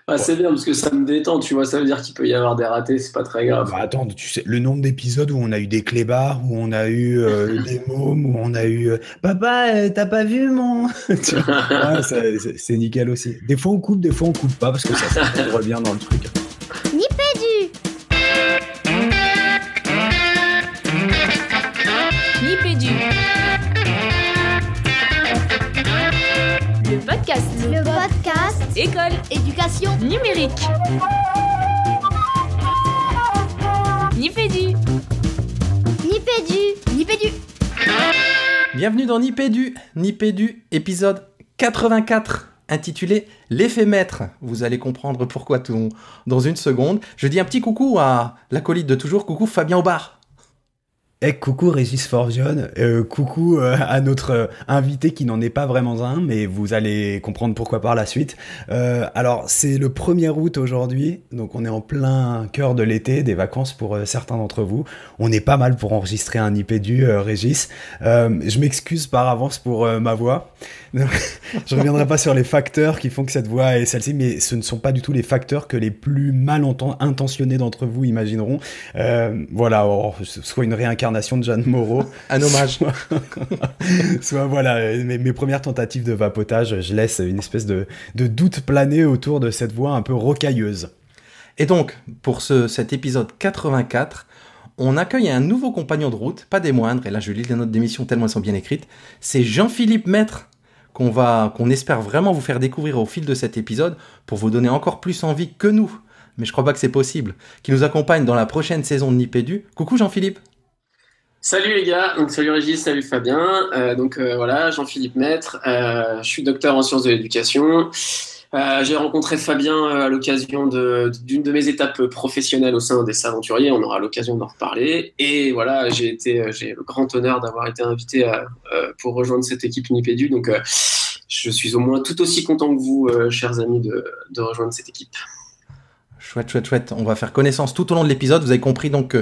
Ah, Bon, c'est bien parce que ça me détend, tu vois, ça veut dire qu'il peut y avoir des ratés, c'est pas très grave. bah attends, tu sais, le nombre d'épisodes où on a eu des clébards, où on a eu des mômes, où on a eu Papa, t'as pas vu mon. Tu vois, ouais, c'est nickel aussi. Des fois on coupe pas parce que ça s'intègre bien dans le truc. Nipédu. Nipédu, le podcast Le podcast École éducation numérique. Nipédu, Nipédu. Nipédu. Bienvenue dans Nipédu, épisode 84, intitulé L'effet maître. Vous allez comprendre pourquoi dans une seconde. Je dis un petit coucou à l'acolyte de toujours, coucou Fabien Aubard. Coucou Régis Forgione, coucou à notre invité qui n'en est pas vraiment un, mais vous allez comprendre pourquoi par la suite. Alors c'est le 1er août aujourd'hui, donc on est en plein cœur de l'été, des vacances pour certains d'entre vous. On est pas mal pour enregistrer un Nipédu, Régis. Je m'excuse par avance pour ma voix. Je reviendrai pas sur les facteurs qui font que cette voix est celle-ci, mais ce ne sont pas du tout les facteurs que les plus mal intentionnés d'entre vous imagineront. Voilà, soit une réincarnation de Jeanne Moreau, Un hommage. soit voilà, mes premières tentatives de vapotage, je laisse une espèce de doute planer autour de cette voix un peu rocailleuse. Et donc, pour cet épisode 84, on accueille un nouveau compagnon de route, pas des moindres, et là je lis les notes d'émission tellement elles sont bien écrites, c'est Jean-Philippe Maître, qu'on espère vraiment vous faire découvrir au fil de cet épisode pour vous donner encore plus envie que nous, mais je crois pas que c'est possible, qui nous accompagne dans la prochaine saison de Nipédu. Coucou Jean-Philippe. Salut les gars, donc salut Régis, salut Fabien. Voilà, Jean-Philippe Maître, je suis docteur en sciences de l'éducation. J'ai rencontré Fabien à l'occasion d'une de mes étapes professionnelles au sein des Saventuriers. On aura l'occasion d'en reparler. Et voilà, j'ai le grand honneur d'avoir été invité pour rejoindre cette équipe Nipédu. Donc, je suis au moins tout aussi content que vous, chers amis, de rejoindre cette équipe. Chouette. On va faire connaissance tout au long de l'épisode. Vous avez compris donc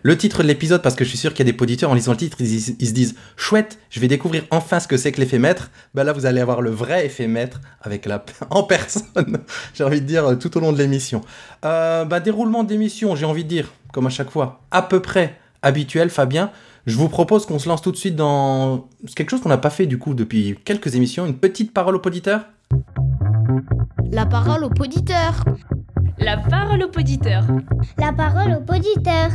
le titre de l'épisode, parce que je suis sûr qu'il y a des auditeurs, en lisant le titre, ils se disent « Chouette, je vais découvrir enfin ce que c'est que l'effet maître ». Ben là, vous allez avoir le vrai effet maître en personne, j'ai envie de dire, tout au long de l'émission. Déroulement de l'émission, j'ai envie de dire, comme à chaque fois, à peu près habituel, Fabien. Je vous propose qu'on se lance tout de suite dans quelque chose qu'on n'a pas fait du coup depuis quelques émissions, une petite parole aux auditeurs. La parole au poditeur. la parole au poditeur. La parole au poditeur.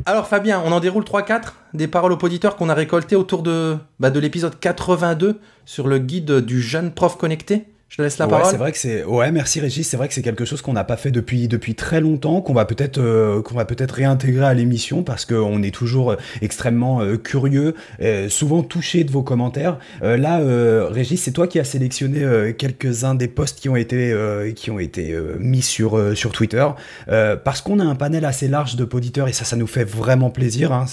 Alors Fabien, on en déroule 3-4 des paroles aux auditeurs qu'on a récoltées autour de l'épisode 82 sur le guide du jeune prof connecté. Je te laisse la parole. C'est vrai que c'est. Ouais, merci Régis. C'est vrai que c'est quelque chose qu'on n'a pas fait depuis très longtemps, qu'on va peut-être réintégrer à l'émission parce qu'on est toujours extrêmement curieux, souvent touché de vos commentaires. Là, Régis, c'est toi qui as sélectionné quelques-uns des posts qui ont été mis sur Twitter, parce qu'on a un panel assez large de auditeurs et ça nous fait vraiment plaisir. Hein.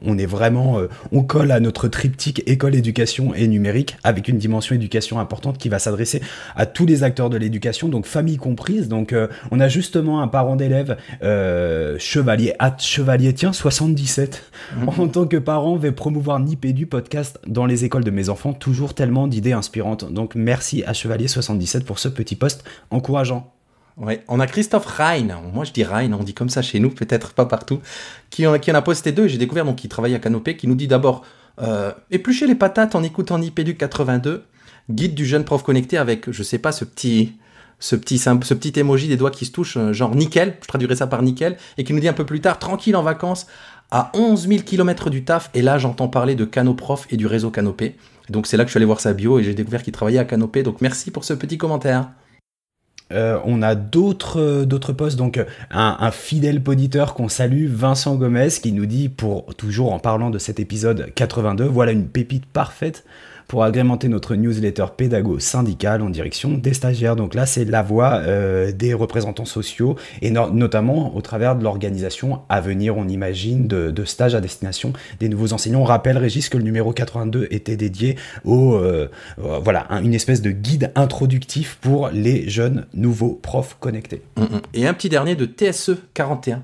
On est vraiment, on colle à notre triptyque école, éducation et numérique avec une dimension éducation importante qui va s'adresser à tous les acteurs de l'éducation, donc famille comprise. Donc on a justement un parent d'élève, Chevalier 77, en tant que parent veut promouvoir Nipédu podcast dans les écoles de mes enfants, toujours tellement d'idées inspirantes. Donc merci à Chevalier 77 pour ce petit post encourageant. Ouais, on a Christophe Rhein, moi je dis Rhein, on dit comme ça chez nous, peut-être pas partout, qui en a posté 2, j'ai découvert, donc il travaille à Canopé, qui nous dit d'abord éplucher les patates en écoutant Nipédu 82, guide du jeune prof connecté, avec, je sais pas, ce petit emoji des doigts qui se touchent, genre nickel, je traduirais ça par nickel, et qui nous dit un peu plus tard, tranquille en vacances, à 11 000 km du taf, et là j'entends parler de Canoprof et du réseau Canopé. Donc c'est là que je suis allé voir sa bio et j'ai découvert qu'il travaillait à Canopé, donc merci pour ce petit commentaire. On a d'autres posts, donc un fidèle poditeur qu'on salue, Vincent Gomez, qui nous dit, toujours en parlant de cet épisode 82, voilà une pépite parfaite pour agrémenter notre newsletter pédago syndical en direction des stagiaires. Donc là, c'est la voix des représentants sociaux et notamment au travers de l'organisation à venir, on imagine, de stages à destination des nouveaux enseignants. On rappelle, Régis, que le numéro 82 était dédié une espèce de guide introductif pour les jeunes nouveaux profs connectés. Et un petit dernier de TSE41,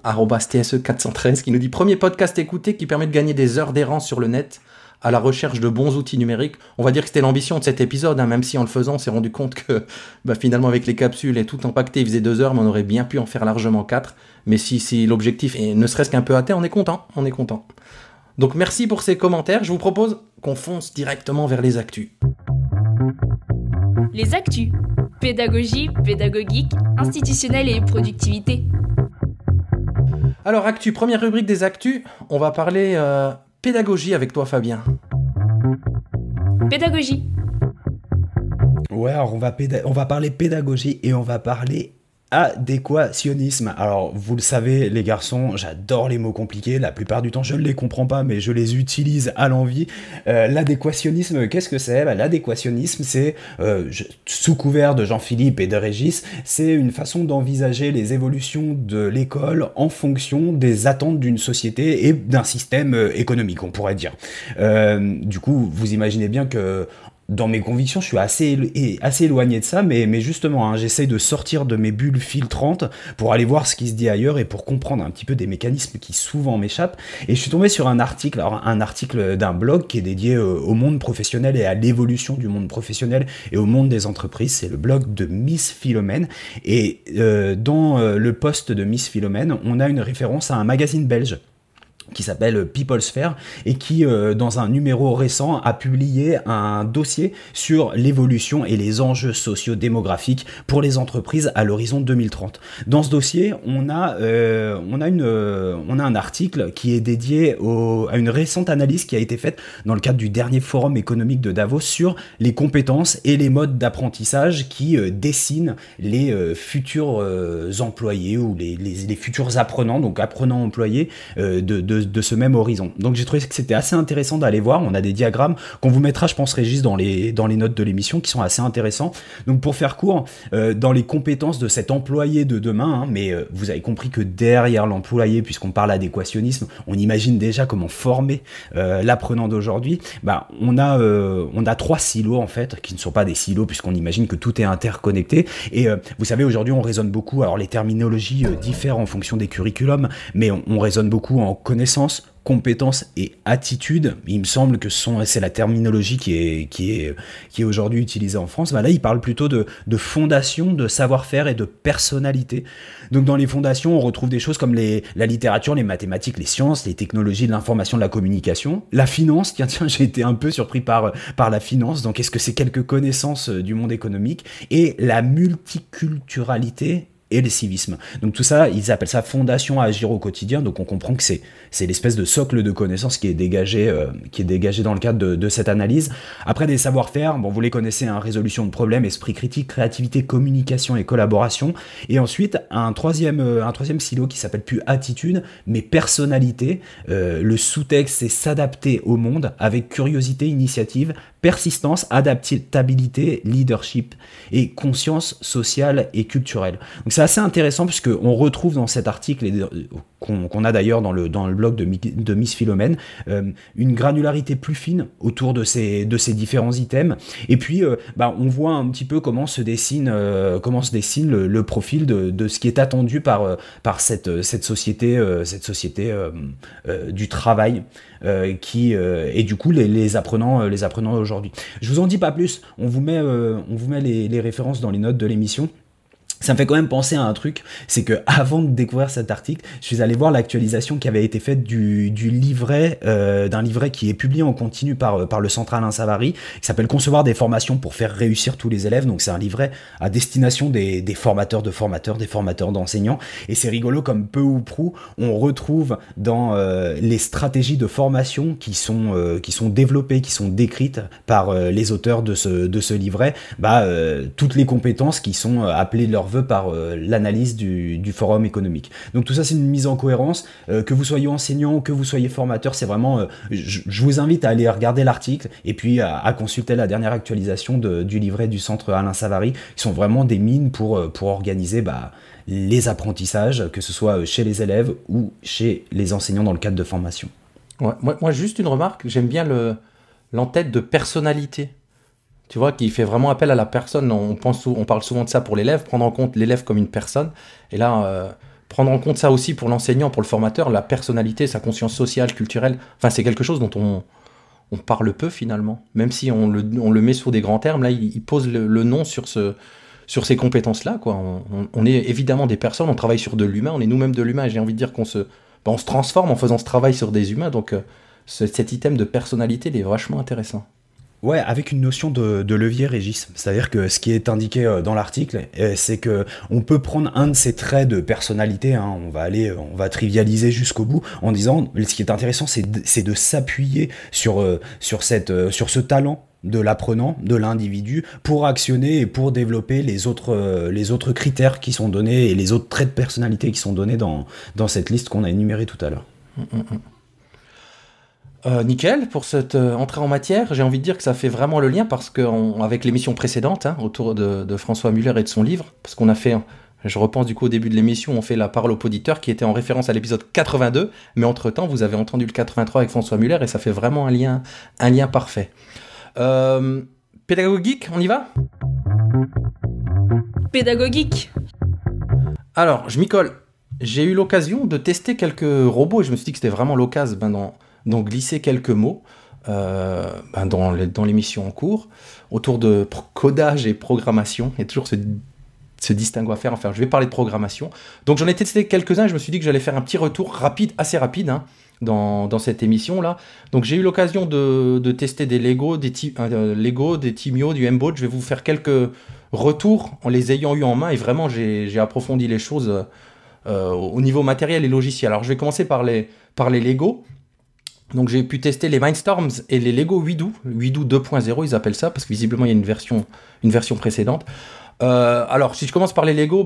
@TSE413, qui nous dit « Premier podcast écouté qui permet de gagner des heures d'errance sur le net. à la recherche de bons outils numériques. On va dire que c'était l'ambition de cet épisode, hein, même si en le faisant, on s'est rendu compte que finalement avec les capsules et tout empaqueté, il faisait 2 heures, mais on aurait bien pu en faire largement 4. Mais si l'objectif est ne serait-ce qu'un peu atteint, on est content. Donc merci pour ces commentaires. Je vous propose qu'on fonce directement vers les actus. Les actus. Pédagogie, pédagogique, institutionnelle et productivité. Alors actu, première rubrique des actus, on va parler pédagogie avec toi Fabien. Pédagogie. Ouais, alors on va parler pédagogie et on va parler adéquationnisme. Alors, vous le savez, les garçons, j'adore les mots compliqués. La plupart du temps, je ne les comprends pas, mais je les utilise à l'envi. L'adéquationnisme, qu'est-ce que c'est ? L'adéquationnisme, c'est, sous couvert de Jean-Philippe et de Régis, c'est une façon d'envisager les évolutions de l'école en fonction des attentes d'une société et d'un système économique, on pourrait dire. Du coup, vous imaginez bien que dans mes convictions, je suis assez éloigné de ça, mais justement, hein, j'essaye de sortir de mes bulles filtrantes pour aller voir ce qui se dit ailleurs et pour comprendre un petit peu des mécanismes qui souvent m'échappent. Et je suis tombé sur un article d'un blog qui est dédié au monde professionnel et à l'évolution du monde professionnel et au monde des entreprises. C'est le blog de Miss Philomène. Et dans le post de Miss Philomène, on a une référence à un magazine belge qui s'appelle People's Fair et qui, dans un numéro récent, a publié un dossier sur l'évolution et les enjeux socio-démographiques pour les entreprises à l'horizon 2030. Dans ce dossier, on a un article qui est dédié à une récente analyse qui a été faite dans le cadre du dernier forum économique de Davos sur les compétences et les modes d'apprentissage qui dessinent les futurs employés ou les futurs apprenants, donc apprenants-employés de ce même horizon. Donc j'ai trouvé que c'était assez intéressant d'aller voir. On a des diagrammes qu'on vous mettra, je pense, Régis, dans les notes de l'émission, qui sont assez intéressants. Donc pour faire court, dans les compétences de cet employé de demain, hein, mais vous avez compris que derrière l'employé, puisqu'on parle adéquationnisme, on imagine déjà comment former l'apprenant d'aujourd'hui. On a 3 silos en fait, qui ne sont pas des silos puisqu'on imagine que tout est interconnecté. Et vous savez, aujourd'hui on raisonne beaucoup, alors les terminologies diffèrent en fonction des curriculums, mais on raisonne beaucoup en connaissance, compétences et attitudes. Il me semble que c'est la terminologie qui est aujourd'hui utilisée en France. Là, il parle plutôt de fondation, de savoir-faire et de personnalité. Donc, dans les fondations, on retrouve des choses comme la littérature, les mathématiques, les sciences, les technologies de l'information, de la communication. La finance, tiens, j'ai été un peu surpris par la finance. Donc, est-ce que c'est quelques connaissances du monde économique ? Et la multiculturalité et le civisme. Donc tout ça, ils appellent ça fondation à agir au quotidien, donc on comprend que c'est l'espèce de socle de connaissances qui est dégagé dans le cadre de cette analyse. Après, des savoir-faire, vous les connaissez, hein, résolution de problèmes, esprit critique, créativité, communication et collaboration. Et ensuite, un troisième silo qui s'appelle plus attitude, mais personnalité. Le sous-texte, c'est s'adapter au monde avec curiosité, initiative, persistance, adaptabilité, leadership et conscience sociale et culturelle. Donc c'est assez intéressant puisqu'on retrouve dans cet article, qu'on a d'ailleurs dans le blog de Miss Philomène, une granularité plus fine autour de ces différents items. Et puis, on voit un petit peu comment se dessine le profil de ce qui est attendu par cette société du travail et du coup les apprenants aujourd'hui. Je vous en dis pas plus. On vous met les références dans les notes de l'émission. Ça me fait quand même penser à un truc, c'est que avant de découvrir cet article, je suis allé voir l'actualisation qui avait été faite du livret, d'un livret qui est publié en continu par le Centre Alain Savary, qui s'appelle Concevoir des formations pour faire réussir tous les élèves. Donc c'est un livret à destination des formateurs de formateurs, des formateurs d'enseignants. Et c'est rigolo comme peu ou prou, on retrouve dans les stratégies de formation qui sont développées, qui sont décrites par les auteurs de ce livret, toutes les compétences qui sont appelées de leur vœu par l'analyse du forum économique. Donc tout ça, c'est une mise en cohérence. Que vous soyez enseignant ou que vous soyez formateur, c'est vraiment... je vous invite à aller regarder l'article et puis à consulter la dernière actualisation du livret du Centre Alain Savary, qui sont vraiment des mines pour organiser les apprentissages, que ce soit chez les élèves ou chez les enseignants dans le cadre de formation. Ouais, moi, juste une remarque, j'aime bien l'entête de personnalité. Tu vois, qui fait vraiment appel à la personne. On parle souvent de ça pour l'élève, prendre en compte l'élève comme une personne. Et là, prendre en compte ça aussi pour l'enseignant, pour le formateur, la personnalité, sa conscience sociale, culturelle. Enfin, c'est quelque chose dont on parle peu finalement. Même si on le met sur des grands termes, là, il pose le nom sur ces compétences-là, quoi. On est évidemment des personnes, on travaille sur de l'humain, on est nous-mêmes de l'humain. J'ai envie de dire on se transforme en faisant ce travail sur des humains. Donc, cet item de personnalité, il est vachement intéressant. Ouais, avec une notion de levier, Régis. C'est-à-dire que ce qui est indiqué dans l'article, c'est que on peut prendre un de ces traits de personnalité, hein, on va trivialiser jusqu'au bout, en disant, ce qui est intéressant, c'est de s'appuyer sur ce talent de l'apprenant, de l'individu, pour actionner et pour développer les autres critères qui sont donnés et les autres traits de personnalité qui sont donnés dans cette liste qu'on a énumérée tout à l'heure. Nickel, pour cette entrée en matière, j'ai envie de dire que ça fait vraiment le lien parce qu'avec l'émission précédente, hein, autour de François Muller et de son livre, parce qu'on a fait, je repense du coup au début de l'émission, on fait la parole au poditeur qui était en référence à l'épisode 82, mais entre-temps, vous avez entendu le 83 avec François Muller et ça fait vraiment un lien parfait. Pédagogique, on y va ? Pédagogique. Alors, je m'y colle. J'ai eu l'occasion de tester quelques robots et je me suis dit que c'était vraiment l'occasion d'en glisser quelques mots dans l'émission en cours autour de codage et programmation. Il y a toujours ce distinguo à faire. Enfin, je vais parler de programmation. Donc, j'en ai testé quelques-uns et je me suis dit que j'allais faire un petit retour assez rapide, hein, dans cette émission-là. Donc, j'ai eu l'occasion de tester des Lego, des Timio, du Mbot. Je vais vous faire quelques retours en les ayant eu en main et vraiment, j'ai approfondi les choses au niveau matériel et logiciel. Alors, je vais commencer par les Lego. Donc j'ai pu tester les Mindstorms et les Lego Widoo 2.0, ils appellent ça, parce que visiblement il y a une version précédente. Alors si je commence par les Lego,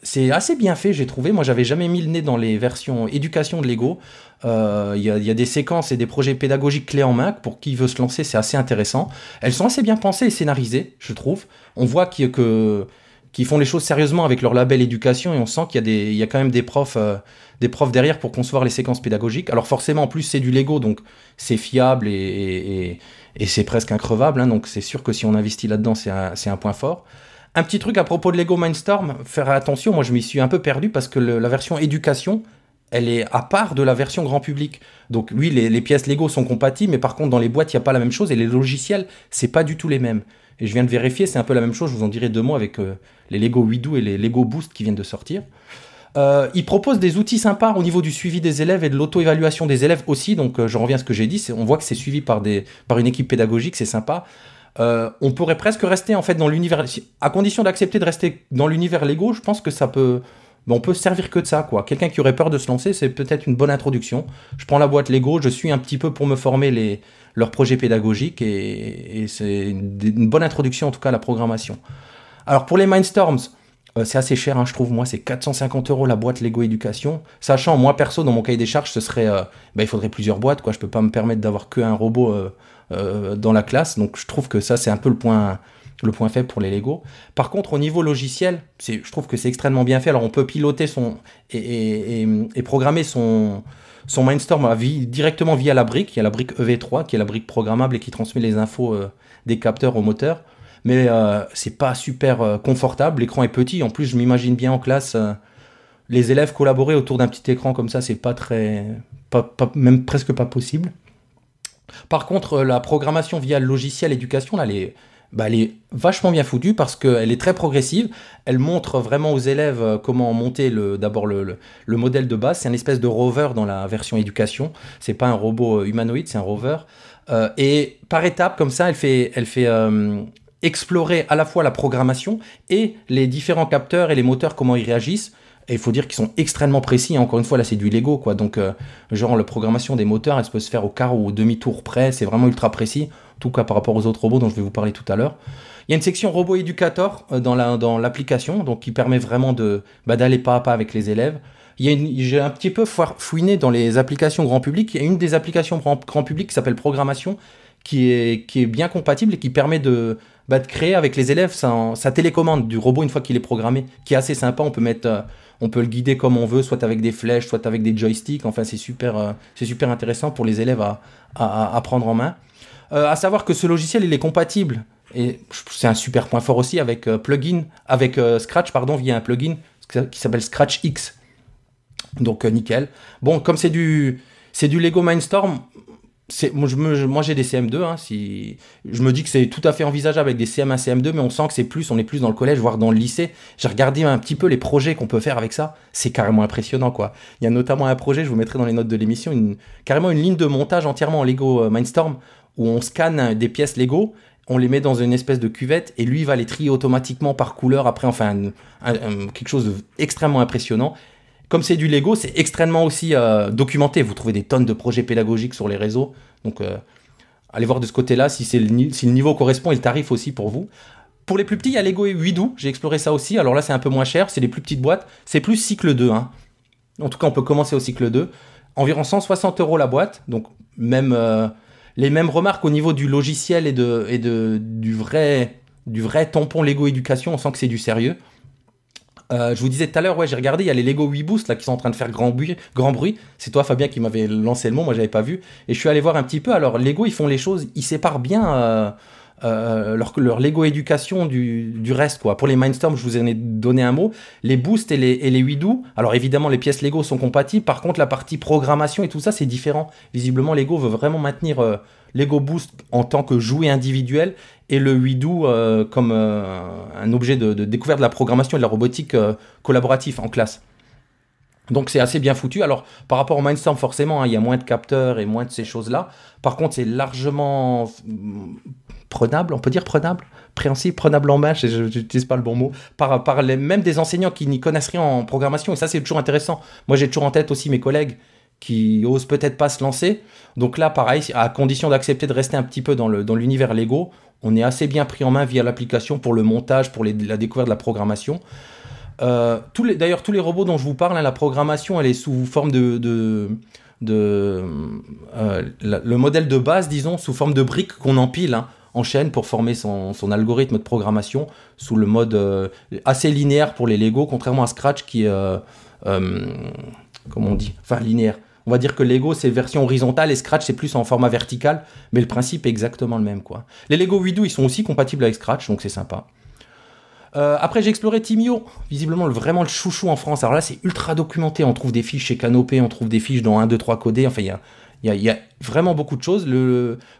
c'est assez bien fait, j'ai trouvé. Moi j'avais jamais mis le nez dans les versions éducation de Lego. Il y a des séquences et des projets pédagogiques clés en main. Pour qui veut se lancer, c'est assez intéressant. Elles sont assez bien pensées et scénarisées, je trouve. On voit qu'ils font les choses sérieusement avec leur label éducation et on sent qu'il y a quand même des profs derrière pour concevoir les séquences pédagogiques. Alors forcément, en plus, c'est du Lego, donc c'est fiable et c'est presque increvable. Hein, donc c'est sûr que si on investit là-dedans, c'est un point fort. Un petit truc à propos de Lego Mindstorm, faire attention, moi je m'y suis un peu perdu parce que la version éducation, elle est à part de la version grand public. Donc oui, les pièces Lego sont compatibles, mais par contre dans les boîtes, il n'y a pas la même chose et les logiciels, c'est pas du tout les mêmes. Et je viens de vérifier, c'est un peu la même chose, je vous en dirai 2 mots avec les Lego Widoo et les Lego Boost qui viennent de sortir. Ils proposent des outils sympas au niveau du suivi des élèves et de l'auto-évaluation des élèves aussi, donc je reviens à ce que j'ai dit, on voit que c'est suivi par une équipe pédagogique, c'est sympa. On pourrait presque rester en fait dans l'univers, à condition d'accepter de rester dans l'univers Lego, je pense que ça peut... on peut se servir que de ça, quoi. Quelqu'un qui aurait peur de se lancer, c'est peut-être une bonne introduction. Je prends la boîte Lego, je suis un petit peu pour me former leurs projets pédagogiques et c'est une bonne introduction en tout cas à la programmation. Alors pour les Mindstorms, c'est assez cher, hein, je trouve. Moi, c'est 450 € la boîte Lego Éducation. Sachant, moi perso, dans mon cahier des charges, ce serait, il faudrait plusieurs boîtes, quoi. Je peux pas me permettre d'avoir qu'un robot dans la classe. Donc je trouve que ça, c'est un peu le point faible pour les Lego. Par contre, au niveau logiciel, je trouve que c'est extrêmement bien fait. Alors on peut piloter et programmer son Mindstorm directement via la brique. Il y a la brique EV3 qui est la brique programmable et qui transmet les infos des capteurs au moteur. Mais c'est pas super confortable. L'écran est petit. En plus, je m'imagine bien en classe, les élèves collaborer autour d'un petit écran comme ça, c'est même presque pas possible. Par contre, la programmation via le logiciel éducation, là, elle est vachement bien foutue parce qu'elle est très progressive. Elle montre vraiment aux élèves comment monter d'abord le modèle de base. C'est une espèce de rover dans la version éducation. C'est pas un robot humanoïde, c'est un rover. Et par étapes, comme ça, elle fait explorer à la fois la programmation et les différents capteurs et les moteurs, comment ils réagissent. Et il faut dire qu'ils sont extrêmement précis. Encore une fois, là, c'est du Lego, quoi. Donc, genre, la programmation des moteurs, elle peut se faire au quart ou au demi-tour près. C'est vraiment ultra précis. En tout cas, par rapport aux autres robots dont je vais vous parler tout à l'heure. Il y a une section robot éducateur dans l'application, donc qui permet vraiment d'aller pas à pas avec les élèves. J'ai un petit peu fouiné dans les applications grand public. Il y a une des applications grand public qui s'appelle Programmation, qui est bien compatible et qui permet de créer avec les élèves sa télécommande du robot une fois qu'il est programmé, qui est assez sympa. On peut le guider comme on veut, soit avec des flèches, soit avec des joysticks. Enfin, c'est super intéressant pour les élèves à prendre en main. À savoir que ce logiciel, il est compatible, et c'est un super point fort aussi, avec Scratch, via un plugin qui s'appelle Scratch X. Donc nickel. Bon, comme c'est du Lego Mindstorm, Moi j'ai des CM2, hein, je me dis que c'est tout à fait envisageable avec des CM1, CM2, mais on sent que on est plus dans le collège, voire dans le lycée. J'ai regardé un petit peu les projets qu'on peut faire avec ça, c'est carrément impressionnant, quoi. Il y a notamment un projet, je vous mettrai dans les notes de l'émission, carrément une ligne de montage entièrement en Lego Mindstorm, où on scanne des pièces Lego, on les met dans une espèce de cuvette, et lui il va les trier automatiquement par couleur, après, enfin, quelque chose d'extrêmement impressionnant. Comme c'est du Lego, c'est extrêmement aussi documenté. Vous trouvez des tonnes de projets pédagogiques sur les réseaux. Donc, allez voir de ce côté-là si le niveau correspond et le tarif aussi pour vous. Pour les plus petits, il y a Lego et Widoo. J'ai exploré ça aussi. Alors là, c'est un peu moins cher. C'est les plus petites boîtes. C'est plus cycle 2. Hein. En tout cas, on peut commencer au cycle 2. Environ 160 € la boîte. Donc, même, les mêmes remarques au niveau du logiciel et du vrai tampon Lego Éducation. On sent que c'est du sérieux. Je vous disais tout à l'heure, j'ai regardé, il y a les Lego WeBoost là qui sont en train de faire grand bruit. C'est toi, Fabien, qui m'avait lancé le mot, moi j'avais pas vu. Et je suis allé voir un petit peu. Alors Lego, ils font les choses, ils séparent bien leur Lego Éducation du reste, quoi. Pour les Mindstorm, je vous en ai donné un mot. Les Boost et les WeDo, alors évidemment les pièces Lego sont compatibles. Par contre, la partie programmation et tout ça, c'est différent. Visiblement, Lego veut vraiment maintenir Lego Boost en tant que jouet individuel et le WeDo comme un objet de découverte de la programmation et de la robotique collaboratif en classe. Donc c'est assez bien foutu. Alors par rapport au Mindstorm, forcément, il y a moins de capteurs et moins de ces choses-là. Par contre, c'est largement prenable, on peut dire prenable, préhensible, prenable en main, je n'utilise pas le bon mot, par même des enseignants qui n'y connaissent rien en programmation. Et ça, c'est toujours intéressant. Moi, j'ai toujours en tête aussi mes collègues qui osent peut-être pas se lancer. Donc là, pareil, à condition d'accepter de rester un petit peu dans l'univers Lego, on est assez bien pris en main via l'application pour le montage, pour la découverte de la programmation. D'ailleurs, tous les robots dont je vous parle, hein, la programmation, elle est sous forme le modèle de base, disons, sous forme de briques qu'on empile en chaîne pour former son algorithme de programmation sous le mode assez linéaire pour les Lego, contrairement à Scratch qui est, comment on dit, enfin linéaire. On va dire que Lego, c'est version horizontale et Scratch, c'est plus en format vertical, mais le principe est exactement le même, quoi. Les Lego WeDo, ils sont aussi compatibles avec Scratch, donc c'est sympa. Après, j'ai exploré Timio, visiblement vraiment le chouchou en France. Alors là, c'est ultra documenté. On trouve des fiches chez Canopé, on trouve des fiches dans 1, 2, 3 codés. Enfin, il y a vraiment beaucoup de choses.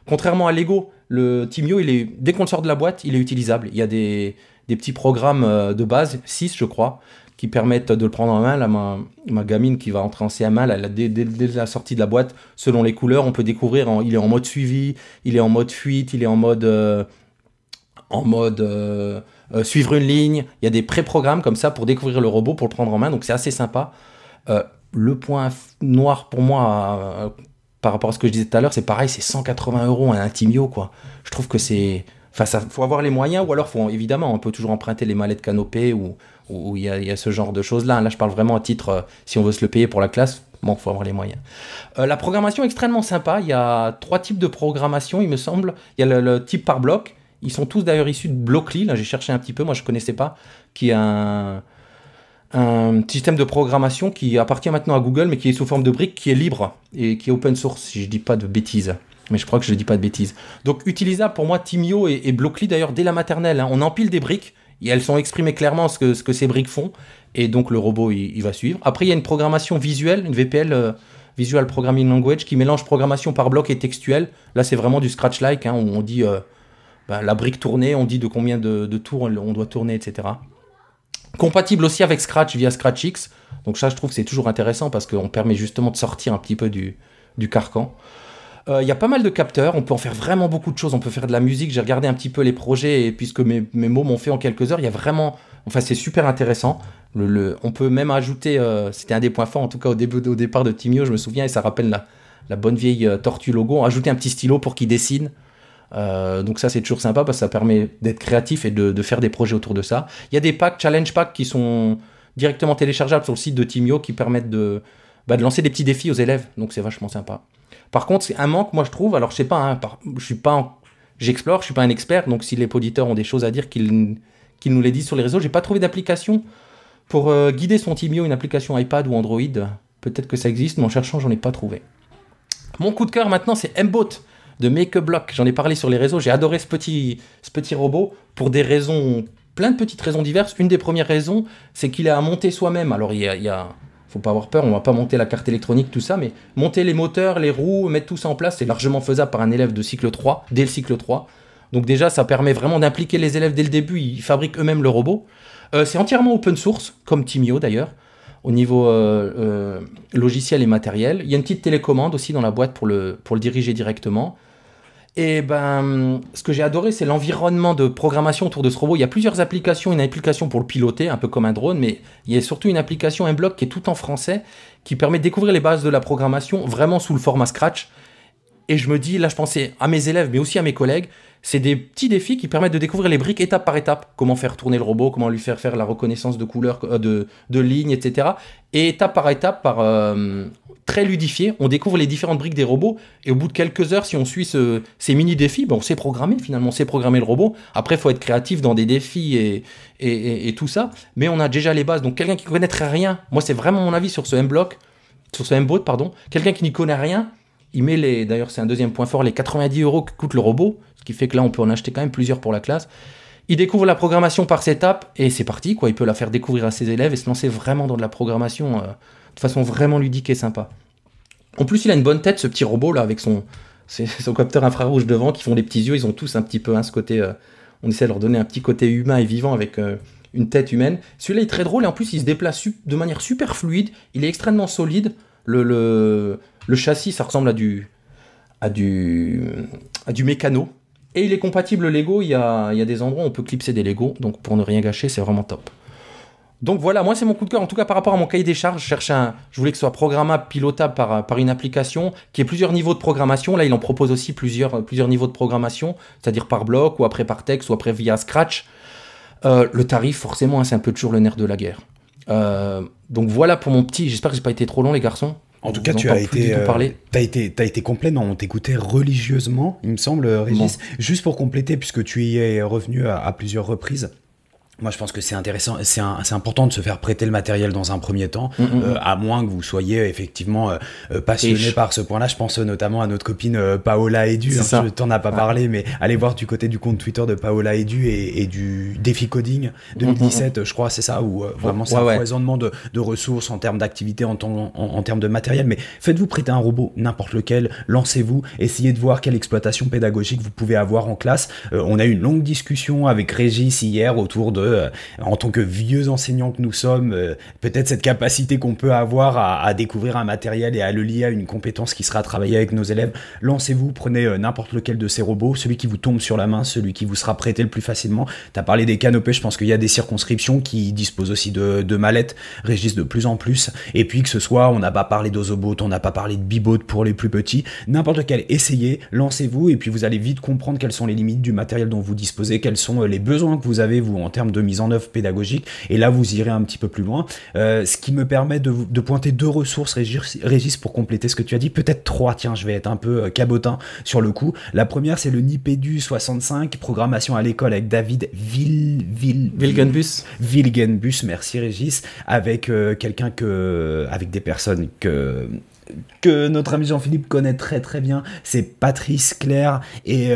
Contrairement à Lego, le Timio, dès qu'on le sort de la boîte, il est utilisable. Il y a des petits programmes de base, 6 je crois, qui permettent de le prendre en main. Là, ma gamine qui va entrer en CM1, dès la sortie de la boîte, selon les couleurs, on peut découvrir, il est en mode suivi, il est en mode fuite, il est en mode suivre une ligne. Il y a des pré-programmes comme ça pour découvrir le robot, pour le prendre en main, donc c'est assez sympa. Le point noir pour moi, par rapport à ce que je disais tout à l'heure, c'est pareil, c'est 180 € un Timio, quoi. Je trouve que c'est... Enfin, ça, faut avoir les moyens, ou alors, évidemment, on peut toujours emprunter les mallettes Canopé, où il y a ce genre de choses-là. Là, je parle vraiment à titre, si on veut se le payer pour la classe, bon, il faut avoir les moyens. La programmation est extrêmement sympa. Il y a 3 types de programmation, il me semble. Il y a le type par bloc. Ils sont tous d'ailleurs issus de Blockly. Là, j'ai cherché un petit peu, moi je ne connaissais pas, qui est un système de programmation qui appartient maintenant à Google, mais qui est sous forme de briques, qui est libre et qui est open source, si je ne dis pas de bêtises. Mais je crois que je ne dis pas de bêtises. Donc utilisable pour moi, Timio et Blockly d'ailleurs dès la maternelle. On empile des briques et elles sont exprimées clairement ce que ces briques font. Et donc le robot, il va suivre. Après, il y a une programmation visuelle, une VPL, Visual Programming Language, qui mélange programmation par bloc et textuel. Là, c'est vraiment du Scratch-like, où on dit... la brique tournée, on dit de combien de tours on doit tourner, etc. Compatible aussi avec Scratch via ScratchX. Donc ça, je trouve que c'est toujours intéressant parce qu'on permet justement de sortir un petit peu du carcan. Il y a pas mal de capteurs, on peut en faire vraiment beaucoup de choses. On peut faire de la musique, j'ai regardé un petit peu les projets et puisque mes mots m'ont fait en quelques heures, il y a vraiment... Enfin, c'est super intéressant. On peut même ajouter... c'était un des points forts, en tout cas au départ de Timio, je me souviens, et ça rappelle la bonne vieille tortue logo. Ajouter un petit stylo pour qu'il dessine. Donc ça c'est toujours sympa parce que ça permet d'être créatif et de faire des projets autour de ça. Il y a des packs, challenge packs qui sont directement téléchargeables sur le site de Timio qui permettent de lancer des petits défis aux élèves, donc c'est vachement sympa. Par contre c'est un manque, moi je trouve, alors je sais pas, j'explore, je suis pas un expert, donc si les auditeurs ont des choses à dire qu'ils nous les disent sur les réseaux. J'ai pas trouvé d'application pour guider son Timio, une application iPad ou Android, peut-être que ça existe mais en cherchant j'en ai pas trouvé. Mon coup de cœur maintenant c'est Mbot de Make-a-Block. J'en ai parlé sur les réseaux. J'ai adoré ce petit robot pour des raisons, plein de petites raisons diverses. Une des premières raisons, c'est qu'il est à monter soi-même. Alors, faut pas avoir peur, on va pas monter la carte électronique, tout ça, mais monter les moteurs, les roues, mettre tout ça en place, c'est largement faisable par un élève de cycle 3, dès le cycle 3. Donc déjà, ça permet vraiment d'impliquer les élèves dès le début, ils fabriquent eux-mêmes le robot. C'est entièrement open source, comme Timio d'ailleurs, au niveau logiciel et matériel. Il y a une petite télécommande aussi dans la boîte pour le diriger directement. Et ce que j'ai adoré, c'est l'environnement de programmation autour de ce robot. Il y a plusieurs applications. Une application pour le piloter, un peu comme un drone, mais il y a surtout une application, un bloc qui est tout en français, qui permet de découvrir les bases de la programmation vraiment sous le format Scratch. Et je me dis, là, je pensais à mes élèves, mais aussi à mes collègues, c'est des petits défis qui permettent de découvrir les briques étape par étape. Comment faire tourner le robot, comment lui faire la reconnaissance de couleurs, de lignes, etc. Et étape par étape, très ludifié, on découvre les différentes briques des robots. Et au bout de quelques heures, si on suit ces mini-défis, on sait programmer finalement, on sait programmer le robot. Après, il faut être créatif dans des défis et tout ça. Mais on a déjà les bases. Donc quelqu'un qui ne connaîtrait rien, moi c'est vraiment mon avis sur ce M-Block, sur ce M-Boat, pardon. Quelqu'un qui n'y connaît rien, il met d'ailleurs c'est un deuxième point fort, les 90 € que coûte le robot, ce qui fait que là on peut en acheter quand même plusieurs pour la classe. Il découvre la programmation par ses étapes et c'est parti, quoi. Il peut la faire découvrir à ses élèves et se lancer vraiment dans de la programmation de façon vraiment ludique et sympa. En plus il a une bonne tête ce petit robot là avec son capteur infrarouge devant qui font des petits yeux, ils ont tous un petit peu ce côté, on essaie de leur donner un petit côté humain et vivant avec une tête humaine. Celui-là est très drôle et en plus il se déplace de manière super fluide, il est extrêmement solide. Le châssis, ça ressemble à du mécano. Et il est compatible Lego. Il y a des endroits où on peut clipser des Lego. Donc, pour ne rien gâcher, c'est vraiment top. Donc, voilà, moi, c'est mon coup de cœur. En tout cas, par rapport à mon cahier des charges, je voulais que ce soit programmable, pilotable par une application qui ait plusieurs niveaux de programmation. Là, il en propose aussi plusieurs niveaux de programmation, c'est-à-dire par bloc, ou après par texte, ou après via Scratch. Le tarif, forcément, c'est un peu toujours le nerf de la guerre. Donc voilà pour mon petit. J'espère que j'ai pas été trop long, les garçons. En tout cas, t'as été complet. Non, on t'écoutait religieusement, il me semble, Régis. Bon. Juste pour compléter, puisque tu y es revenu à plusieurs reprises. Moi, je pense que c'est intéressant, c'est important de se faire prêter le matériel dans un premier temps, à moins que vous soyez effectivement passionné par ce point-là. Je pense notamment à notre copine Paola Edu. Je t'en ai pas parlé, mais allez voir du côté du compte Twitter de Paola Edu et du défi coding 2017, je crois, c'est ça, où vraiment c'est un foisonnement de ressources en termes d'activité, en termes de matériel. Mais faites-vous prêter un robot, n'importe lequel, lancez-vous, essayez de voir quelle exploitation pédagogique vous pouvez avoir en classe. On a eu une longue discussion avec Régis hier autour de en tant que vieux enseignants que nous sommes, peut-être cette capacité qu'on peut avoir à découvrir un matériel et à le lier à une compétence qui sera travaillée avec nos élèves. Lancez-vous, prenez n'importe lequel de ces robots, celui qui vous tombe sur la main, celui qui vous sera prêté le plus facilement. Tu as parlé des canopées, je pense qu'il y a des circonscriptions qui disposent aussi de mallettes, Régis, de plus en plus. Et puis que ce soit, on n'a pas parlé d'Ozobot, on n'a pas parlé de Bibot pour les plus petits, n'importe lequel, essayez, lancez-vous et puis vous allez vite comprendre quelles sont les limites du matériel dont vous disposez, quels sont les besoins que vous avez, vous, en termes de mise en œuvre pédagogique, et là vous irez un petit peu plus loin, ce qui me permet de pointer deux ressources, Régis, pour compléter ce que tu as dit, peut-être trois, tiens, je vais être un peu cabotin sur le coup. La première, c'est le Nipédu 65, programmation à l'école avec David Wilgenbus, merci Régis, avec avec des personnes que notre ami Jean-Philippe connaît très très bien, c'est Patrice, Claire et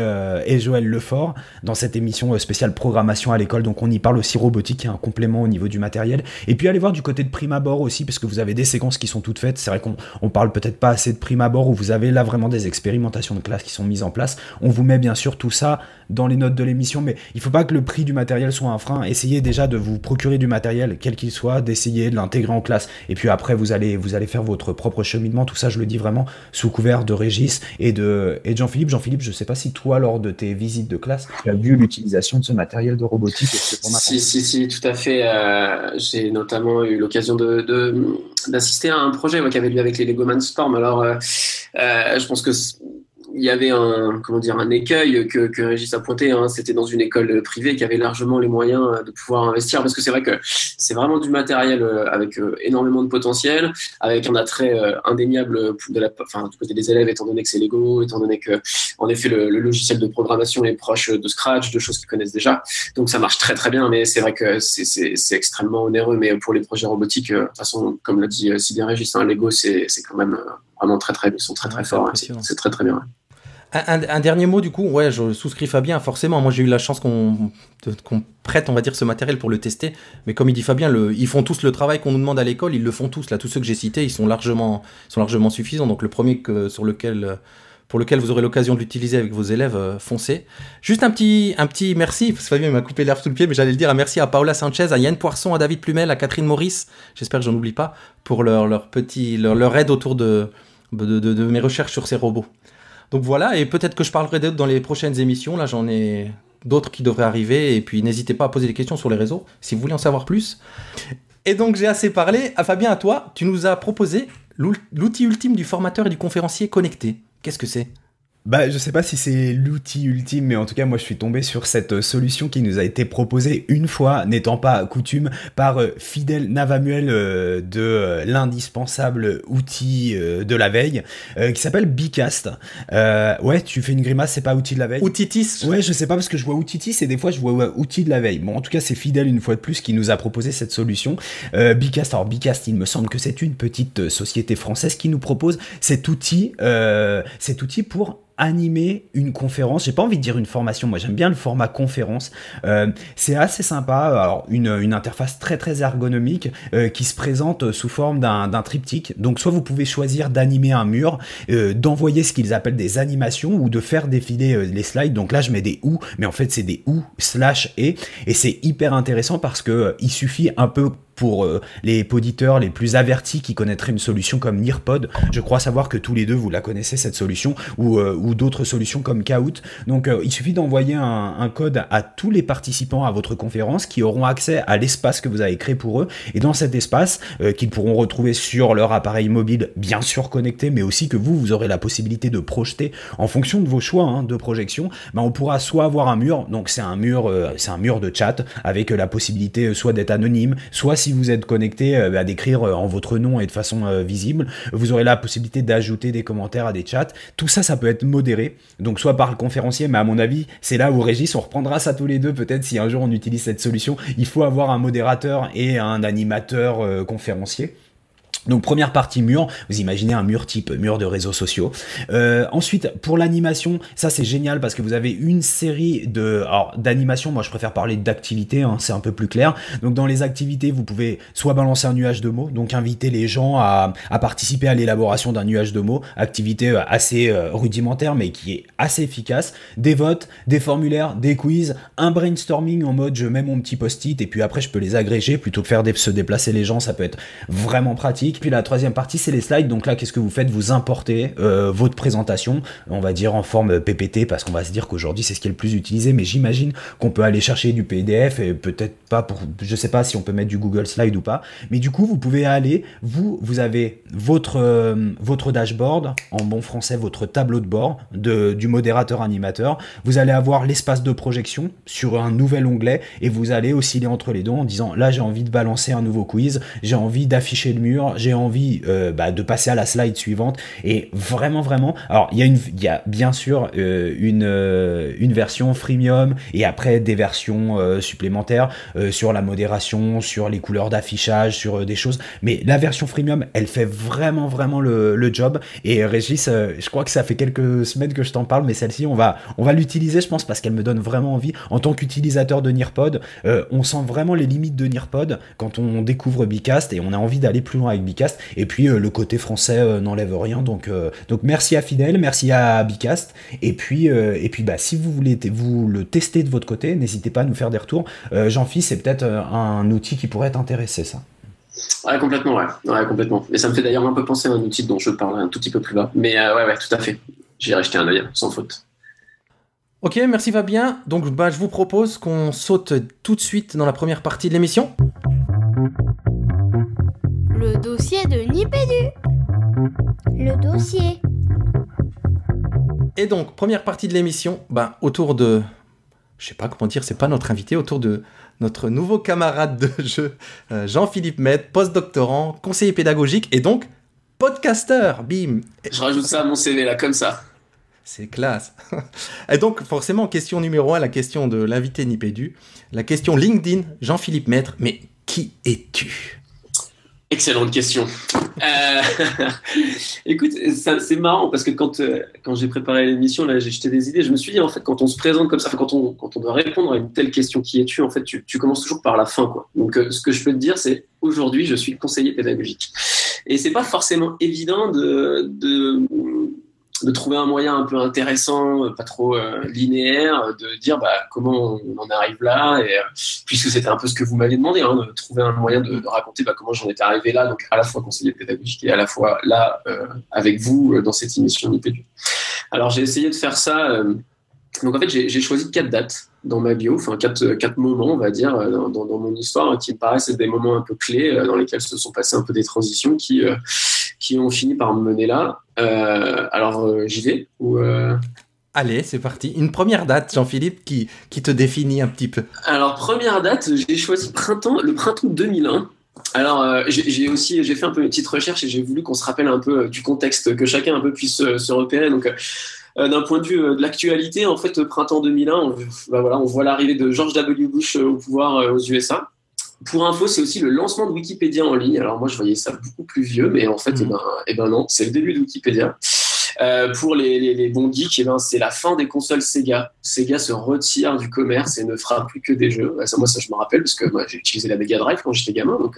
Joël Lefort dans cette émission spéciale programmation à l'école. Donc on y parle aussi robotique, il y a un complément au niveau du matériel. Et puis allez voir du côté de prime abord aussi, parce que vous avez des séquences qui sont toutes faites. C'est vrai qu'on parle peut-être pas assez de prime abord, où vous avez là vraiment des expérimentations de classe qui sont mises en place. On vous met bien sûr tout ça dans les notes de l'émission, mais il faut pas que le prix du matériel soit un frein. Essayez déjà de vous procurer du matériel, quel qu'il soit, d'essayer de l'intégrer en classe. Et puis après vous allez faire votre propre cheminement. Tout ça, je le dis vraiment sous couvert de Régis et de Jean-Philippe. Jean-Philippe, je ne sais pas si toi, lors de tes visites de classe, tu as vu l'utilisation de ce matériel de robotique. Si, tout à fait. J'ai notamment eu l'occasion d'assister à un projet qui avait lieu avec les Legoman Storm. Alors, je pense que il y avait un écueil que Régis a pointé, c'était dans une école privée qui avait largement les moyens de pouvoir investir, parce que c'est vrai que c'est vraiment du matériel avec énormément de potentiel, avec un attrait indéniable du côté des élèves, étant donné que c'est Lego, étant donné que en effet le logiciel de programmation est proche de Scratch, de choses qu'ils connaissent déjà, donc ça marche très très bien, mais c'est vrai que c'est extrêmement onéreux. Mais pour les projets robotiques, de toute façon, comme l'a dit si bien Régis, Lego c'est quand même vraiment très très, ils sont très très forts, c'est très très bien. Un dernier mot, du coup, ouais, je souscris Fabien, forcément. Moi, j'ai eu la chance qu'on prête, on va dire, ce matériel pour le tester. Mais comme il dit Fabien, ils font tous le travail qu'on nous demande à l'école, ils le font tous. Là, tous ceux que j'ai cités, ils sont largement suffisants. Donc, le premier pour lequel vous aurez l'occasion de l'utiliser avec vos élèves, foncez. Juste un petit merci, parce que Fabien m'a coupé l'herbe sous le pied, mais j'allais le dire, un merci à Paola Sanchez, à Yann Poisson, à David Plumel, à Catherine Maurice, j'espère que j'en oublie pas, pour leur aide autour de mes recherches sur ces robots. Donc voilà, et peut-être que je parlerai d'autres dans les prochaines émissions, là j'en ai d'autres qui devraient arriver, et puis n'hésitez pas à poser des questions sur les réseaux, si vous voulez en savoir plus. Et donc j'ai assez parlé. Fabien, à toi, tu nous as proposé l'outil ultime du formateur et du conférencier connecté. Qu'est-ce que c'est ? Bah, je sais pas si c'est l'outil ultime, mais en tout cas, moi, je suis tombé sur cette solution qui nous a été proposée une fois, n'étant pas coutume, par Fidèle Navamuel de l'indispensable outil de la veille, qui s'appelle Bicast. Ouais, tu fais une grimace, c'est pas outil de la veille. Outitis. Ouais, je sais pas parce que je vois Outitis et des fois je vois outil de la veille. Bon, en tout cas, c'est Fidèle une fois de plus qui nous a proposé cette solution. Bicast, alors Bicast, il me semble que c'est une petite société française qui nous propose cet outil pour animer une conférence. J'ai pas envie de dire une formation, moi j'aime bien le format conférence. C'est assez sympa. Alors une interface très très ergonomique qui se présente sous forme d'un triptyque. Donc soit vous pouvez choisir d'animer un mur, d'envoyer ce qu'ils appellent des animations ou de faire défiler les slides. Donc là je mets des ou, mais en fait c'est des ou / et c'est hyper intéressant parce que il suffit un peu pour les poditeurs les plus avertis qui connaîtraient une solution comme Nearpod. Je crois savoir que tous les deux vous la connaissez cette solution ou d'autres solutions comme Kahoot. Donc il suffit d'envoyer un code à tous les participants à votre conférence qui auront accès à l'espace que vous avez créé pour eux et dans cet espace qu'ils pourront retrouver sur leur appareil mobile bien sûr connecté mais aussi que vous aurez la possibilité de projeter en fonction de vos choix de projection. On pourra soit avoir un mur, donc c'est un mur de chat avec la possibilité soit d'être anonyme, soit si vous êtes connecté à d'écrire en votre nom et de façon visible, vous aurez la possibilité d'ajouter des commentaires à des chats. Tout ça, ça peut être modéré, donc soit par le conférencier, mais à mon avis, c'est là où Régis, on reprendra ça tous les deux, peut-être si un jour on utilise cette solution, il faut avoir un modérateur et un animateur conférencier. Donc première partie mur, vous imaginez un mur type mur de réseaux sociaux. Ensuite pour l'animation, ça c'est génial parce que vous avez une série d'animations. Moi je préfère parler d'activités, c'est un peu plus clair. Donc dans les activités, vous pouvez soit balancer un nuage de mots, donc inviter les gens à participer à l'élaboration d'un nuage de mots, activité assez rudimentaire mais qui est assez efficace. Des votes, des formulaires, des quiz, un brainstorming en mode je mets mon petit post-it et puis après je peux les agréger plutôt que faire se déplacer les gens, ça peut être vraiment pratique. Puis la troisième partie, c'est les slides. Donc là, qu'est-ce que vous faites ? Vous importez votre présentation, on va dire en forme PPT, parce qu'on va se dire qu'aujourd'hui, c'est ce qui est le plus utilisé. Mais j'imagine qu'on peut aller chercher du PDF et peut-être pas je sais pas si on peut mettre du Google Slide ou pas. Mais du coup, vous pouvez aller, vous avez votre dashboard, en bon français, votre tableau de bord du modérateur animateur. Vous allez avoir l'espace de projection sur un nouvel onglet et vous allez osciller entre les deux en disant là, j'ai envie de balancer un nouveau quiz, j'ai envie d'afficher le mur, j'ai envie de passer à la slide suivante et vraiment alors il y a bien sûr une version freemium et après des versions supplémentaires sur la modération, sur les couleurs d'affichage, sur des choses, mais la version freemium elle fait vraiment le job. Et Régis, je crois que ça fait quelques semaines que je t'en parle, mais celle-ci on va l'utiliser je pense parce qu'elle me donne vraiment envie. En tant qu'utilisateur de Nearpod, on sent vraiment les limites de Nearpod quand on découvre Bicast et on a envie d'aller plus loin avec Bicast. Et puis le côté français n'enlève rien, donc merci à Fidèle, merci à Bicast. Et puis si vous voulez vous le tester de votre côté, n'hésitez pas à nous faire des retours. Jean-Philippe, c'est peut-être un outil qui pourrait t'intéresser, ça. Ouais, complètement, ouais, complètement. Et ça me fait d'ailleurs un peu penser à un outil dont je parlerai un tout petit peu plus bas. Mais ouais, tout à fait. J'irai jeter un œil, sans faute. Ok, merci Fabien. Donc je vous propose qu'on saute tout de suite dans la première partie de l'émission. Le dossier de Nipédu. Le dossier. Et donc, première partie de l'émission, autour de... Je sais pas comment dire, c'est pas notre invité, autour de notre nouveau camarade de jeu, Jean-Philippe Maître, post-doctorant, conseiller pédagogique et donc podcasteur, bim. Je rajoute ça à mon CV là, comme ça. C'est classe. Et donc, forcément, question numéro 1, la question de l'invité Nipédu, la question LinkedIn, Jean-Philippe Maître, mais qui es-tu ? Excellente question. Écoute, c'est marrant parce que quand j'ai préparé l'émission, là, j'ai jeté des idées. Je me suis dit, en fait, quand on se présente comme ça, quand on doit répondre à une telle question qui es-tu, en fait, tu commences toujours par la fin, quoi. Donc, ce que je peux te dire, c'est aujourd'hui, je suis conseiller pédagogique. Et c'est pas forcément évident de trouver un moyen un peu intéressant, pas trop linéaire, de dire comment on en arrive là, et puisque c'était un peu ce que vous m'avez demandé, hein, de trouver un moyen de raconter comment j'en étais arrivé là, donc à la fois conseiller pédagogique et à la fois là avec vous dans cette émission Nipédu. Alors j'ai essayé de faire ça. Donc en fait j'ai choisi 4 dates dans ma bio, enfin 4 moments on va dire dans mon histoire qui me paraissent être des moments un peu clés dans lesquels se sont passées un peu des transitions qui ont fini par me mener là. Alors j'y vais ou Allez, c'est parti. Une première date, Jean-Philippe, qui te définit un petit peu. Alors première date, j'ai choisi le printemps 2001. Alors j'ai fait un peu une petite recherche et j'ai voulu qu'on se rappelle un peu du contexte, que chacun un peu puisse se repérer. Donc d'un point de vue de l'actualité, en fait, printemps 2001, on voit l'arrivée de George W. Bush au pouvoir aux USA. Pour info, c'est aussi le lancement de Wikipédia en ligne. Alors moi, je voyais ça beaucoup plus vieux, mais en fait, non, c'est le début de Wikipédia. Pour les bons geeks, c'est la fin des consoles Sega. Sega se retire du commerce et ne fera plus que des jeux. Moi, ça, je me rappelle, parce que moi, j'ai utilisé la Mega Drive quand j'étais gamin. Donc,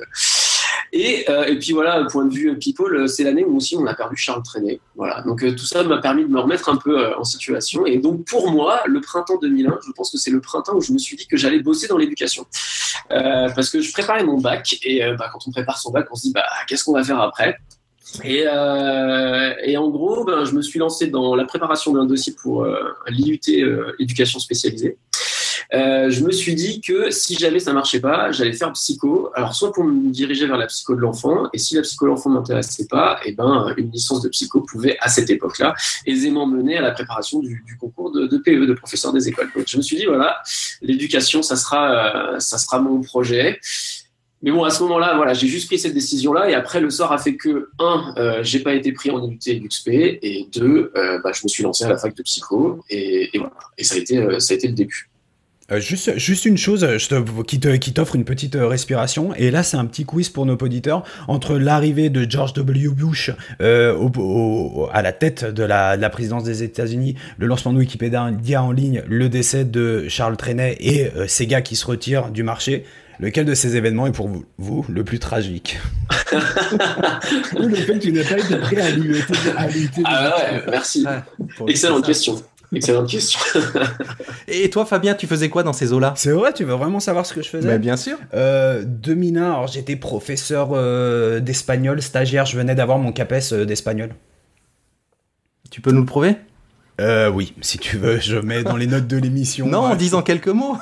et puis voilà, point de vue people, c'est l'année où aussi on a perdu Charles Trenet. Voilà, donc tout ça m'a permis de me remettre un peu en situation. Et donc pour moi, le printemps 2001, je pense que c'est le printemps où je me suis dit que j'allais bosser dans l'éducation. Parce que je préparais mon bac, et quand on prépare son bac, on se dit qu'est-ce qu'on va faire après ? Et en gros, je me suis lancé dans la préparation d'un dossier pour l'IUT éducation spécialisée. Je me suis dit que si jamais ça marchait pas, j'allais faire psycho. Alors soit pour me diriger vers la psycho de l'enfant, et si la psycho de l'enfant m'intéressait pas, une licence de psycho pouvait à cette époque-là aisément mener à la préparation du concours de PE, de professeur des écoles. Donc je me suis dit voilà, l'éducation ça sera mon projet. Mais bon, à ce moment-là, voilà, j'ai juste pris cette décision-là, et après, le sort a fait que, j'ai pas été pris en IUT et l'UXP, et 2, je me suis lancé à la fac de psycho, et voilà. Et ça a été le début. Juste une chose qui t'offre une petite respiration, et là c'est un petit quiz pour nos auditeurs. Entre l'arrivée de George W. Bush à la tête de la présidence des États-Unis, le lancement de Wikipédia en ligne, le décès de Charles Trenet et Sega qui se retire du marché, lequel de ces événements est pour vous le plus tragique? Le fait que tu n'aies pas été prêt à l'IUT. Ah ouais, merci. Excellente question. Excellente question. Et toi, Fabien, tu faisais quoi dans ces eaux-là? C'est vrai, tu veux vraiment savoir ce que je faisais? Mais bien sûr. 2001, alors j'étais professeur d'espagnol, stagiaire, je venais d'avoir mon CAPES d'espagnol. Tu peux nous le prouver? Oui, si tu veux, je mets dans les notes de l'émission. Non, en disant quelques mots.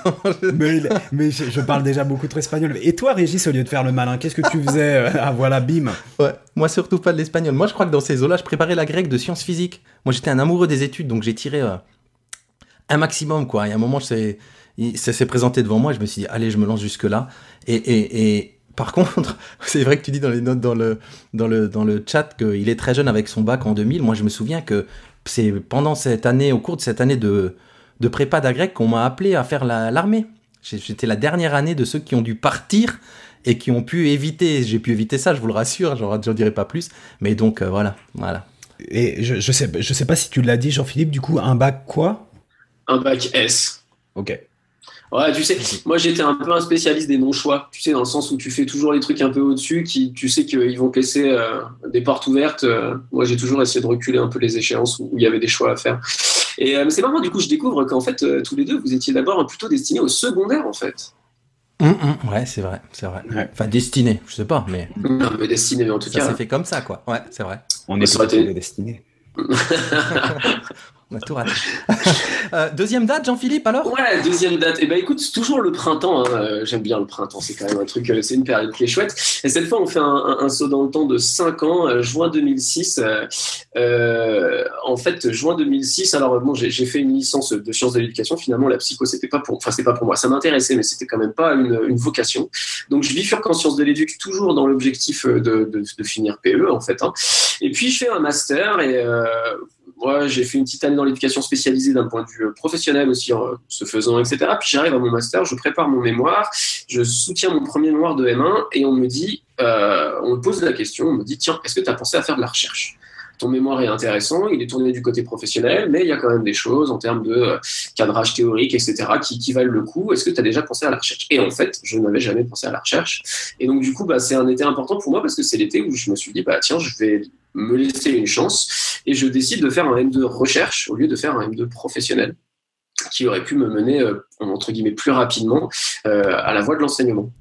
mais je parle déjà beaucoup trop espagnol. Et toi, Régis, au lieu de faire le malin, qu'est-ce que tu faisais? Ah voilà, bim. Ouais, moi surtout pas de l'espagnol. Moi, je crois que dans ces eaux-là, je préparais la grecque de sciences physiques. Moi, j'étais un amoureux des études, donc j'ai tiré un maximum, quoi. Et à un moment, ça s'est présenté devant moi, et je me suis dit, allez, je me lance jusque-là. Et par contre, c'est vrai que tu dis dans les notes dans le chat qu'il est très jeune avec son bac en 2000. Moi, je me souviens que c'est pendant cette année, au cours de cette année de prépa d'agrec, qu'on m'a appelé à faire l'armée. J'étais la dernière année de ceux qui ont dû partir et qui ont pu éviter. J'ai pu éviter ça, je vous le rassure, j'en dirai pas plus. Mais donc, voilà. Et je sais pas si tu l'as dit, Jean-Philippe, du coup, un bac quoi? Un bac S. Ok. Ouais, tu sais, moi j'étais un peu un spécialiste des non-choix, tu sais, dans le sens où tu fais toujours les trucs un peu au-dessus, tu sais qu'ils vont te laisser des portes ouvertes. Moi j'ai toujours essayé de reculer un peu les échéances où il y avait des choix à faire. Et c'est marrant, du coup, je découvre qu'en fait, tous les deux, vous étiez d'abord plutôt destinés au secondaire, en fait. Ouais, c'est vrai. Ouais. Enfin, destiné, je sais pas, mais. Non, mais destiné, mais en tout cas. Ça s'est fait comme ça, quoi. Ouais, c'est vrai. On est sur des destinés. On a tout raté. Deuxième date, Jean-Philippe, alors? Ouais, deuxième date. Eh ben, écoute, c'est toujours le printemps. J'aime bien le printemps. C'est quand même un truc, c'est une période qui est chouette. Et cette fois, on fait un saut dans le temps de 5 ans, juin 2006. En fait, juin 2006. Alors, bon, j'ai fait une licence de sciences de l'éducation. Finalement, la psycho, c'est pas pour moi. Ça m'intéressait, mais c'était quand même pas une vocation. Donc, je bifurque en sciences de l'éduc, toujours dans l'objectif de finir PE, en fait. Et puis, je fais un master et ouais, j'ai fait une petite année dans l'éducation spécialisée d'un point de vue professionnel aussi, ce faisant, etc. Puis j'arrive à mon master, je prépare mon mémoire, je soutiens mon premier mémoire de M1 et on me pose la question, on me dit, tiens, est-ce que tu as pensé à faire de la recherche? Ton mémoire est intéressant, il est tourné du côté professionnel, mais il y a quand même des choses en termes de cadrage théorique, etc., qui valent le coup. Est-ce que tu as déjà pensé à la recherche? Et en fait, je n'avais jamais pensé à la recherche. Et donc, du coup, c'est un été important pour moi parce que c'est l'été où je me suis dit, tiens, je vais me laisser une chance et je décide de faire un M2 recherche au lieu de faire un M2 professionnel qui aurait pu me mener, entre guillemets, plus rapidement à la voie de l'enseignement.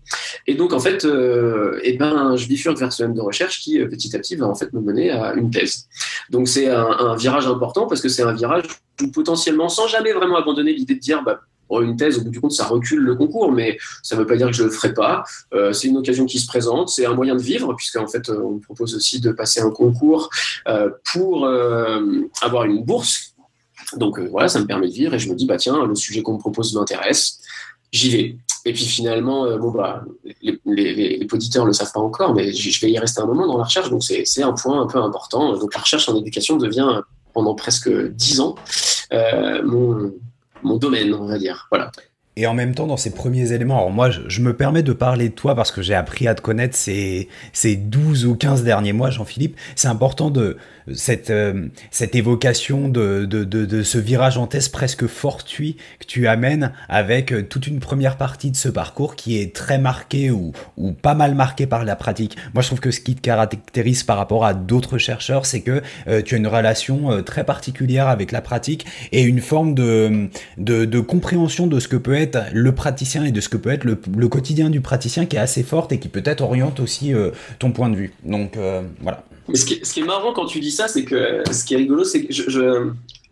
Et donc, en fait, je bifurque vers ce M de recherche qui, petit à petit, va en fait me mener à une thèse. Donc, c'est un virage important parce que c'est un virage où potentiellement, sans jamais vraiment abandonner l'idée de dire, une thèse, au bout du compte, ça recule le concours, mais ça ne veut pas dire que je ne le ferai pas. C'est une occasion qui se présente, c'est un moyen de vivre, puisqu'en fait, on me propose aussi de passer un concours pour avoir une bourse. Donc voilà, ça me permet de vivre et je me dis, tiens, le sujet qu'on me propose m'intéresse, j'y vais. Et puis finalement, les auditeurs ne le savent pas encore, mais je vais y rester un moment dans la recherche, donc c'est un point un peu important. Donc la recherche en éducation devient, pendant presque 10 ans, mon domaine, on va dire. Voilà. Et en même temps, dans ces premiers éléments, alors moi, je me permets de parler de toi parce que j'ai appris à te connaître ces 12 ou 15 derniers mois, Jean-Philippe. C'est important de cette évocation de ce virage en thèse presque fortuit que tu amènes avec toute une première partie de ce parcours qui est très marqué ou pas mal marqué par la pratique. Moi, je trouve que ce qui te caractérise par rapport à d'autres chercheurs, c'est que tu as une relation très particulière avec la pratique et une forme de compréhension de ce que peut être le praticien et de ce que peut être le quotidien du praticien qui est assez forte et qui peut-être oriente aussi ton point de vue. Donc, voilà. Mais ce qui est marrant quand tu dis ça, c'est que ce qui est rigolo, c'est que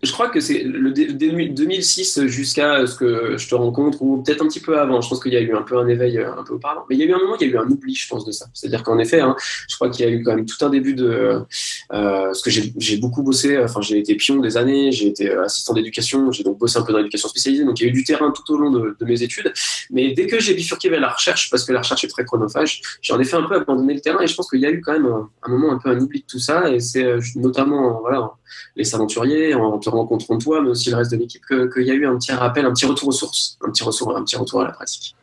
je crois que c'est le 2006 jusqu'à ce que je te rencontre, ou peut-être un petit peu avant. Je pense qu'il y a eu un peu un éveil un peu auparavant. Mais il y a eu un moment, il y a eu un oubli, je pense, de ça. C'est-à-dire qu'en effet, je crois qu'il y a eu quand même tout un début de... parce que j'ai beaucoup bossé, j'ai été pion des années, j'ai été assistant d'éducation, j'ai donc bossé un peu dans l'éducation spécialisée, donc il y a eu du terrain tout au long de mes études. Mais dès que j'ai bifurqué vers la recherche, parce que la recherche est très chronophage, j'ai en effet un peu abandonné le terrain et je pense qu'il y a eu quand même un moment un peu un oubli de tout ça. Et c'est notamment... les aventuriers, en te rencontrant toi, mais aussi le reste de l'équipe, qu'il y a eu un petit rappel, un petit retour aux sources, un petit retour à la pratique.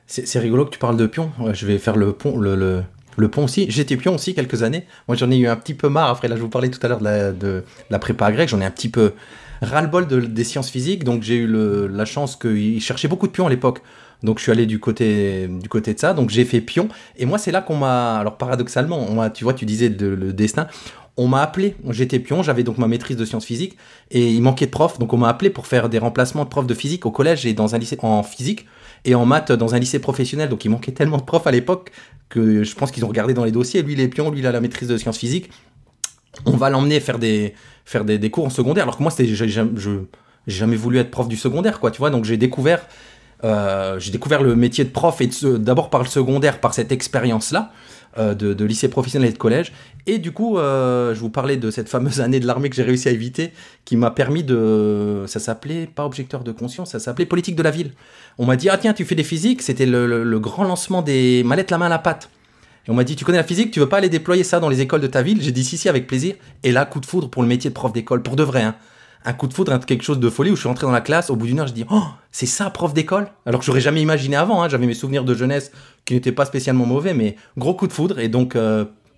C'est rigolo que tu parles de pion. Je vais faire le pont aussi. J'étais pion aussi quelques années. Moi, j'en ai eu un petit peu marre. Après, là, je vous parlais tout à l'heure de la prépa grecque. J'en ai un petit peu ras-le-bol des sciences physiques. Donc, j'ai eu la chance qu'ils cherchaient beaucoup de pions à l'époque. Donc, je suis allé du côté de ça. Donc, j'ai fait pion. Et moi, c'est là qu'on m'a... Alors, paradoxalement, tu vois, tu disais le destin. On m'a appelé, j'étais pion, j'avais donc ma maîtrise de sciences physiques et il manquait de profs, donc on m'a appelé pour faire des remplacements de profs de physique au collège et dans un lycée en physique et en maths dans un lycée professionnel. Donc il manquait tellement de profs à l'époque que je pense qu'ils ont regardé dans les dossiers. Lui il est pion, lui il a la maîtrise de sciences physiques. On va l'emmener faire des cours en secondaire. Alors que moi j'ai jamais voulu être prof du secondaire, quoi, tu vois. Donc j'ai découvert le métier de prof et d'abord par le secondaire, par cette expérience-là. De lycée professionnel et de collège. Et du coup, je vous parlais de cette fameuse année de l'armée que j'ai réussi à éviter, qui m'a permis ça s'appelait pas objecteur de conscience, ça s'appelait politique de la ville. On m'a dit, tiens, tu fais des physiques, c'était le grand lancement des mallettes la main à la pâte. Et on m'a dit, tu connais la physique, tu veux pas aller déployer ça dans les écoles de ta ville? J'ai dit, si, avec plaisir. Et là, coup de foudre pour le métier de prof d'école, pour de vrai, hein. Un coup de foudre, quelque chose de folie où je suis rentré dans la classe, au bout d'une heure, je dis, oh, c'est ça, prof d'école? Alors que j'aurais jamais imaginé avant, hein. J'avais mes souvenirs de jeunesse qui n'étaient pas spécialement mauvais, mais gros coup de foudre, et donc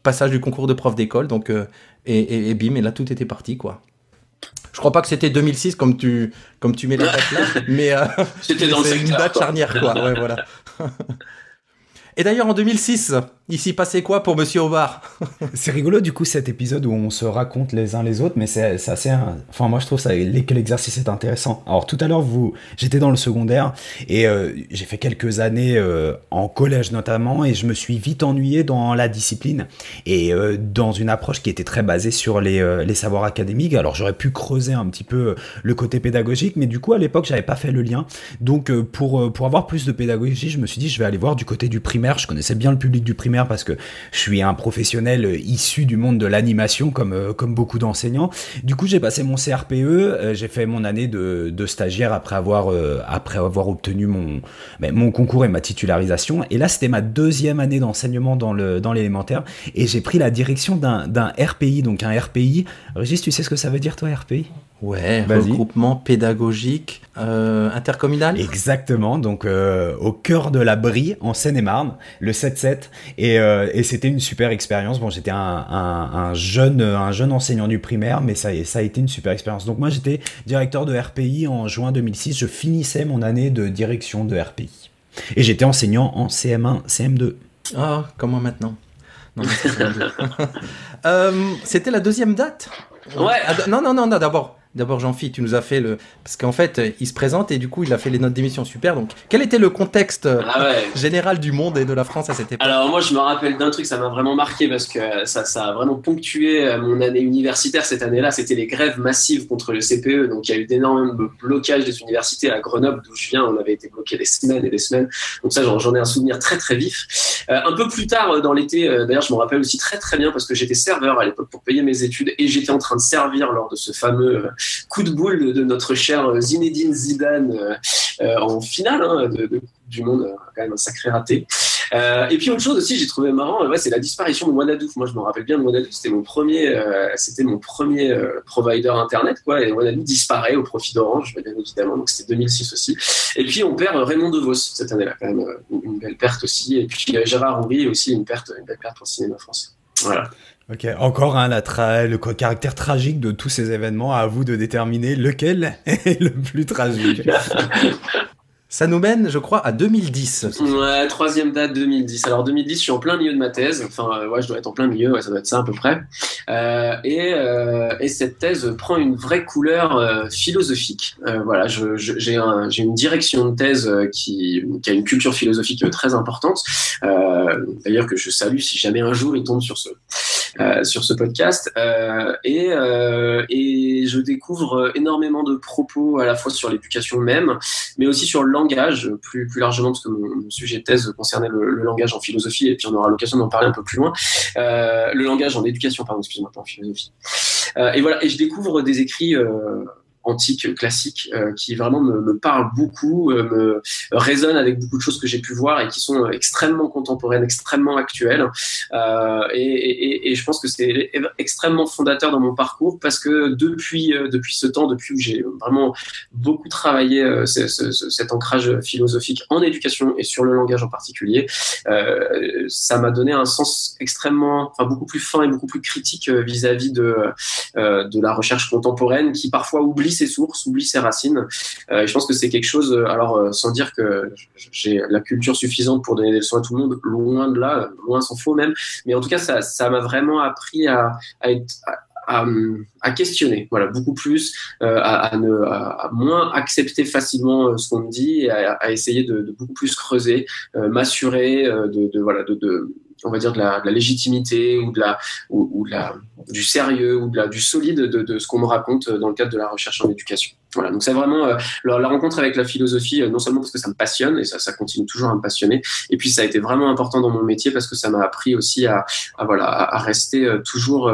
passage du concours de prof d'école, donc et bim, et là tout était parti, quoi. Je crois pas que c'était 2006 comme tu mets la date là, mais c'était dans c'est une date charnière, quoi. Ouais, voilà. Et d'ailleurs, en 2006, il s'y passait quoi pour Monsieur Aubard? C'est rigolo, du coup, cet épisode où on se raconte les uns les autres, mais c'est assez... Enfin, moi, je trouve que l'exercice est intéressant. Alors, tout à l'heure, j'étais dans le secondaire, et j'ai fait quelques années en collège, notamment, et je me suis vite ennuyé dans la discipline, et dans une approche qui était très basée sur les savoirs académiques. Alors, j'aurais pu creuser un petit peu le côté pédagogique, mais du coup, à l'époque, j'avais pas fait le lien. Donc, pour avoir plus de pédagogie, je me suis dit, je vais aller voir du côté du primaire. Je connaissais bien le public du primaire, primaire parce que je suis un professionnel issu du monde de l'animation comme beaucoup d'enseignants. Du coup, j'ai passé mon CRPE, j'ai fait mon année de stagiaire après avoir obtenu mon concours et ma titularisation. Et là, c'était ma deuxième année d'enseignement dans l'élémentaire et j'ai pris la direction d'un RPI. Donc un RPI, Régis, tu sais ce que ça veut dire toi, RPI ? Ouais, Vas-y. regroupement pédagogique intercommunal. Exactement, donc au cœur de la Brie, en Seine-et-Marne, le 7-7, et c'était une super expérience. Bon, j'étais un jeune enseignant du primaire, mais ça a été une super expérience. Donc moi, j'étais directeur de RPI en juin 2006, je finissais mon année de direction de RPI. Et j'étais enseignant en CM1, CM2. Ah, comment maintenant? Non, mais c'est pas c'était la deuxième date? Ouais. Non, d'abord Jean-Phi, tu nous as fait parce qu'en fait, il se présente et du coup, il a fait les notes d'émission, super. Donc, quel était le contexte général du monde et de la France à cette époque? Alors moi, je me rappelle d'un truc, ça m'a vraiment marqué parce que ça a vraiment ponctué mon année universitaire cette année-là. C'était les grèves massives contre le CPE. Donc il y a eu d'énormes blocages des universités à Grenoble, d'où je viens. On avait été bloqués des semaines et des semaines. Donc ça, j'en ai un souvenir très très vif. Un peu plus tard dans l'été, d'ailleurs, je me rappelle aussi très très bien parce que j'étais serveur à l'époque pour payer mes études et j'étais en train de servir lors de ce fameux coup de boule de notre cher Zinedine Zidane en finale de Coupe du Monde, quand même un sacré raté. Et puis autre chose aussi, j'ai trouvé marrant, c'est la disparition de Wanadoo. Moi, je me rappelle bien de Wanadoo, c'était mon premier provider internet, quoi. Et Wanadoo disparaît au profit d'Orange, bien évidemment. Donc c'était 2006 aussi. Et puis on perd Raymond DeVos cette année-là, quand même une belle perte aussi. Et puis Gérard Houry aussi une belle perte pour le cinéma français. Voilà. Ok, encore le caractère tragique de tous ces événements. À vous de déterminer lequel est le plus tragique. Ça nous mène, je crois, à 2010. Ouais, troisième date 2010. Alors 2010, je suis en plein milieu de ma thèse. Enfin, je dois être en plein milieu. Ça doit être ça à peu près. Et cette thèse prend une vraie couleur philosophique. Voilà, j'ai une direction de thèse qui a une culture philosophique très importante. D'ailleurs que je salue si jamais un jour il tombe sur ce podcast. Et je découvre énormément de propos à la fois sur l'éducation même, mais aussi sur le langage, plus largement, parce que mon sujet de thèse concernait le langage en philosophie, et puis on aura l'occasion d'en parler un peu plus loin. Le langage en éducation, pardon, excusez-moi, pas en philosophie. Et voilà, et je découvre des écrits antiques, classiques, qui vraiment me parlent beaucoup, me résonnent avec beaucoup de choses que j'ai pu voir et qui sont extrêmement contemporaines, extrêmement actuelles. Et je pense que c'est extrêmement fondateur dans mon parcours parce que depuis ce temps, depuis que j'ai vraiment beaucoup travaillé cet ancrage philosophique en éducation et sur le langage en particulier, ça m'a donné un sens beaucoup plus fin et beaucoup plus critique vis-à-vis de la recherche contemporaine qui parfois oublie ses sources, oublie ses racines. Je pense que c'est quelque chose, alors sans dire que j'ai la culture suffisante pour donner des leçons à tout le monde, loin de là, loin s'en faut même, mais en tout cas ça m'a vraiment appris à questionner, voilà, beaucoup plus, à moins accepter facilement ce qu'on me dit et à essayer de beaucoup plus creuser, m'assurer on va dire de la légitimité ou du sérieux ou du solide de ce qu'on me raconte dans le cadre de la recherche en éducation. Voilà, donc c'est vraiment la rencontre avec la philosophie, non seulement parce que ça me passionne et ça continue toujours à me passionner, et puis ça a été vraiment important dans mon métier parce que ça m'a appris aussi à rester toujours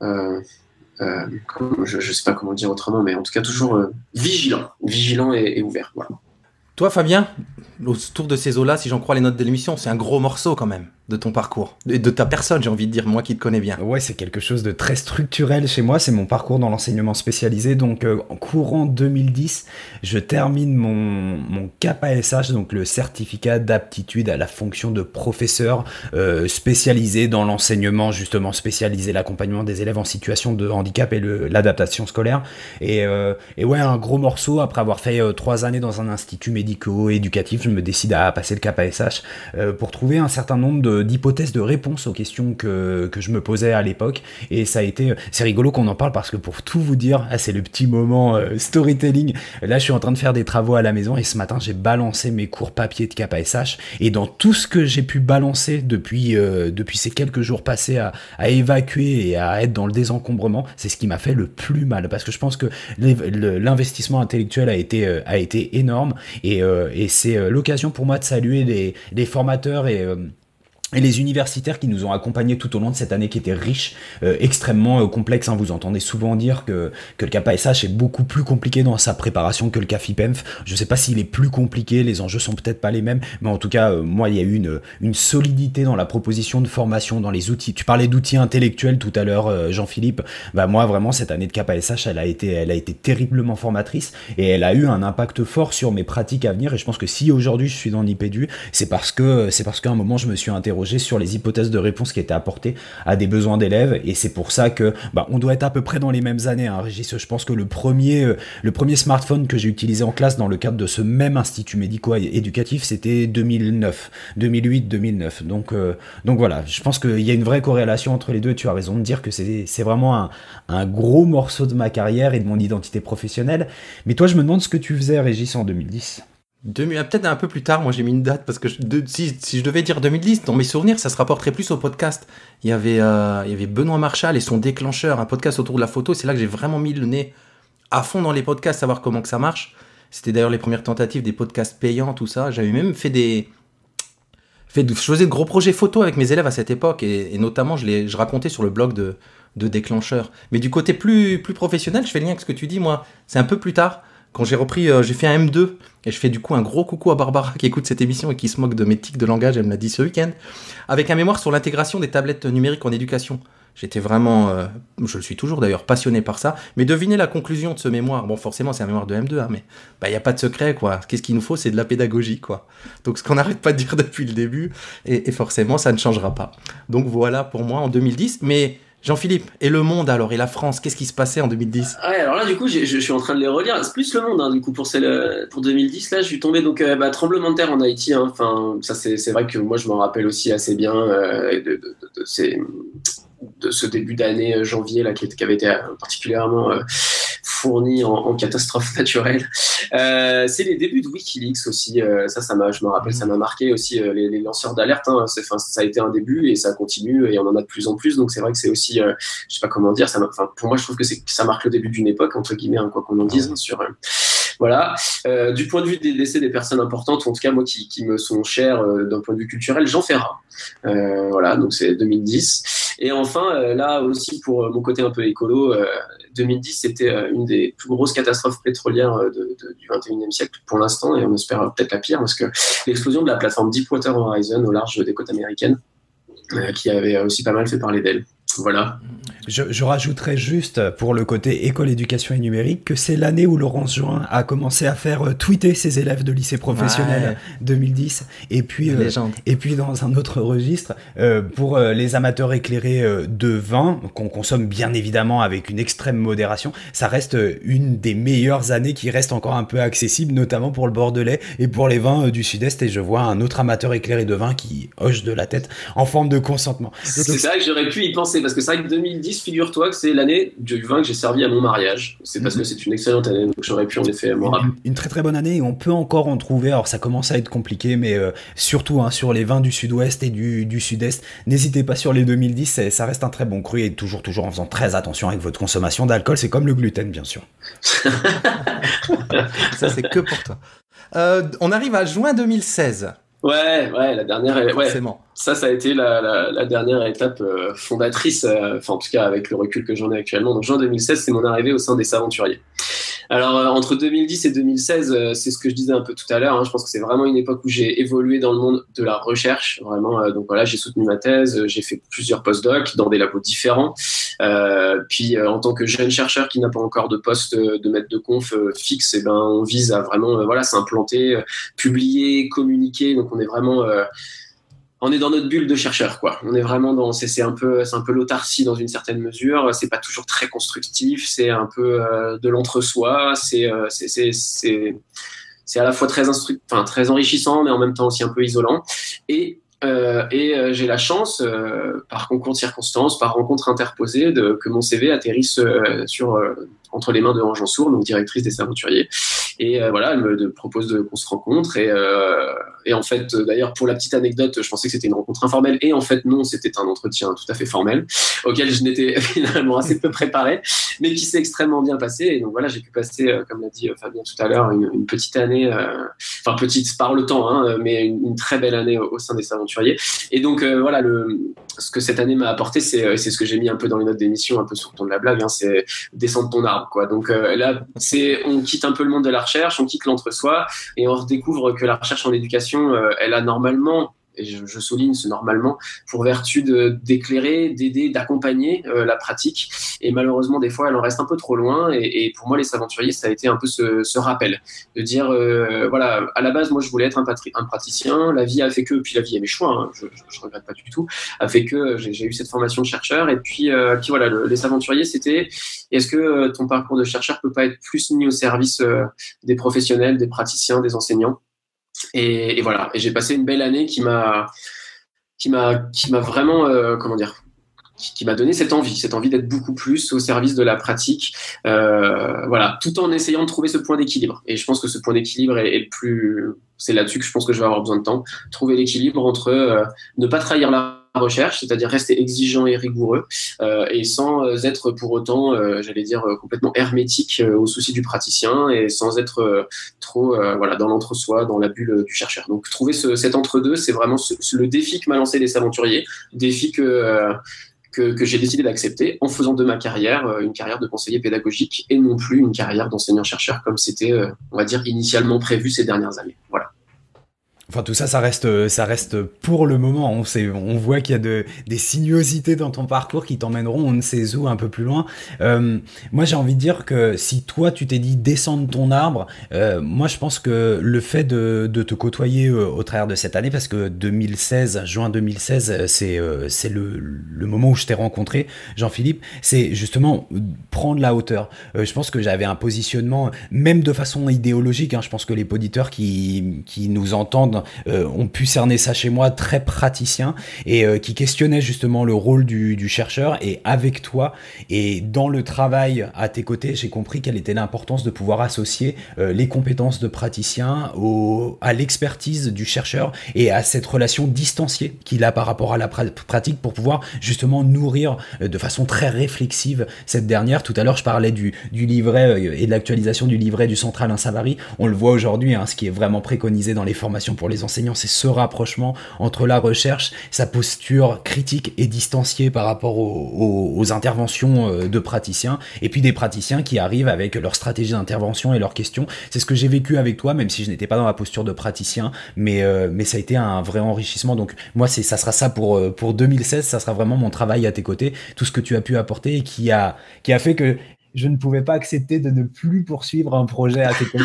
je sais pas comment dire autrement, mais en tout cas toujours vigilant et ouvert. Voilà. Toi, Fabien, autour de ces eaux-là, si j'en crois les notes de l'émission, c'est un gros morceau quand même de ton parcours et de ta personne, j'ai envie de dire, moi qui te connais bien. Ouais, c'est quelque chose de très structurel chez moi, c'est mon parcours dans l'enseignement spécialisé. Donc en courant 2010, je termine mon CAPASH, donc le certificat d'aptitude à la fonction de professeur spécialisé dans l'enseignement, justement spécialisé l'accompagnement des élèves en situation de handicap et l'adaptation scolaire. Et ouais, un gros morceau. Après avoir fait 3 années dans un institut médico-éducatif, je me décide à passer le CAPASH pour trouver un certain nombre d'hypothèses de réponses aux questions que je me posais à l'époque. Et ça a été, c'est rigolo qu'on en parle parce que pour tout vous dire, c'est le petit moment storytelling. Là, je suis en train de faire des travaux à la maison et ce matin, j'ai balancé mes cours papier de CAPASH, et dans tout ce que j'ai pu balancer depuis ces quelques jours passés à évacuer et à être dans le désencombrement, c'est ce qui m'a fait le plus mal, parce que je pense que l'investissement intellectuel a été énorme, et c'est l'occasion pour moi de saluer les formateurs et les universitaires qui nous ont accompagnés tout au long de cette année qui était riche, extrêmement complexe. Hein. Vous entendez souvent dire que le CAPA-SH est beaucoup plus compliqué dans sa préparation que le CAFIPEMF. Je sais pas s'il est plus compliqué, les enjeux sont peut-être pas les mêmes, mais en tout cas, moi, il y a eu une solidité dans la proposition de formation, dans les outils. Tu parlais d'outils intellectuels tout à l'heure, Jean-Philippe. Bah moi, vraiment, cette année de CAPA-SH, elle a été terriblement formatrice et elle a eu un impact fort sur mes pratiques à venir. Et je pense que si aujourd'hui je suis dans l'IPEDU, c'est parce qu'à un moment, je me suis interrogé sur les hypothèses de réponse qui étaient apportées à des besoins d'élèves, et c'est pour ça que on doit être à peu près dans les mêmes années, hein, Régis. Je pense que le premier smartphone que j'ai utilisé en classe dans le cadre de ce même institut médico-éducatif, c'était 2008-2009. Donc voilà, je pense qu'il y a une vraie corrélation entre les deux, et tu as raison de dire que c'est vraiment un gros morceau de ma carrière et de mon identité professionnelle. Mais toi, je me demande ce que tu faisais, Régis, en 2010. Peut-être un peu plus tard, moi j'ai mis une date parce que si je devais dire 2010, dans mes souvenirs, ça se rapporterait plus au podcast. Il y avait Benoît Marchal et son déclencheur, un podcast autour de la photo. C'est là que j'ai vraiment mis le nez à fond dans les podcasts, savoir comment que ça marche. C'était d'ailleurs les premières tentatives des podcasts payants, tout ça. J'avais même je faisais de gros projets photos avec mes élèves à cette époque, et notamment je racontais sur le blog de déclencheur. Mais du côté plus professionnel, je fais le lien avec ce que tu dis, moi, c'est un peu plus tard. Quand j'ai repris, j'ai fait un M2, et je fais du coup un gros coucou à Barbara qui écoute cette émission et qui se moque de mes tics de langage, elle me l'a dit ce week-end, avec un mémoire sur l'intégration des tablettes numériques en éducation. J'étais vraiment, je le suis toujours d'ailleurs, passionné par ça, mais devinez la conclusion de ce mémoire. Bon, forcément, c'est un mémoire de M2, hein, mais il n'y a pas de secret, quoi. Qu'est-ce qu'il nous faut, c'est de la pédagogie, quoi. Donc, ce qu'on n'arrête pas de dire depuis le début, et forcément, ça ne changera pas. Donc, voilà pour moi en 2010, mais... Jean-Philippe, et le monde alors, et la France, qu'est-ce qui se passait en 2010 ? Ouais, alors là, du coup, je suis en train de les relire. C'est plus le monde, hein, du coup, pour 2010. Là, je suis tombé, donc, tremblement de terre en Haïti. Hein. Enfin, ça, c'est vrai que moi, je m'en rappelle aussi assez bien de ce début d'année janvier là, qui avait été particulièrement fourni en catastrophe naturelle. C'est les débuts de WikiLeaks aussi. Je me rappelle, ça m'a marqué aussi les lanceurs d'alerte. Hein, ça a été un début et ça continue et on en a de plus en plus. Donc c'est vrai que c'est aussi, je sais pas comment dire, pour moi je trouve que ça marque le début d'une époque entre guillemets, hein, quoi qu'on en dise, hein, sur voilà. Du point de vue des décès des personnes importantes, ou en tout cas moi qui me sont chères d'un point de vue culturel, Jean Ferrat. Voilà, donc c'est 2010. Et enfin, là aussi pour mon côté un peu écolo, 2010 c'était une des plus grosses catastrophes pétrolières du 21e siècle pour l'instant, et on espère peut-être la pire, parce que l'explosion de la plateforme Deepwater Horizon au large des côtes américaines, qui avait aussi pas mal fait parler d'elle. Voilà. Je rajouterais juste pour le côté école, éducation et numérique que c'est l'année où Laurence Join a commencé à faire tweeter ses élèves de lycée professionnel 2010. Et puis dans un autre registre, pour les amateurs éclairés de vin, qu'on consomme bien évidemment avec une extrême modération, ça reste une des meilleures années qui reste encore un peu accessible, notamment pour le Bordelais et pour les vins du Sud-Est. Et je vois un autre amateur éclairé de vin qui hoche de la tête en forme de consentement. C'est vrai que j'aurais pu y penser, parce que c'est vrai que 2010, figure-toi que c'est l'année du vin que j'ai servi à mon mariage. C'est parce que c'est une excellente année, donc j'aurais pu en effet m'en rappeler. Une très très bonne année, et on peut encore en trouver. Alors ça commence à être compliqué, mais surtout sur les vins du Sud-Ouest et du Sud-Est, n'hésitez pas sur les 2010, ça reste un très bon cru, et toujours en faisant très attention avec votre consommation d'alcool. C'est comme le gluten, bien sûr. Ça, c'est que pour toi. On arrive à juin 2016. Ouais, la dernière. Forcément. Ça a été la dernière étape fondatrice, en tout cas avec le recul que j'en ai actuellement. Donc juin 2016, c'est mon arrivée au sein des Saventuriers. Alors entre 2010 et 2016, c'est ce que je disais un peu tout à l'heure, hein, je pense que c'est vraiment une époque où j'ai évolué dans le monde de la recherche, vraiment. Donc voilà, j'ai soutenu ma thèse, j'ai fait plusieurs postdocs dans des labos différents. Puis en tant que jeune chercheur qui n'a pas encore de poste de maître de conf fixe, on vise à vraiment s'implanter, publier, communiquer. Donc on est vraiment on est dans notre bulle de chercheur, quoi. On est vraiment c'est un peu l'autarcie dans une certaine mesure. C'est pas toujours très constructif. C'est un peu de l'entre-soi. C'est à la fois très enrichissant, mais en même temps aussi un peu isolant. Et j'ai la chance, par concours de circonstances, par rencontre interposée, que mon CV atterrisse entre les mains de Anne Jansour, donc directrice des Saventuriers. Et voilà, elle me propose qu'on se rencontre. Et en fait, d'ailleurs, pour la petite anecdote, je pensais que c'était une rencontre informelle. Et en fait, non, c'était un entretien tout à fait formel, auquel je n'étais finalement assez peu préparé, mais qui s'est extrêmement bien passé. Et donc voilà, j'ai pu passer, comme l'a dit Fabien tout à l'heure, une petite année, enfin petite par le temps, hein, mais une très belle année au sein des Saventuriers. Et donc voilà, ce que cette année m'a apporté, c'est ce que j'ai mis un peu dans les notes d'émission, un peu sur le ton de la blague, hein, c'est descendre ton arbre, quoi. Donc là, on quitte un peu le monde de la recherche, on quitte l'entre-soi, et on redécouvre que la recherche en éducation, elle a normalement, et je souligne ce normalement, pour vertu d'éclairer, d'aider, d'accompagner la pratique. Et malheureusement, des fois, elle en reste un peu trop loin. Et pour moi, les Saventuriers, ça a été un peu ce rappel de dire, voilà, à la base, moi, je voulais être un praticien. La vie a fait que, puis la vie a mes choix, hein, je regrette pas du tout, a fait que j'ai eu cette formation de chercheur. Et puis voilà, les Saventuriers, c'était, est-ce que ton parcours de chercheur peut pas être plus mis au service des professionnels, des praticiens, des enseignants? Et voilà, et j'ai passé une belle année qui m'a vraiment comment dire, qui m'a donné cette envie d'être beaucoup plus au service de la pratique, voilà, tout en essayant de trouver ce point d'équilibre. Et je pense que ce point d'équilibre est le plus, c'est là-dessus que je pense que je vais avoir besoin de temps, trouver l'équilibre entre ne pas trahir la recherche, c'est-à-dire rester exigeant et rigoureux, et sans être pour autant, j'allais dire, complètement hermétique aux soucis du praticien, et sans être trop voilà, dans l'entre-soi, dans la bulle du chercheur. Donc trouver cet entre-deux, c'est vraiment le défi que m'a lancé les Aventuriers, défi que j'ai décidé d'accepter en faisant de ma carrière une carrière de conseiller pédagogique et non plus une carrière d'enseignant-chercheur comme c'était, on va dire, initialement prévu ces dernières années. Voilà. Enfin, tout ça, ça reste pour le moment. On voit qu'il y a des sinuosités dans ton parcours qui t'emmèneront on ne sait où un peu plus loin. Moi, j'ai envie de dire que si toi, tu t'es dit descendre ton arbre, moi, je pense que le fait de te côtoyer au travers de cette année, parce que juin 2016, c'est le moment où je t'ai rencontré, Jean-Philippe, c'est justement prendre la hauteur. Je pense que j'avais un positionnement, même de façon idéologique, hein, je pense que les auditeurs qui nous entendent ont pu cerner ça chez moi, très praticien, et qui questionnait justement le rôle du chercheur. Et avec toi et dans le travail à tes côtés, j'ai compris quelle était l'importance de pouvoir associer les compétences de praticien à l'expertise du chercheur et à cette relation distanciée qu'il a par rapport à la pratique pour pouvoir justement nourrir de façon très réflexive cette dernière. Tout à l'heure, je parlais du livret et de l'actualisation du livret du Centre Alain Savary. On le voit aujourd'hui, hein, ce qui est vraiment préconisé dans les formations pour les enseignants, c'est ce rapprochement entre la recherche, sa posture critique et distanciée par rapport aux interventions de praticiens, et puis des praticiens qui arrivent avec leur stratégie d'intervention et leurs questions. C'est ce que j'ai vécu avec toi, même si je n'étais pas dans la posture de praticien, mais ça a été un vrai enrichissement. Donc moi, ça sera ça pour 2016, ça sera vraiment mon travail à tes côtés, tout ce que tu as pu apporter et qui a fait que je ne pouvais pas accepter de ne plus poursuivre un projet à tes côtés.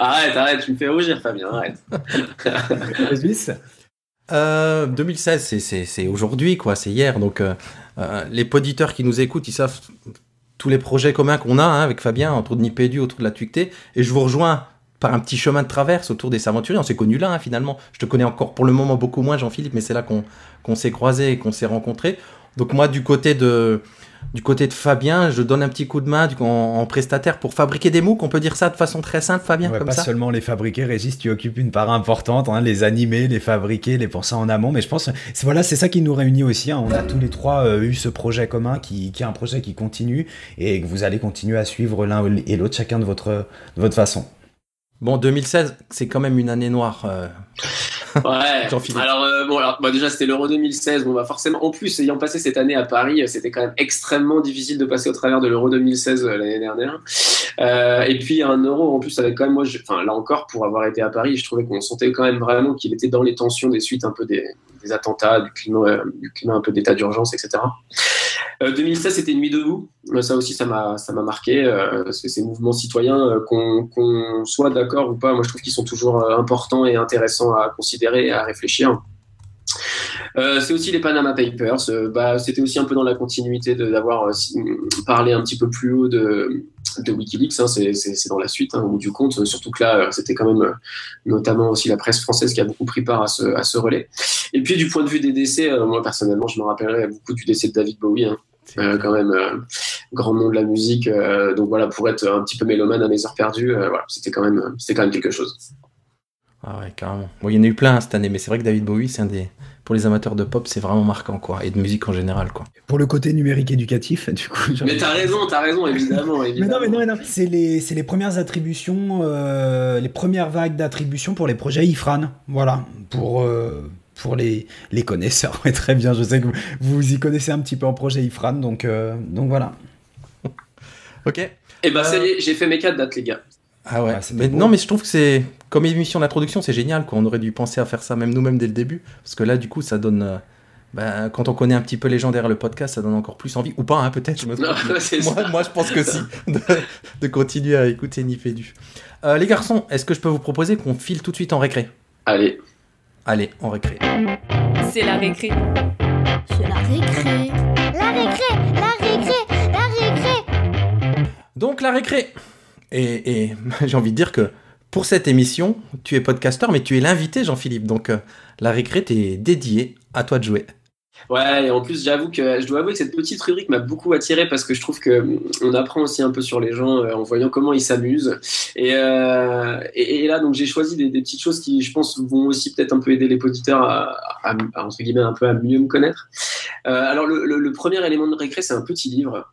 Arrête, tu me fais rougir, Fabien, arrête. 2016, c'est aujourd'hui, quoi, c'est hier. Donc, les auditeurs qui nous écoutent, ils savent tous les projets communs qu'on a, hein, avec Fabien, autour de Nipédu, autour de la TUCT. Et je vous rejoins par un petit chemin de traverse autour des Saventuriers. On s'est connus là, hein, finalement. Je te connais encore pour le moment beaucoup moins, Jean-Philippe, mais c'est là qu'on s'est croisés et qu'on s'est rencontrés. Donc moi, du côté de Fabien, je donne un petit coup de main en prestataire pour fabriquer des MOOC. On peut dire ça de façon très simple, Fabien, ouais, comme pas ça. Pas seulement les fabriquer, Régis, tu occupes une part importante, hein, les animer, les fabriquer, les penser en amont. Mais je pense, c'est ça qui nous réunit aussi. Hein. On a tous les trois eu ce projet commun qui est un projet qui continue et que vous allez continuer à suivre l'un et l'autre, chacun de votre façon. Bon, 2016, c'est quand même une année noire. Ouais. Alors déjà c'était l'Euro 2016. Bon, forcément, en plus ayant passé cette année à Paris, c'était quand même extrêmement difficile de passer au travers de l'Euro 2016 l'année dernière. Et puis un Euro en plus avec quand même là encore, pour avoir été à Paris, je trouvais qu'on sentait quand même vraiment qu'il était dans les tensions des suites un peu des attentats, du climat un peu d'état d'urgence, etc. 2016, c'était une nuit debout. Ça aussi, ça m'a marqué. Ces mouvements citoyens, qu'on soit d'accord ou pas, moi je trouve qu'ils sont toujours importants et intéressants à considérer et à réfléchir. C'est aussi les Panama Papers. C'était aussi un peu dans la continuité d'avoir parlé un petit peu plus haut de Wikileaks. Hein, c'est dans la suite, hein, au bout du compte. Surtout que là, c'était quand même notamment aussi la presse française qui a beaucoup pris part à ce relais. Et puis du point de vue des décès, moi personnellement, je me rappellerai beaucoup du décès de David Bowie. Hein. Quand même grands noms de la musique. Donc voilà, pour être un petit peu mélomane à mes heures perdues, voilà, c'était quand même quelque chose. Ah ouais, carrément. Bon, il y en a eu plein cette année, mais c'est vrai que David Bowie, c'est pour les amateurs de pop, c'est vraiment marquant, quoi, et de musique en général, quoi. Pour le côté numérique éducatif, du coup. Mais t'as raison, évidemment. Mais non. C'est les premières attributions, les premières vagues d'attributions pour les projets IFRAN. Voilà, pour les connaisseurs. Ouais, très bien, je sais que vous y connaissez un petit peu en projet IFRAN, donc voilà. Ok. Et ça y est, j'ai fait mes 4 dates, les gars. Ah ouais, non, mais je trouve que c'est comme émission d'introduction, c'est génial, quoi. On aurait dû penser à faire ça même nous-mêmes dès le début, parce que là, du coup, ça donne, quand on connaît un petit peu les gens derrière le podcast, ça donne encore plus envie, ou pas, hein, peut-être. Moi, je pense que si, de continuer à écouter Nipédu. Les garçons, est-ce que je peux vous proposer qu'on file tout de suite en récré ? Allez, en récré. C'est la récré. C'est la récré. La récré, la récré, la récré. Donc la récré. Et j'ai envie de dire que pour cette émission, tu es podcasteur, mais tu es l'invité, Jean-Philippe. Donc la récré t'est dédiée, à toi de jouer. Ouais, et en plus, je dois avouer que cette petite rubrique m'a beaucoup attiré parce que je trouve que on apprend aussi un peu sur les gens en voyant comment ils s'amusent. Et là, donc, j'ai choisi des petites choses qui, je pense, vont aussi peut-être un peu aider les auditeurs à entre guillemets, un peu à mieux me connaître. Alors, le premier élément de récré, c'est un petit livre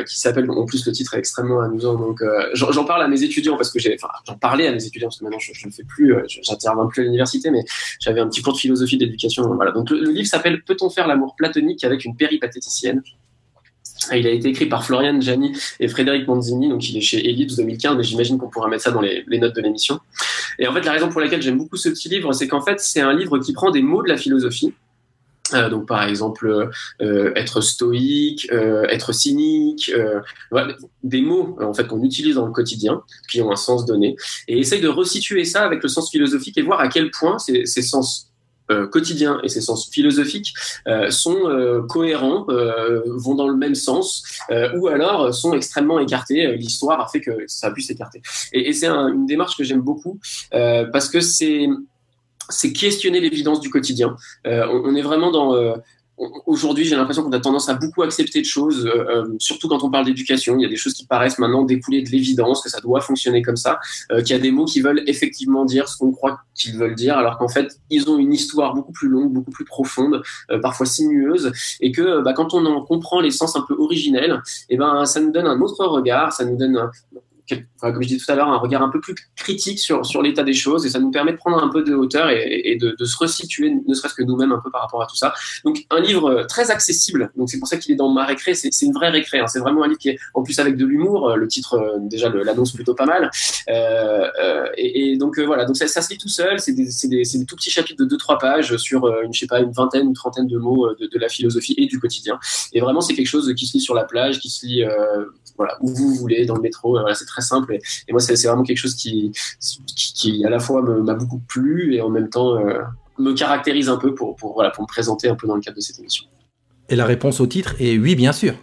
qui s'appelle, en plus, le titre est extrêmement amusant. Donc, j'en parle à mes étudiants parce que j'en parlais à mes étudiants parce que maintenant, je ne fais plus, j'interviens plus à l'université, mais j'avais un petit cours de philosophie d'éducation. Voilà. Donc, le livre s'appelle Peut-on faire l'amour platonique avec une péripatéticienne. Il a été écrit par Florian Gianni et Frédéric Manzini, donc il est chez Elite 2015, mais j'imagine qu'on pourra mettre ça dans les notes de l'émission. Et en fait, la raison pour laquelle j'aime beaucoup ce petit livre, c'est qu'en fait, c'est un livre qui prend des mots de la philosophie. Donc par exemple être stoïque, être cynique, voilà, des mots en fait qu'on utilise dans le quotidien, qui ont un sens donné, et essaye de resituer ça avec le sens philosophique et voir à quel point ces sens quotidiens et ces sens philosophiques sont cohérents, vont dans le même sens, ou alors sont extrêmement écartés. L'histoire a fait que ça a pu s'écarter. Et c'est une démarche que j'aime beaucoup parce que c'est questionner l'évidence du quotidien. On est vraiment dans... Aujourd'hui, j'ai l'impression qu'on a tendance à beaucoup accepter de choses, surtout quand on parle d'éducation. Il y a des choses qui paraissent maintenant découler de l'évidence, que ça doit fonctionner comme ça, qu'il y a des mots qui veulent effectivement dire ce qu'on croit qu'ils veulent dire, alors qu'en fait, ils ont une histoire beaucoup plus longue, beaucoup plus profonde, parfois sinueuse, et que quand on en comprend les sens un peu originels, ça nous donne un autre regard, ça nous donne... comme je disais tout à l'heure, un regard un peu plus critique sur l'état des choses, et ça nous permet de prendre un peu de hauteur et de se resituer, ne serait-ce que nous-mêmes un peu par rapport à tout ça. Donc un livre très accessible, donc c'est pour ça qu'il est dans ma récré, c'est une vraie récré, hein. C'est vraiment un livre qui est en plus avec de l'humour, le titre déjà l'annonce plutôt pas mal, donc voilà, donc ça se lit tout seul, c'est des tout petits chapitres de 2-3 pages sur une vingtaine, une trentaine de mots de la philosophie et du quotidien, et vraiment c'est quelque chose qui se lit sur la plage, qui se lit voilà, où vous voulez, dans le métro, voilà, c'est très simple, et moi c'est vraiment quelque chose qui à la fois m'a beaucoup plu et en même temps me caractérise un peu pour me présenter un peu dans le cadre de cette émission. Et la réponse au titre est oui, bien sûr.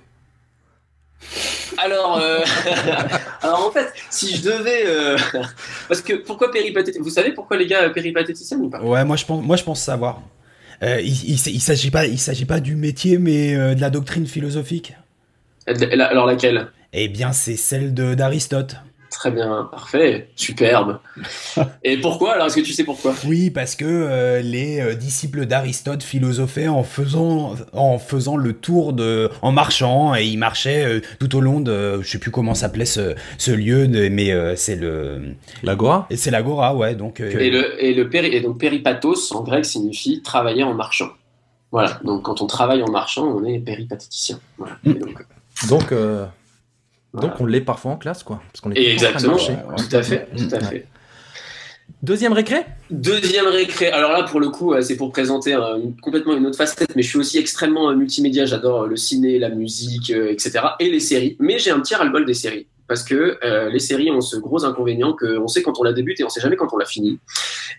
Alors en fait, si je devais parce que pourquoi péripatéticien, vous savez pourquoi les gars péripatéticiens ou pas? Ouais, moi je pense savoir. Il s'agit pas du métier, mais de la doctrine philosophique. Alors laquelle? Eh bien, c'est celle d'Aristote. Très bien, parfait, superbe. Et pourquoi alors? Est-ce que tu sais pourquoi? Oui, parce que les disciples d'Aristote philosophaient en faisant le tour en marchant, et ils marchaient tout au long de, je sais plus comment s'appelait ce lieu, mais c'est l'agora. Et c'est l'agora, ouais. Donc et donc péripatos en grec signifie travailler en marchant. Voilà. Donc quand on travaille en marchant, on est péripatéticien. Voilà. Donc on l'est parfois en classe, quoi. Parce qu'on est exactement, tout à fait. Deuxième récré. Alors là, pour le coup, c'est pour présenter complètement une autre facette, mais je suis aussi extrêmement multimédia. J'adore le ciné, la musique, etc. et les séries. Mais j'ai un petit ras-le-bol des séries. Parce que les séries ont ce gros inconvénient qu'on sait quand on l'a débuté et on sait jamais quand on l'a fini.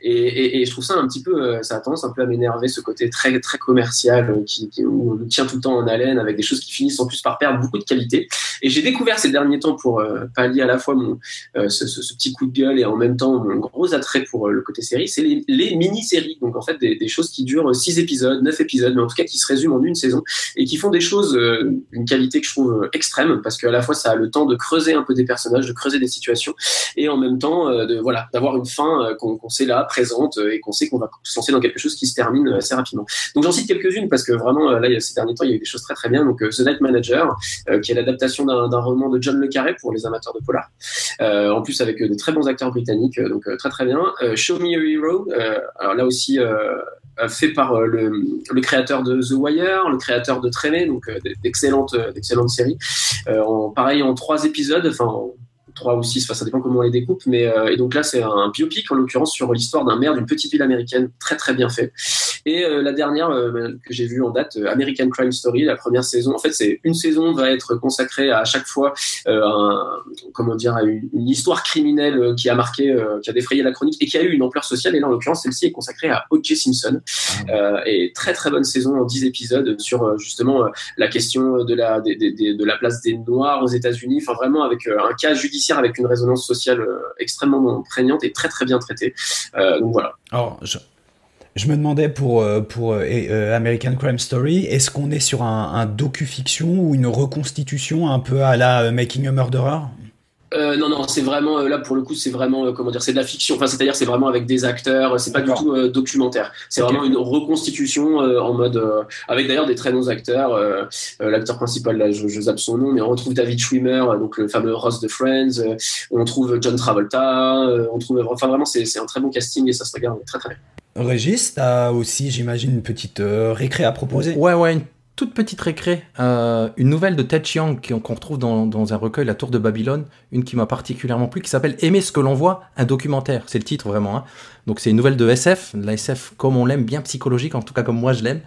Et je trouve ça un petit peu, ça a tendance un peu à m'énerver, ce côté très très commercial où on nous tient tout le temps en haleine avec des choses qui finissent en plus par perdre beaucoup de qualité. Et j'ai découvert ces derniers temps, pour pallier à la fois ce petit coup de gueule et en même temps mon gros attrait pour le côté série, c'est les mini-séries. Donc en fait des choses qui durent 6 épisodes, 9 épisodes, mais en tout cas qui se résument en une saison et qui font des choses d'une qualité que je trouve extrême, parce qu'à la fois ça a le temps de creuser un peu des personnages, de creuser des situations, et en même temps d'avoir une fin qu'on sait là, présente, et qu'on sait qu'on va se lancer dans quelque chose qui se termine assez rapidement. Donc j'en cite quelques-unes parce que vraiment là ces derniers temps il y a eu des choses très très bien. Donc The Night Manager, qui est l'adaptation d'un roman de John le Carré pour les amateurs de polar, en plus avec de très bons acteurs britanniques, donc très très bien. Show Me a Hero, alors là aussi fait par le créateur de The Wire, le créateur de Traîner, donc d'excellentes séries. Pareil en 3 épisodes, enfin 3 ou 6, ça dépend comment on les découpe, mais et donc là c'est un biopic en l'occurrence sur l'histoire d'un maire d'une petite ville américaine, très très bien fait. Et la dernière que j'ai vue en date, American Crime Story, la première saison, en fait c'est une saison va être consacrée à chaque fois à une histoire criminelle qui a marqué, qui a défrayé la chronique et qui a eu une ampleur sociale. Et là en l'occurrence celle-ci est consacrée à O.J. Simpson, et très très bonne saison en 10 épisodes sur justement la question de la place des Noirs aux États-Unis, enfin vraiment avec un cas judiciaire avec une résonance sociale extrêmement prégnante et très très bien traitée. Donc voilà. Alors, je me demandais pour American Crime Story, est-ce qu'on est sur un docu-fiction ou une reconstitution un peu à la Making a Murderer ? Non, c'est vraiment là pour le coup, c'est vraiment c'est de la fiction. Enfin, c'est-à-dire c'est vraiment avec des acteurs. C'est pas du tout documentaire. C'est vraiment une reconstitution en mode avec d'ailleurs des très bons acteurs. L'acteur principal là, je zappe son nom, mais on retrouve David Schwimmer, donc le fameux Ross de Friends. On trouve John Travolta. On trouve vraiment c'est un très bon casting et ça se regarde très très bien. Régis, t'as aussi, j'imagine, une petite récré à proposer. Ouais, une toute petite récré. Une nouvelle de Ted Chiang qu'on retrouve dans un recueil, La Tour de Babylone, une qui m'a particulièrement plu, qui s'appelle Aimer ce que l'on voit, un documentaire. C'est le titre vraiment. Hein. Donc c'est une nouvelle de SF, la SF comme on l'aime, bien psychologique, en tout cas comme moi je l'aime,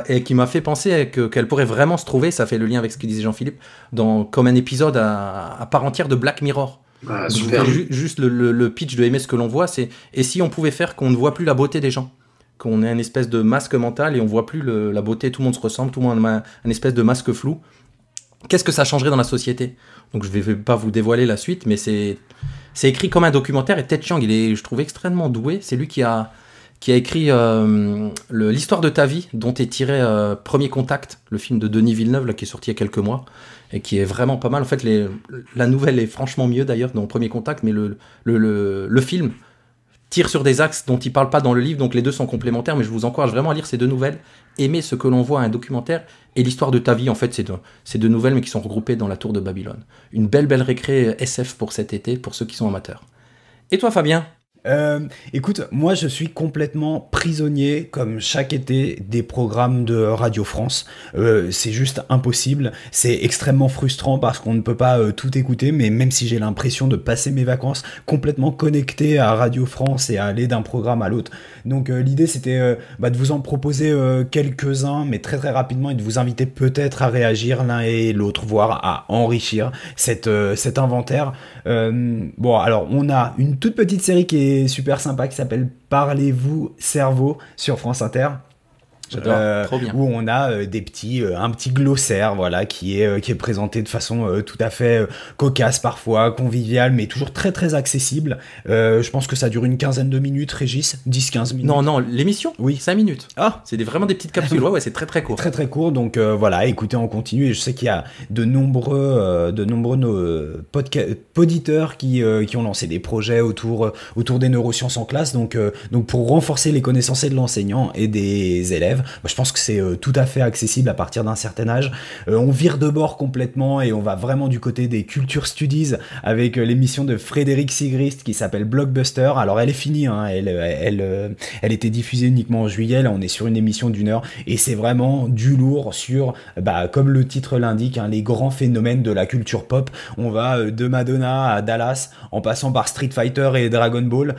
et qui m'a fait penser qu'elle pourrait vraiment se trouver, ça fait le lien avec ce que disait Jean-Philippe, comme un épisode à part entière de Black Mirror. Ah, super. Juste le pitch de Aimer ce que l'on voit, c'est et si on pouvait faire qu'on ne voit plus la beauté des gens, qu'on ait un espèce de masque mental et on voit plus la beauté, tout le monde se ressemble, tout le monde a un espèce de masque flou. Qu'est-ce que ça changerait dans la société ? Donc je vais pas vous dévoiler la suite, mais c'est écrit comme un documentaire, et Ted Chiang, je trouve extrêmement doué. C'est lui qui a écrit l'histoire de ta vie, dont est tiré Premier Contact, le film de Denis Villeneuve là, qui est sorti il y a quelques mois et qui est vraiment pas mal. En fait, la nouvelle est franchement mieux d'ailleurs dans Premier Contact, mais le film tire sur des axes dont il parle pas dans le livre, donc les deux sont complémentaires, mais je vous encourage vraiment à lire ces deux nouvelles. Aimer ce que l'on voit, un documentaire, et l'histoire de ta vie, en fait, c'est deux nouvelles, mais qui sont regroupées dans La Tour de Babylone. Une belle récré SF pour cet été, pour ceux qui sont amateurs. Et toi, Fabien ? Écoute, moi je suis complètement prisonnier, comme chaque été, des programmes de Radio France. C'est juste impossible. C'est extrêmement frustrant parce qu'on ne peut pas tout écouter, mais même si j'ai l'impression de passer mes vacances complètement connecté à Radio France et à aller d'un programme à l'autre. Donc l'idée c'était de vous en proposer quelques-uns, mais très très rapidement, et de vous inviter peut-être à réagir l'un et l'autre, voire à enrichir cet inventaire. Bon, alors on a une toute petite série qui est super sympa qui s'appelle Parlez-vous cerveau sur France Inter. J'adore, trop bien. Où on a un petit glossaire, voilà, qui est présenté de façon tout à fait cocasse parfois, conviviale, mais toujours très très accessible. Je pense que ça dure une quinzaine de minutes, Régis, 10-15 minutes. Non, l'émission, oui, 5 minutes. Ah, c'est vraiment des petites capsules. Ouais, c'est très très court. Très très court, donc voilà, écoutez en continu. Et je sais qu'il y a de nombreux poditeurs qui ont lancé des projets autour des neurosciences en classe, donc pour renforcer les connaissances et de l'enseignant et des élèves. Je pense que c'est tout à fait accessible à partir d'un certain âge. On vire de bord complètement et on va vraiment du côté des Culture Studies avec l'émission de Frédéric Sigrist qui s'appelle Blockbuster. Alors elle est finie, hein, elle était diffusée uniquement en juillet. Là on est sur une émission d'1 heure et c'est vraiment du lourd sur, comme le titre l'indique, hein, les grands phénomènes de la culture pop. On va de Madonna à Dallas en passant par Street Fighter et Dragon Ball.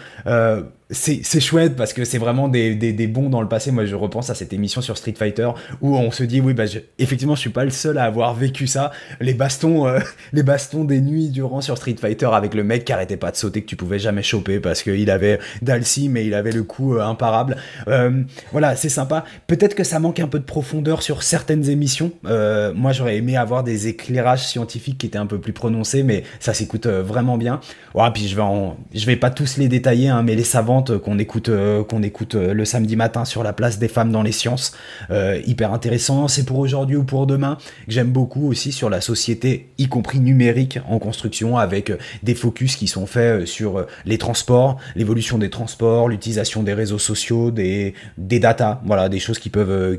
c'est chouette parce que c'est vraiment des bons dans le passé. Moi, je repense à cette émission sur Street Fighter où on se dit, oui, bah, effectivement, je suis pas le seul à avoir vécu ça. Les bastons des nuits durant sur Street Fighter avec le mec qui arrêtait pas de sauter, que tu pouvais jamais choper parce qu'il avait Dalsim mais il avait le coup imparable. Voilà, c'est sympa. Peut-être que ça manque un peu de profondeur sur certaines émissions. Moi, j'aurais aimé avoir des éclairages scientifiques qui étaient un peu plus prononcés, mais ça s'écoute vraiment bien. Ouais, puis je vais pas tous les détailler, hein, mais les savants qu'on écoute le samedi matin sur la place des femmes dans les sciences, hyper intéressant. C'est pour aujourd'hui ou pour demain, que j'aime beaucoup aussi sur la société, y compris numérique en construction, avec des focus qui sont faits sur les transports, l'évolution des transports, l'utilisation des réseaux sociaux, des datas, voilà, des choses qui peuvent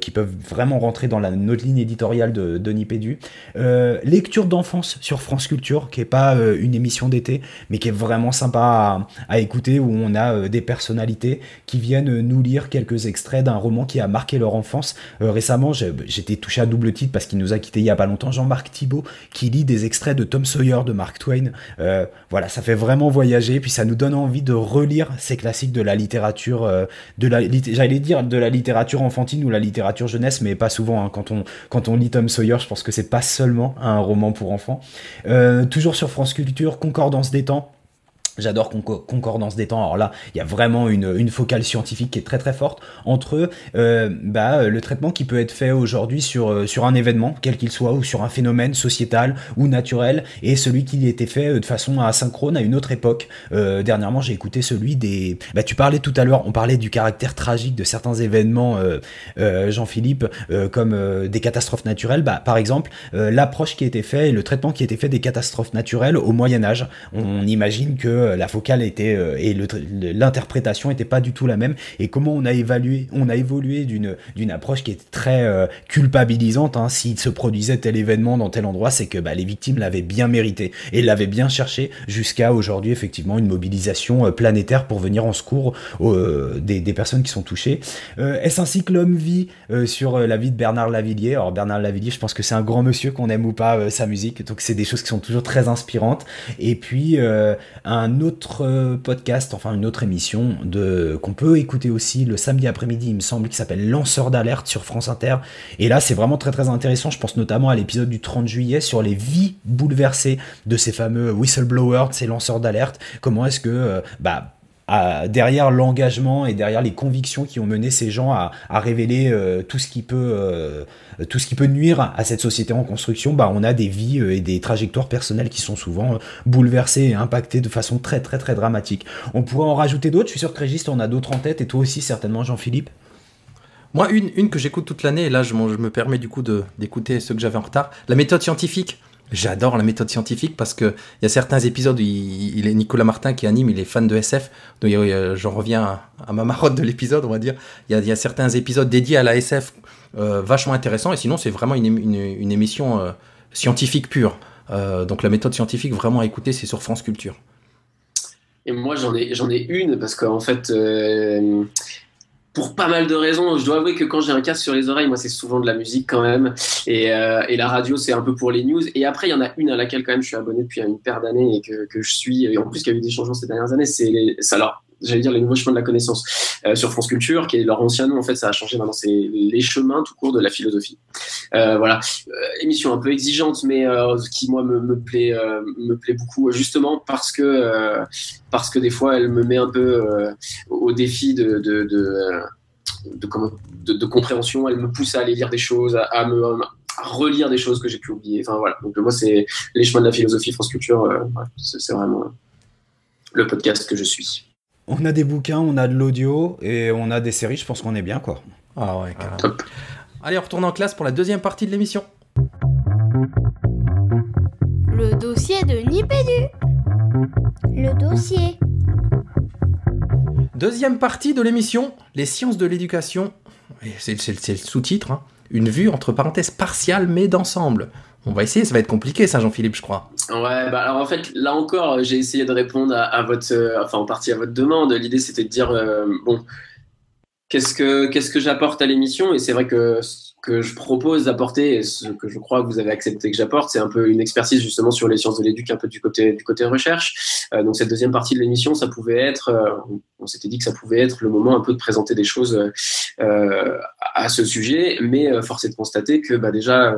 vraiment rentrer dans notre ligne éditoriale de Nipédu. Lecture d'enfance sur France Culture, qui est pas une émission d'été, mais qui est vraiment sympa à écouter, où on a des personnalités qui viennent nous lire quelques extraits d'un roman qui a marqué leur enfance. Récemment, j'étais touché à double titre parce qu'il nous a quitté il y a pas longtemps, Jean-Marc Thibault, qui lit des extraits de Tom Sawyer de Mark Twain. Voilà, ça fait vraiment voyager, puis ça nous donne envie de relire ces classiques de la littérature, j'allais dire de la littérature enfantine ou la littérature jeunesse, mais pas souvent, hein. Quand on lit Tom Sawyer, je pense que c'est pas seulement un roman pour enfants. Toujours sur France Culture, Concordance des temps. J'adore Concordance des temps. Alors là, il y a vraiment une focale scientifique qui est très très forte entre le traitement qui peut être fait aujourd'hui sur un événement, quel qu'il soit, ou sur un phénomène sociétal ou naturel, et celui qui était fait de façon asynchrone à une autre époque. Dernièrement, j'ai écouté celui des... tu parlais tout à l'heure, on parlait du caractère tragique de certains événements, Jean-Philippe, comme des catastrophes naturelles. Par exemple, l'approche qui était faite et le traitement qui était fait des catastrophes naturelles au Moyen-Âge. On imagine que la focale était et l'interprétation était pas du tout la même, et comment on a évolué d'une approche qui est très culpabilisante, hein. S'il se produisait tel événement dans tel endroit, c'est que les victimes l'avaient bien mérité et l'avaient bien cherché, jusqu'à aujourd'hui effectivement une mobilisation planétaire pour venir en secours des personnes qui sont touchées. Est-ce ainsi que l'homme vit, sur la vie de Bernard Lavilliers. Alors Bernard Lavilliers, je pense que c'est un grand monsieur, qu'on aime ou pas sa musique, donc c'est des choses qui sont toujours très inspirantes. Et puis un autre podcast, enfin une autre émission qu'on peut écouter aussi le samedi après-midi, il me semble, qui s'appelle Lanceur d'alerte sur France Inter. Et là, c'est vraiment très très intéressant. Je pense notamment à l'épisode du 30 juillet sur les vies bouleversées de ces fameux whistleblowers, ces lanceurs d'alerte. Comment est-ce que derrière l'engagement et derrière les convictions qui ont mené ces gens à révéler tout ce qui peut nuire à cette société en construction, on a des vies et des trajectoires personnelles qui sont souvent bouleversées et impactées de façon très très très dramatique. On pourrait en rajouter d'autres, je suis sûr que Régis en a d'autres en tête, et toi aussi certainement, Jean-Philippe. Moi, une que j'écoute toute l'année, et là je me permets du coup d'écouter ceux que j'avais en retard, la méthode scientifique. J'adore la méthode scientifique parce que il y a certains épisodes où il est Nicolas Martin qui anime, il est fan de SF, donc j'en reviens à ma marotte de l'épisode, on va dire. Il y a certains épisodes dédiés à la SF vachement intéressants, et sinon c'est vraiment une émission scientifique pure. Donc la méthode scientifique vraiment à écouter, c'est sur France Culture. Et moi j'en ai une parce qu'en fait pour pas mal de raisons, je dois avouer que quand j'ai un casque sur les oreilles, moi c'est souvent de la musique quand même, et la radio c'est un peu pour les news, et après il y en a une à laquelle quand même je suis abonné depuis une paire d'années et que je suis, et en plus qu'il y a eu des changements ces dernières années, c'est j'allais dire les nouveaux chemins de la connaissance sur France Culture, qui est leur ancien nom, en fait ça a changé maintenant, c'est les chemins tout court de la philosophie. Voilà, émission un peu exigeante, mais qui moi me plaît beaucoup, justement parce que des fois elle me met un peu au défi de compréhension, elle me pousse à aller lire des choses, à relire des choses que j'ai pu oublier. Enfin voilà, donc moi c'est les chemins de la philosophie, France Culture, c'est vraiment le podcast que je suis. On a des bouquins, on a de l'audio et on a des séries, je pense qu'on est bien, quoi. Ah ouais, carrément. Top. Allez, on retourne en classe pour la deuxième partie de l'émission. Le dossier de Nipédu. Le dossier. Deuxième partie de l'émission, les sciences de l'éducation. C'est le sous-titre, hein. Une vue entre parenthèses partiale mais d'ensemble. On va essayer, ça va être compliqué ça, Jean-Philippe, je crois. Ouais, alors en fait, là encore, j'ai essayé de répondre à votre, en partie à votre demande. L'idée, c'était de dire, qu'est-ce que j'apporte à l'émission ? Et c'est vrai que que je propose d'apporter, et ce que je crois que vous avez accepté que j'apporte, c'est un peu une expertise justement sur les sciences de l'éduc, un peu du côté recherche. Donc cette deuxième partie de l'émission, ça pouvait être, on s'était dit que ça pouvait être le moment un peu de présenter des choses à ce sujet, mais force est de constater que déjà,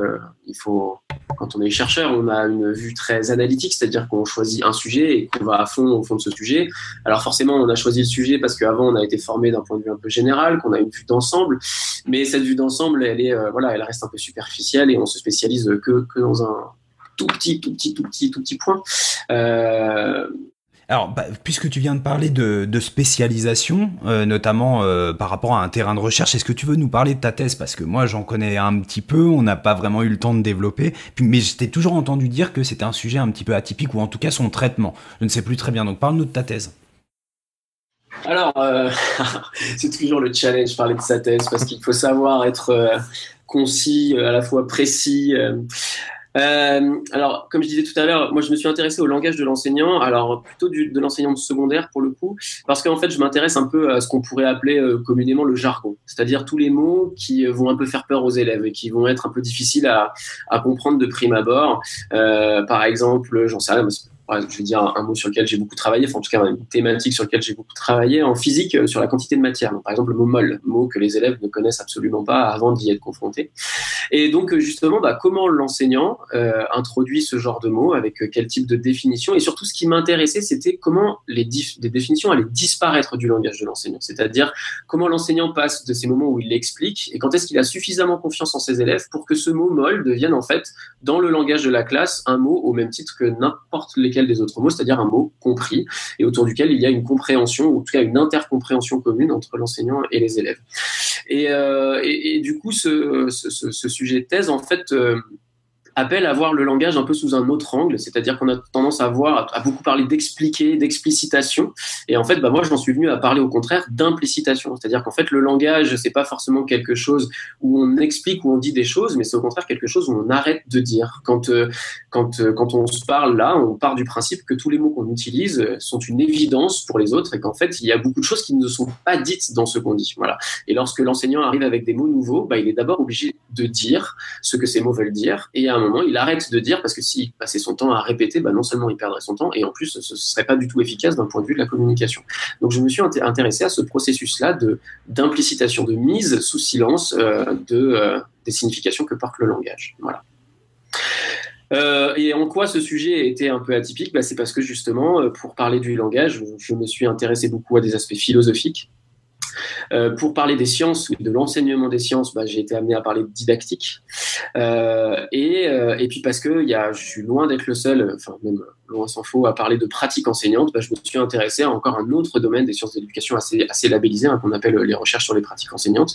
il faut, quand on est chercheur, on a une vue très analytique, c'est-à-dire qu'on choisit un sujet et qu'on va à fond au fond de ce sujet. Alors forcément, on a choisi le sujet parce qu'avant, on a été formé d'un point de vue un peu général, qu'on a une vue d'ensemble, mais cette vue d'ensemble, elle est, elle reste un peu superficielle et on se spécialise que dans un tout petit point. Alors, puisque tu viens de parler de spécialisation, notamment par rapport à un terrain de recherche, est-ce que tu veux nous parler de ta thèse? Parce que moi, j'en connais un petit peu, on n'a pas vraiment eu le temps de développer, mais je t'ai toujours entendu dire que c'était un sujet un petit peu atypique, ou en tout cas son traitement. Je ne sais plus très bien, donc parle-nous de ta thèse. Alors, c'est toujours le challenge, parler de sa thèse, parce qu'il faut savoir être concis, à la fois précis. Alors, comme je disais tout à l'heure, moi je me suis intéressé au langage de l'enseignant, alors plutôt de l'enseignant de secondaire pour le coup, parce qu'en fait je m'intéresse un peu à ce qu'on pourrait appeler communément le jargon, c'est-à-dire tous les mots qui vont un peu faire peur aux élèves et qui vont être un peu difficiles à comprendre de prime abord. Par exemple, j'en sais rien, je vais dire un mot sur lequel j'ai beaucoup travaillé, enfin en tout cas une thématique sur laquelle j'ai beaucoup travaillé en physique, sur la quantité de matière. Donc, par exemple, le mot mol, mot que les élèves ne connaissent absolument pas avant d'y être confrontés. Et donc justement, comment l'enseignant introduit ce genre de mots, avec quel type de définition, et surtout ce qui m'intéressait, c'était comment des définitions allaient disparaître du langage de l'enseignant, c'est-à-dire comment l'enseignant passe de ces moments où il l'explique et quand est-ce qu'il a suffisamment confiance en ses élèves pour que ce mot mol devienne en fait dans le langage de la classe un mot au même titre que n'importe lesquels des autres mots, c'est-à-dire un mot compris et autour duquel il y a une compréhension, ou en tout cas une intercompréhension commune entre l'enseignant et les élèves. Et du coup, ce sujet de thèse, en fait, appelle à voir le langage un peu sous un autre angle, c'est-à-dire qu'on a tendance à beaucoup parler d'expliquer, d'explicitation, et en fait, moi, j'en suis venu à parler au contraire d'implécitation, c'est-à-dire qu'en fait, le langage, c'est pas forcément quelque chose où on explique, où on dit des choses, mais c'est au contraire quelque chose où on arrête de dire. Quand on se parle là, on part du principe que tous les mots qu'on utilise sont une évidence pour les autres, et qu'en fait, il y a beaucoup de choses qui ne sont pas dites dans ce qu'on dit. Voilà. Et lorsque l'enseignant arrive avec des mots nouveaux, il est d'abord obligé de dire ce que ces mots veulent dire, et à un moment, il arrête de dire, parce que s'il passait son temps à répéter, non seulement il perdrait son temps, et en plus, ce serait pas du tout efficace d'un point de vue de la communication. Donc, je me suis intéressé à ce processus-là d'implicitation, de mise sous silence des significations que porte le langage. Voilà. Et en quoi ce sujet était un peu atypique? C'est parce que justement, pour parler du langage, je me suis intéressé beaucoup à des aspects philosophiques. Pour parler des sciences, de l'enseignement des sciences, j'ai été amené à parler de didactique. Et puis parce que je suis loin d'être le seul, enfin même loin s'en faut, à parler de pratique enseignante, je me suis intéressé à encore un autre domaine des sciences de l'éducation assez labellisé, qu'on appelle les recherches sur les pratiques enseignantes.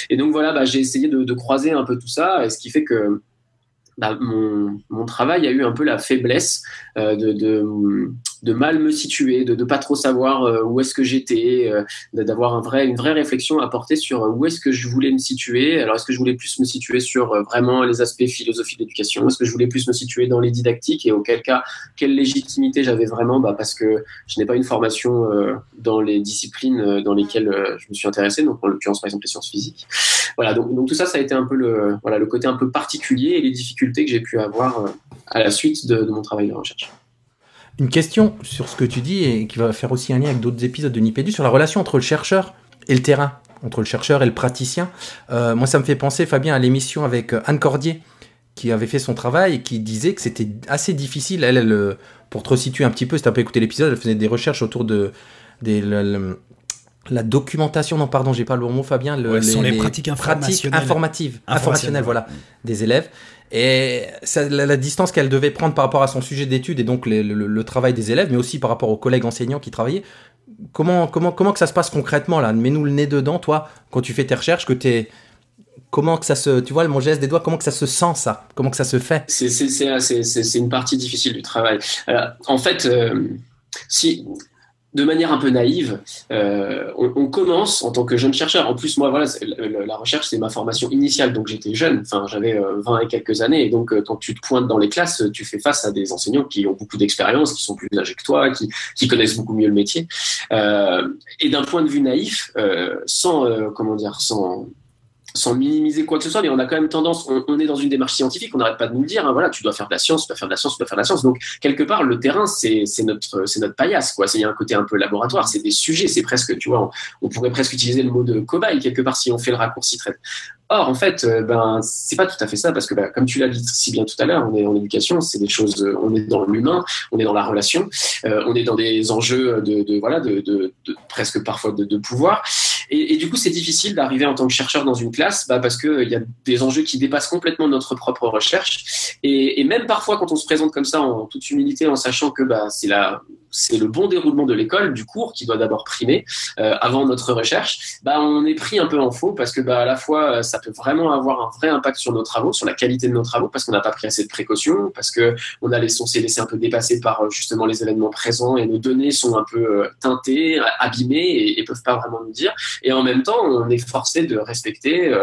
Et donc voilà, j'ai essayé de croiser un peu tout ça, et ce qui fait que mon travail a eu un peu la faiblesse de mal me situer, de pas trop savoir où est-ce que j'étais, d'avoir une vraie réflexion à porter sur où est-ce que je voulais me situer. Alors, est-ce que je voulais plus me situer sur vraiment les aspects philosophiques de l'éducation? Est-ce que je voulais plus me situer dans les didactiques? Et auquel cas, quelle légitimité j'avais vraiment? Parce que je n'ai pas une formation dans les disciplines dans lesquelles je me suis intéressé, donc en l'occurrence, par exemple, les sciences physiques. Voilà, donc tout ça a été un peu le côté un peu particulier et les difficultés que j'ai pu avoir à la suite de mon travail de recherche. Une question sur ce que tu dis et qui va faire aussi un lien avec d'autres épisodes de Nipédu sur la relation entre le chercheur et le terrain, entre le chercheur et le praticien. Moi, ça me fait penser, Fabien, à l'émission avec Anne Cordier, qui avait fait son travail et qui disait que c'était assez difficile. Elle, pour te resituer un petit peu, si tu n'as pas écouté l'épisode, elle faisait des recherches autour de la documentation, non pardon, j'ai pas le bon mot, Fabien, ce sont les pratiques informationnelles, voilà, des élèves. Et la distance qu'elle devait prendre par rapport à son sujet d'étude et donc le travail des élèves, mais aussi par rapport aux collègues enseignants qui travaillaient. Comment que ça se passe concrètement là? Mets-nous le nez dedans, toi, quand tu fais tes recherches, comment que ça se, tu vois, mon geste des doigts, comment que ça se sent ça? Comment que ça se fait? C'est une partie difficile du travail. En fait, de manière un peu naïve, on commence en tant que jeune chercheur. En plus, moi, voilà, la recherche, c'est ma formation initiale. Donc, j'étais jeune, j'avais 20 et quelques années. Et donc, quand tu te pointes dans les classes, tu fais face à des enseignants qui ont beaucoup d'expérience, qui sont plus âgés que toi, qui connaissent beaucoup mieux le métier. Et d'un point de vue naïf, sans sans minimiser quoi que ce soit, mais on a quand même tendance, on est dans une démarche scientifique, on n'arrête pas de nous le dire, hein, voilà, tu dois faire de la science, tu dois faire de la science, tu dois faire de la science. Donc, quelque part, le terrain, c'est notre paillasse, quoi. Il y a un côté un peu laboratoire, c'est des sujets, c'est presque, tu vois, on pourrait presque utiliser le mot de cobaye, quelque part, si on fait le raccourci très. Or, en fait, c'est pas tout à fait ça, parce que, comme tu l'as dit si bien tout à l'heure, on est en éducation, c'est des choses, on est dans l'humain, on est dans la relation, on est dans des enjeux de presque parfois de pouvoir. Et du coup, c'est difficile d'arriver en tant que chercheur dans une classe, parce qu'il y a des enjeux qui dépassent complètement notre propre recherche. Et même parfois, quand on se présente comme ça, en toute humilité, en sachant que c'est le bon déroulement de l'école, du cours, qui doit d'abord primer avant notre recherche, on est pris un peu en faux, parce que à la fois, ça peut vraiment avoir un vrai impact sur nos travaux, sur la qualité de nos travaux, parce qu'on n'a pas pris assez de précautions, parce qu'on s'est laissé un peu dépasser par justement les événements présents, et nos données sont un peu teintées, abîmées, et peuvent pas vraiment nous dire. Et en même temps, on est forcé de respecter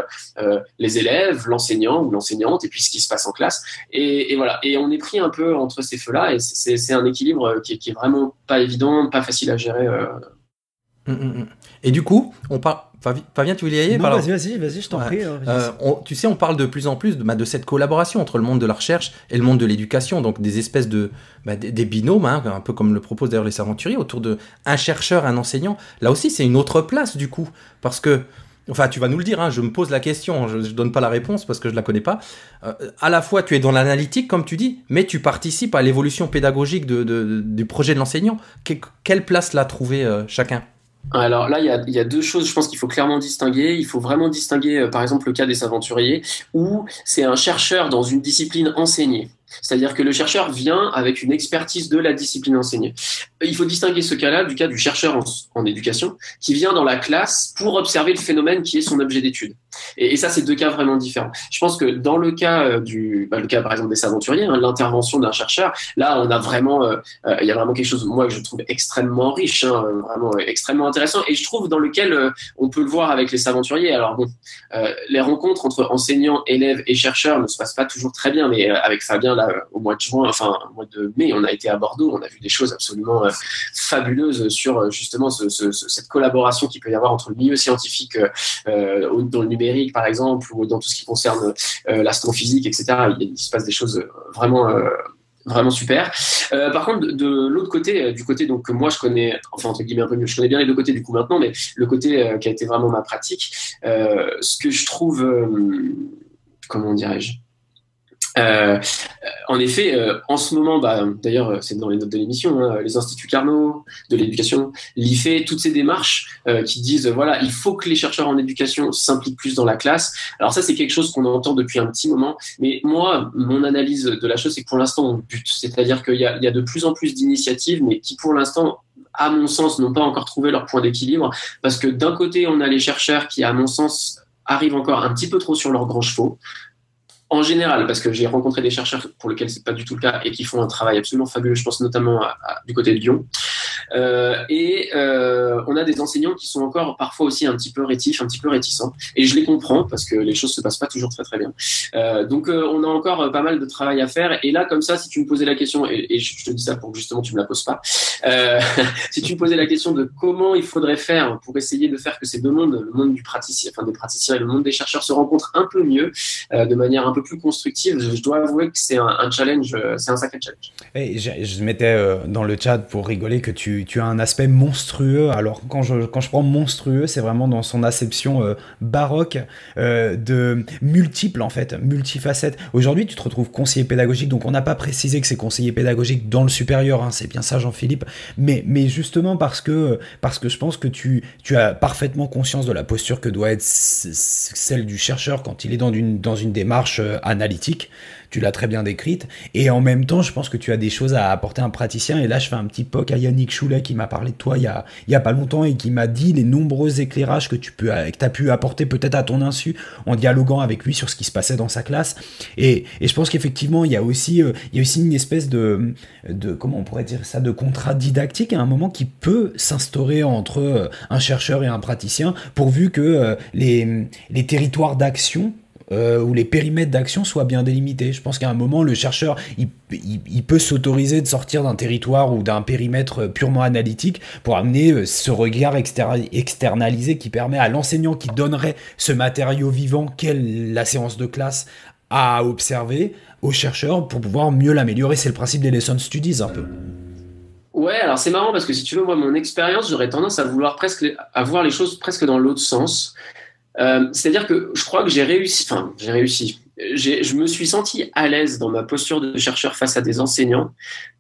les élèves, l'enseignant ou l'enseignante, et puis ce qui se passe en classe. Et voilà. Et on est pris un peu entre ces feux-là, et c'est un équilibre qui est vraiment pas évident, pas facile à gérer. Et du coup, on parle. Fabien, tu voulais y aller? Non, vas-y, je t'en prie. Tu sais, on parle de plus en plus de cette collaboration entre le monde de la recherche et le monde de l'éducation, donc des espèces des binômes, hein, un peu comme le proposent d'ailleurs les aventuriers, autour de un chercheur, un enseignant. Là aussi, c'est une autre place du coup, parce que, enfin, tu vas nous le dire, hein, je me pose la question, je donne pas la réponse parce que je la connais pas. À la fois, tu es dans l'analytique, comme tu dis, mais tu participes à l'évolution pédagogique du projet de l'enseignant. Quelle place l'a trouvé chacun? Alors là, il y a deux choses, je pense qu'il faut clairement distinguer. Il faut vraiment distinguer, par exemple, le cas des aventuriers, où c'est un chercheur dans une discipline enseignée. C'est-à-dire que le chercheur vient avec une expertise de la discipline enseignée. Il faut distinguer ce cas-là du cas du chercheur en éducation, qui vient dans la classe pour observer le phénomène qui est son objet d'étude. Et ça, c'est deux cas vraiment différents. Je pense que dans le cas le cas par exemple des aventuriers, hein, l'intervention d'un chercheur, là, on a vraiment, il y a vraiment quelque chose, moi, que je trouve extrêmement riche, hein, vraiment extrêmement intéressant, et je trouve dans lequel on peut le voir avec les aventuriers. Alors bon, les rencontres entre enseignants, élèves et chercheurs ne se passent pas toujours très bien, mais avec Fabien, là, au mois de mai, on a été à Bordeaux, on a vu des choses absolument fabuleuses sur justement cette collaboration qu'il peut y avoir entre le milieu scientifique dans le numérique, par exemple, ou dans tout ce qui concerne l'astrophysique, etc. Il se passe des choses vraiment super. Par contre, de l'autre côté, du côté donc que moi je connais, enfin entre guillemets un peu mieux, je connais bien les deux côtés du coup maintenant, mais le côté qui a été vraiment ma pratique, ce que je trouve, comment dirais-je, en effet, en ce moment, d'ailleurs, c'est dans les notes de l'émission, hein, les instituts Carnot de l'éducation, l'IFE, toutes ces démarches qui disent, voilà, il faut que les chercheurs en éducation s'impliquent plus dans la classe. Alors ça, c'est quelque chose qu'on entend depuis un petit moment, mais moi, mon analyse de la chose, c'est que pour l'instant, on bute. C'est-à-dire qu'il y a de plus en plus d'initiatives, mais qui, pour l'instant, à mon sens, n'ont pas encore trouvé leur point d'équilibre, parce que d'un côté, on a les chercheurs qui, à mon sens, arrivent encore un petit peu trop sur leurs grands chevaux. En général, parce que j'ai rencontré des chercheurs pour lesquels c'est pas du tout le cas et qui font un travail absolument fabuleux, je pense notamment du côté de Lyon. On a des enseignants qui sont encore parfois aussi un petit peu rétifs, un petit peu réticents. Et je les comprends parce que les choses se passent pas toujours très très bien. Donc on a encore pas mal de travail à faire. Et là, comme ça, si tu me posais la question, et je te dis ça pour que justement tu me la poses pas, si tu me posais la question de comment il faudrait faire pour essayer de faire que ces deux mondes, le monde du praticien, enfin des praticiens et le monde des chercheurs se rencontrent un peu mieux, de manière un peu plus constructive, je dois avouer que c'est un challenge, c'est un sacré challenge. Et je mettais dans le chat pour rigoler que tu as un aspect monstrueux. Alors quand je prends monstrueux, c'est vraiment dans son acception baroque, de multiples en fait, multifacettes. Aujourd'hui, tu te retrouves conseiller pédagogique, donc on n'a pas précisé que c'est conseiller pédagogique dans le supérieur, hein, c'est bien ça Jean-Philippe, mais justement parce que je pense que tu as parfaitement conscience de la posture que doit être celle du chercheur quand il est dans une démarche analytique. Tu l'as très bien décrite, et en même temps je pense que tu as des choses à apporter à un praticien. Et là je fais un petit poc à Yannick Choulet qui m'a parlé de toi il y a pas longtemps et qui m'a dit les nombreux éclairages que tu as pu apporter peut-être à ton insu en dialoguant avec lui sur ce qui se passait dans sa classe. Et je pense qu'effectivement il y a aussi une espèce de comment on pourrait dire ça, de contrat didactique à un moment qui peut s'instaurer entre un chercheur et un praticien, pourvu que les territoires d'action où les périmètres d'action soient bien délimités. Je pense qu'à un moment, le chercheur, il peut s'autoriser de sortir d'un territoire ou d'un périmètre purement analytique pour amener ce regard externalisé qui permet à l'enseignant qui donnerait ce matériau vivant qu'est la séance de classe à observer au chercheur pour pouvoir mieux l'améliorer. C'est le principe des lesson studies un peu. Ouais, alors c'est marrant parce que si tu veux, moi, mon expérience, j'aurais tendance à vouloir presque à voir les choses presque dans l'autre sens. C'est-à-dire que je crois que j'ai réussi. Je me suis senti à l'aise dans ma posture de chercheur face à des enseignants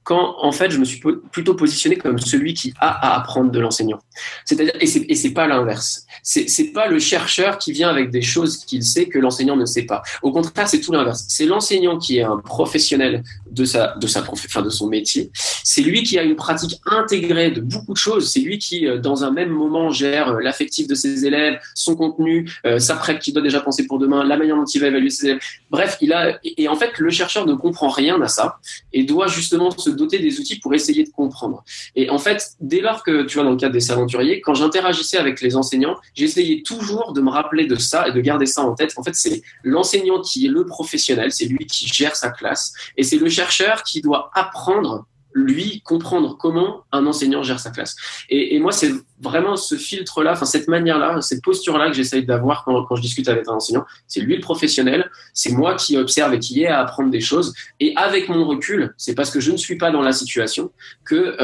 quand, en fait, je me suis plutôt positionné comme celui qui a à apprendre de l'enseignant. C'est-à-dire, et c'est pas l'inverse. C'est pas le chercheur qui vient avec des choses qu'il sait que l'enseignant ne sait pas. Au contraire, c'est tout l'inverse. C'est l'enseignant qui est un professionnel de son métier. C'est lui qui a une pratique intégrée de beaucoup de choses. C'est lui qui, dans un même moment, gère l'affectif de ses élèves, son contenu, sa prep qu'il doit déjà penser pour demain, la manière dont il va évaluer ses élèves. Bref, et en fait, le chercheur ne comprend rien à ça et doit justement se doter des outils pour essayer de comprendre. Et en fait, dès lors que, tu vois, dans le cadre des Saventuriers, quand j'interagissais avec les enseignants, j'essayais toujours de me rappeler de ça et de garder ça en tête. En fait, c'est l'enseignant qui est le professionnel, c'est lui qui gère sa classe et c'est le chercheur qui doit apprendre, lui, comprendre comment un enseignant gère sa classe. Et moi, c'est vraiment ce filtre-là, enfin cette manière-là, cette posture-là que j'essaye d'avoir quand je discute avec un enseignant. C'est lui le professionnel, c'est moi qui observe et qui ai à apprendre des choses. Et avec mon recul, c'est parce que je ne suis pas dans la situation que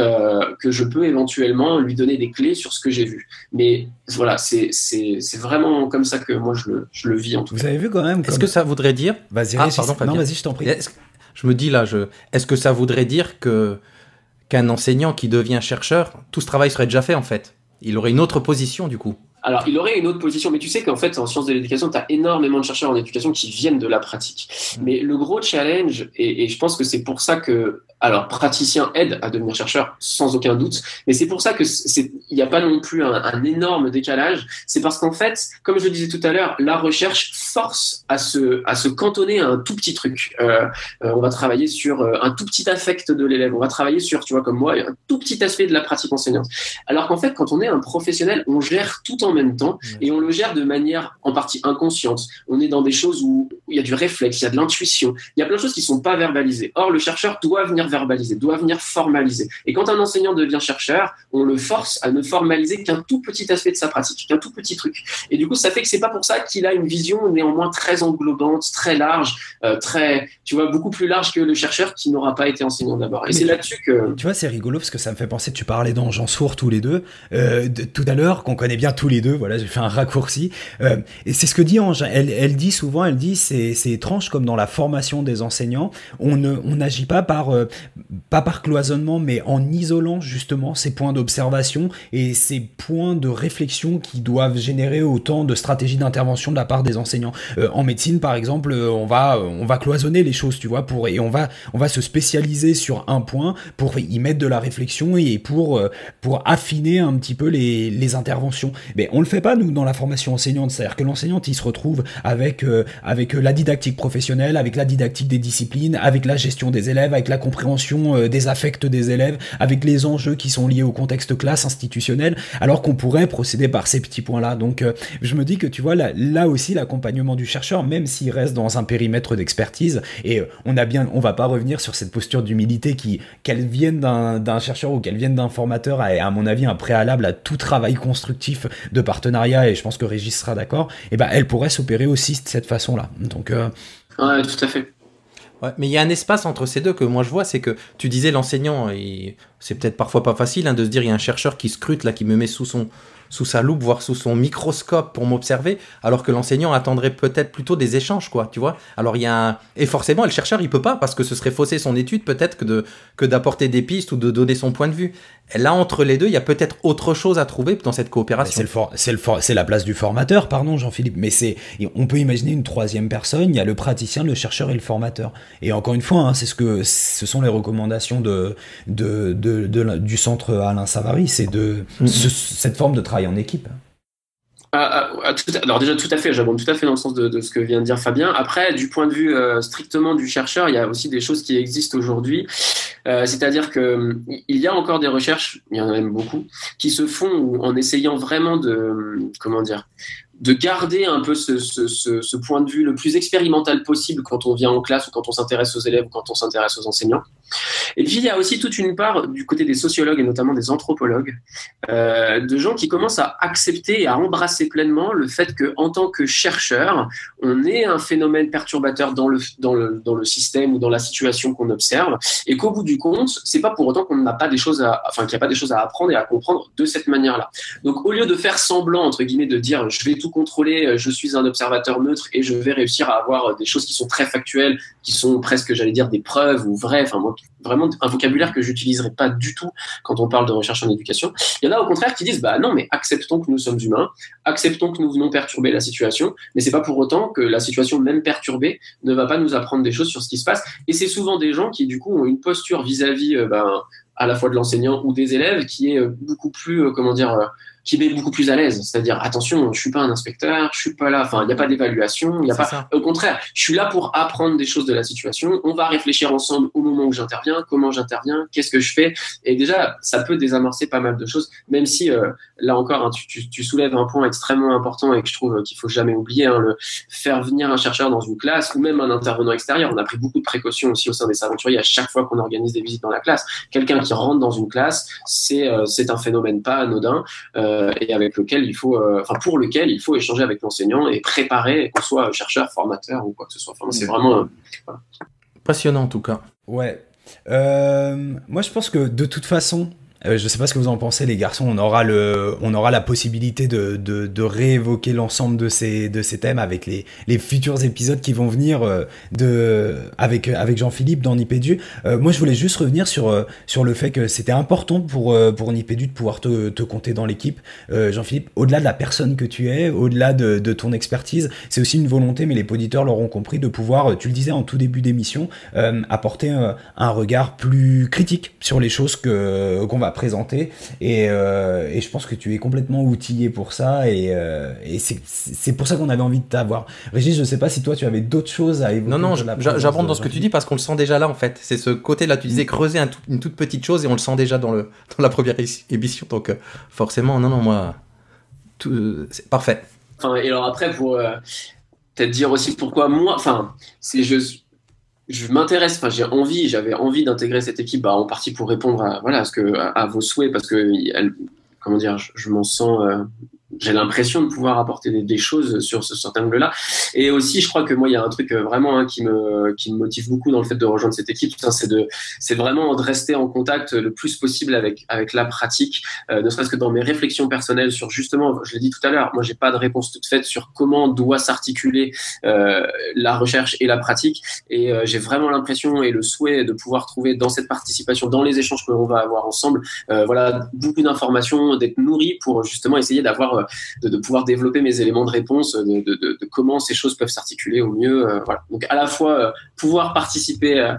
je peux éventuellement lui donner des clés sur ce que j'ai vu. Mais voilà, c'est vraiment comme ça que moi je le vis en tout cas. Vous avez vu quand même. Est-ce que ça voudrait dire... Vas-y, pardon, non, vas-y, je t'en prie. Je me dis là, est-ce que ça voudrait dire qu'un enseignant qui devient chercheur, tout ce travail serait déjà fait en fait? Il aurait une autre position du coup. Alors, il aurait une autre position, mais tu sais qu'en fait, en sciences de l'éducation, tu as énormément de chercheurs en éducation qui viennent de la pratique. Mais le gros challenge, et je pense que c'est pour ça que, alors, praticien aide à devenir chercheur, sans aucun doute, mais c'est pour ça que il n'y a pas non plus un énorme décalage. C'est parce qu'en fait, comme je le disais tout à l'heure, la recherche force à se cantonner à un tout petit truc. On va travailler sur un tout petit affect de l'élève. On va travailler sur, tu vois, comme moi, un tout petit aspect de la pratique enseignante. Alors qu'en fait, quand on est un professionnel, on gère tout en même temps et on le gère de manière en partie inconsciente. On est dans des choses où il y a du réflexe, il y a de l'intuition, il y a plein de choses qui sont pas verbalisées. Or, le chercheur doit venir verbaliser, doit venir formaliser. Et quand un enseignant devient chercheur, on le force à ne formaliser qu'un tout petit aspect de sa pratique, qu'un tout petit truc. Et du coup, ça fait que c'est pas pour ça qu'il a une vision néanmoins très englobante, très large, tu vois, beaucoup plus large que le chercheur qui n'aura pas été enseignant d'abord. Et c'est là-dessus que... Tu vois, c'est rigolo parce que ça me fait penser, tu parlais d'Jean Sourd tous les deux, tout à l'heure, qu'on connaît bien tous les deux, voilà, j'ai fait un raccourci. Et c'est ce que dit Ange. Elle dit souvent, c'est étrange comme dans la formation des enseignants, on n'agit pas par cloisonnement, mais en isolant justement ces points d'observation et ces points de réflexion qui doivent générer autant de stratégies d'intervention de la part des enseignants. En médecine, par exemple, on va cloisonner les choses, tu vois, et on va se spécialiser sur un point pour y mettre de la réflexion et pour affiner un petit peu les interventions. Mais on le fait pas nous dans la formation enseignante, c'est-à-dire que l'enseignante il se retrouve avec la didactique professionnelle, avec la didactique des disciplines, avec la gestion des élèves, avec la compréhension des affects des élèves, avec les enjeux qui sont liés au contexte classe institutionnel, alors qu'on pourrait procéder par ces petits points-là. Donc je me dis que tu vois là aussi l'accompagnement du chercheur, même s'il reste dans un périmètre d'expertise, et on va pas revenir sur cette posture d'humilité qu'elle vienne d'un chercheur ou qu'elle vienne d'un formateur, à mon avis un préalable à tout travail constructif de partenariat, et je pense que Régis sera d'accord, et elle pourrait s'opérer aussi de cette façon-là. Donc, ouais, tout à fait. Ouais, mais il y a un espace entre ces deux que moi je vois, c'est que tu disais l'enseignant, c'est peut-être parfois pas facile de se dire il y a un chercheur qui scrute là, qui me met sous sa loupe, voire sous son microscope pour m'observer, alors que l'enseignant attendrait peut-être plutôt des échanges, quoi, tu vois. Alors et forcément, le chercheur, il peut pas, parce que ce serait fausser son étude, peut-être que d'apporter des pistes ou de donner son point de vue. Et là, entre les deux, il y a peut-être autre chose à trouver dans cette coopération. C'est la place du formateur, pardon, Jean-Philippe, mais on peut imaginer une troisième personne, il y a le praticien, le chercheur et le formateur. Et encore une fois, ce sont les recommandations du centre Alain Savary, c'est cette forme de travail en équipe. Alors déjà, tout à fait, j'abonde tout à fait dans le sens de ce que vient de dire Fabien. Après, du point de vue strictement du chercheur, il y a aussi des choses qui existent aujourd'hui. C'est-à-dire que il y a encore des recherches, il y en a même beaucoup, qui se font en essayant vraiment garder un peu ce point de vue le plus expérimental possible quand on vient en classe ou quand on s'intéresse aux élèves ou quand on s'intéresse aux enseignants. Et puis, il y a aussi toute une part du côté des sociologues et notamment des anthropologues, de gens qui commencent à accepter et à embrasser pleinement le fait qu'en tant que chercheur, on est un phénomène perturbateur dans le système ou dans la situation qu'on observe et qu'au bout du compte, c'est pas pour autant qu'on n'a pas des choses qu'il n'y a pas des choses à apprendre et à comprendre de cette manière-là. Donc, au lieu de faire semblant, entre guillemets, de dire je vais tout contrôler, je suis un observateur neutre et je vais réussir à avoir des choses qui sont très factuelles, qui sont presque, j'allais dire, des preuves ou vraies, enfin, moi, vraiment un vocabulaire que j'utiliserai pas du tout quand on parle de recherche en éducation. Il y en a au contraire qui disent bah non, mais acceptons que nous sommes humains, acceptons que nous venons perturber la situation, mais c'est pas pour autant que la situation même perturbée ne va pas nous apprendre des choses sur ce qui se passe. Et c'est souvent des gens qui du coup ont une posture vis-à-vis à la fois de l'enseignant ou des élèves qui est beaucoup plus qui met beaucoup plus à l'aise, c'est-à-dire attention, je suis pas un inspecteur, je suis pas là, enfin il y a pas d'évaluation, il y a pas ça. Au contraire, je suis là pour apprendre des choses de la situation, on va réfléchir ensemble au moment où j'interviens, comment j'interviens, qu'est-ce que je fais, et déjà ça peut désamorcer pas mal de choses, même si là encore tu soulèves un point extrêmement important et que je trouve qu'il faut jamais oublier, le faire venir un chercheur dans une classe ou même un intervenant extérieur, on a pris beaucoup de précautions aussi au sein des aventuriers à chaque fois qu'on organise des visites dans la classe. Quelqu'un qui rentre dans une classe, c'est un phénomène pas anodin, et avec lequel il faut, pour lequel il faut échanger avec l'enseignant et préparer, qu'on soit chercheur, formateur ou quoi que ce soit. Enfin, c'est vraiment voilà. Passionnant en tout cas. Ouais. Moi, je pense que de toute façon, je sais pas ce que vous en pensez, les garçons, on aura la possibilité de réévoquer l'ensemble de ces thèmes avec les futurs épisodes qui vont venir avec Jean-Philippe dans Nipédu. Moi, je voulais juste revenir sur le fait que c'était important pour Nipédu de pouvoir te compter dans l'équipe. Jean-Philippe, au-delà de la personne que tu es, au-delà de ton expertise, c'est aussi une volonté, mais les auditeurs l'auront compris, de pouvoir, tu le disais en tout début d'émission, apporter un regard plus critique sur les choses qu'on va présenter, et je pense que tu es complètement outillé pour ça, et c'est pour ça qu'on avait envie de t'avoir. Régis, je sais pas si toi tu avais d'autres choses à évoquer. Non, j'abonde dans ce que tu dis parce qu'on le sent déjà là en fait. C'est ce côté-là, tu disais creuser une toute petite chose et on le sent déjà dans la première émission, donc forcément, non, moi, c'est parfait. Enfin, et alors après, pour peut-être dire aussi pourquoi moi, c'est je m'intéresse, j'avais envie d'intégrer cette équipe, en partie pour répondre à vos souhaits, parce que je m'en sens, j'ai l'impression de pouvoir apporter des choses sur cet angle-là. Et aussi, je crois que moi, il y a un truc vraiment qui me motive beaucoup dans le fait de rejoindre cette équipe, c'est vraiment de rester en contact le plus possible avec la pratique, ne serait-ce que dans mes réflexions personnelles sur justement, je l'ai dit tout à l'heure, moi, j'ai pas de réponse toute faite sur comment doit s'articuler la recherche et la pratique, et j'ai vraiment l'impression et le souhait de pouvoir trouver dans cette participation, dans les échanges que l'on va avoir ensemble, beaucoup d'informations, d'être nourri pour justement essayer d'avoir de pouvoir développer mes éléments de réponse, de comment ces choses peuvent s'articuler au mieux. Donc à la fois pouvoir participer